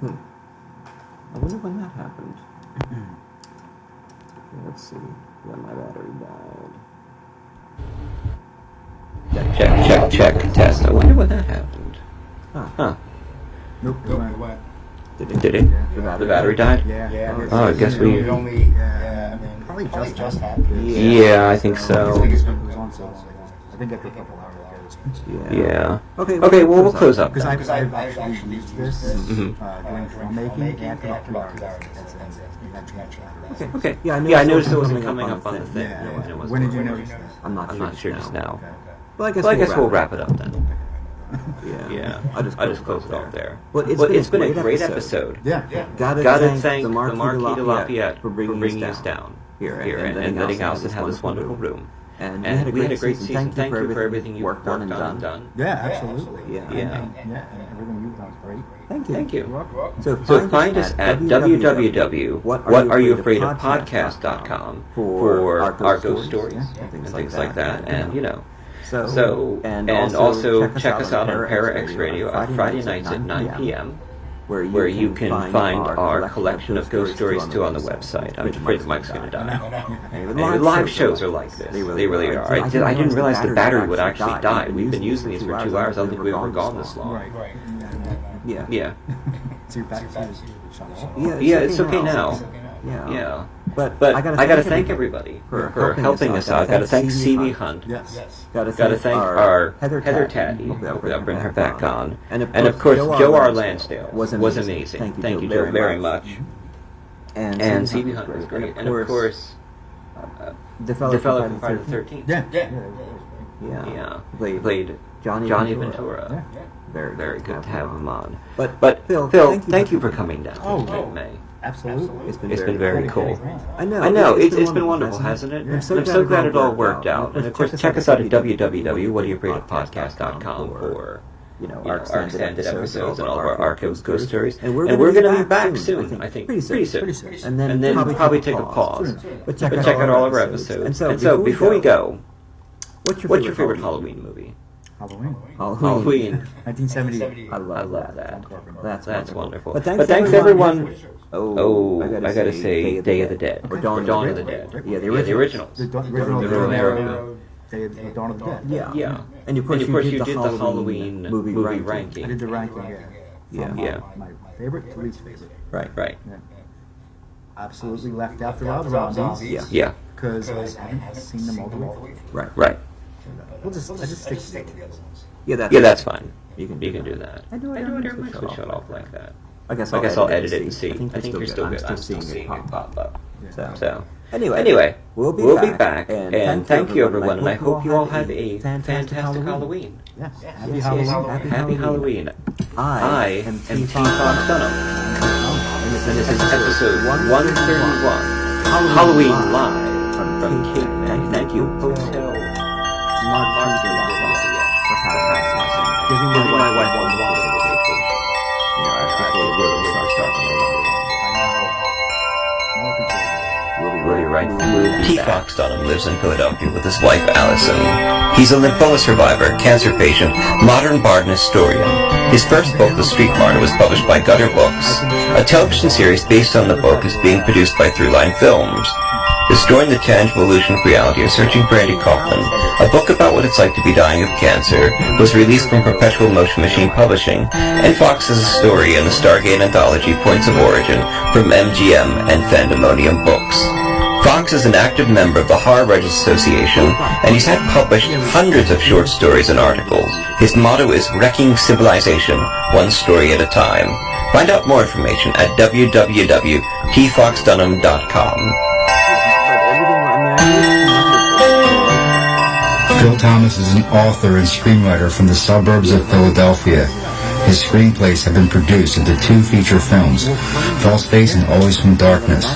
Yeah. I wonder when that happened. Okay, let's see. When my battery died. Check, test. I wonder when that happened. Huh. Nope, it went. Did it? Yeah. The battery died? Yeah. Oh, I guess we... It only, probably just happened. Yeah, I think so. It was on so long. I think after a couple hours ago. Yeah. Okay, well, we'll close up. Because I've actually used this doing filmmaking and collecting art. Okay. Yeah, I noticed it wasn't coming up on the thing. Yeah. When did you notice that? I'm not sure just now. Okay. Well, I guess we'll wrap it up then. Yeah. I'll just close it off there. Well, it's been a great episode. Yeah. Gotta thank the Marquis De Lafayette for bringing us down. here, and then house that had this wonderful room. And we had a great season. Thank you for everything you worked on and done. Yeah, absolutely. Yeah. And everything you've done is great. Thank you. So find us at www.whatareyouafraidofpodcast.com for our ghost stories and things like that. And and also check us out on Para X Radio on Friday nights at 9 p.m. where you can find our collection of ghost stories too on the website. I'm afraid the mic's going to die. And live shows are like this. They really are. I didn't realize the battery would actually die. We've been using these for 2 hours. I don't think we've ever gone this long. Yeah. So your battery is shut off? Yeah, it's okay now. Yeah. But I got to thank everybody for helping us out. I got to thank C.V. Hunt. Yes. Got to thank our Heather Taddy. Hopefully I'll bring her back on. And of course, Joe R. Lansdale was amazing. Thank you, Joe, very much. And C.V. Hunt was great. And of course, the fellow from Friday the 13th. Yeah. Played Johnny Ventura. Very good to have him on. But Phil, thank you for coming down to May. Absolutely. It's been very cool. I know. It's been wonderful, hasn't it? I'm so glad it all worked out. And of course, check us out at www.whatareyouafraidofpodcast.com for our extended episodes and all of our archives, ghost stories. And we're going to be back soon, I think, pretty soon. And then probably take a pause. But check out all of our episodes. And so before we go, what's your favorite Halloween movie? Halloween. 1970. I love that. That's wonderful. But thanks everyone. I gotta say, Day of the Dead or Dawn of the Dead. Yeah, the originals. The original Dawn of the Dead. Yeah. And of course you did the Halloween movie ranking. I did the ranking. Yeah. My favorite to least favorite. Right. Absolutely left out the Rob Zombies. Yeah. Because I haven't seen them all the way. Right. I just stick to those. Yeah, that's fine. You can do that. I do it every shut off like that. I guess I'll edit it and see. I think you're still good. I'm still seeing it pop up. So anyway, we'll be back. And thank you everyone. And I hope you all have a fantastic Halloween. Yes. Happy Halloween. I am T. Fox Dunham. And this is episode 131. Halloween Live from Cape May. Thank you, Hotel Marquis De Lafayette. That's how it happens. Giving my wife one vacation. We'll be right back. T. Fox Dunham lives in Philadelphia with his wife Allison. He's a lymphoma survivor, cancer patient, modern bard and historian. His first book, The Street Martyr, was published by Gutter Books. A television series based on the book is being produced by Throughline Films. Destroying the Tangible Illusion of Reality or Searching for Andy Kaufman, a book about what it's like to be dying of cancer, was released from Perpetual Motion Machine Publishing, and Fox has a story in the Stargate anthology Points of Origin from MGM and Fandemonium Books. Fox is an active member of the Horror Writers Association, and he's had published hundreds of short stories and articles. His motto is Wrecking Civilization, one story at a time. Find out more information at www.tfoxdunham.com. Phil Thomas is an author and screenwriter from the suburbs of Philadelphia. His screenplays have been produced into 2 feature films, False Face and Always from Darkness,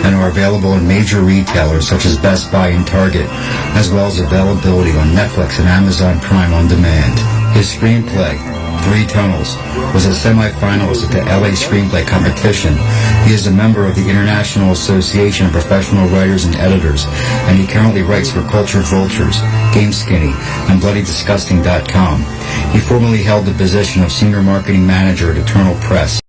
and are available in major retailers such as Best Buy and Target, as well as availability on Netflix and Amazon Prime on demand. His screenplay, 3 Tunnels, was a semi-finalist at the LA Screenplay Competition. He is a member of the International Association of Professional Writers and Editors, and he currently writes for Cultured Vultures, Game Skinny, and BloodyDisgusting.com. He formerly held the position of Senior Marketing Manager at Eternal Press.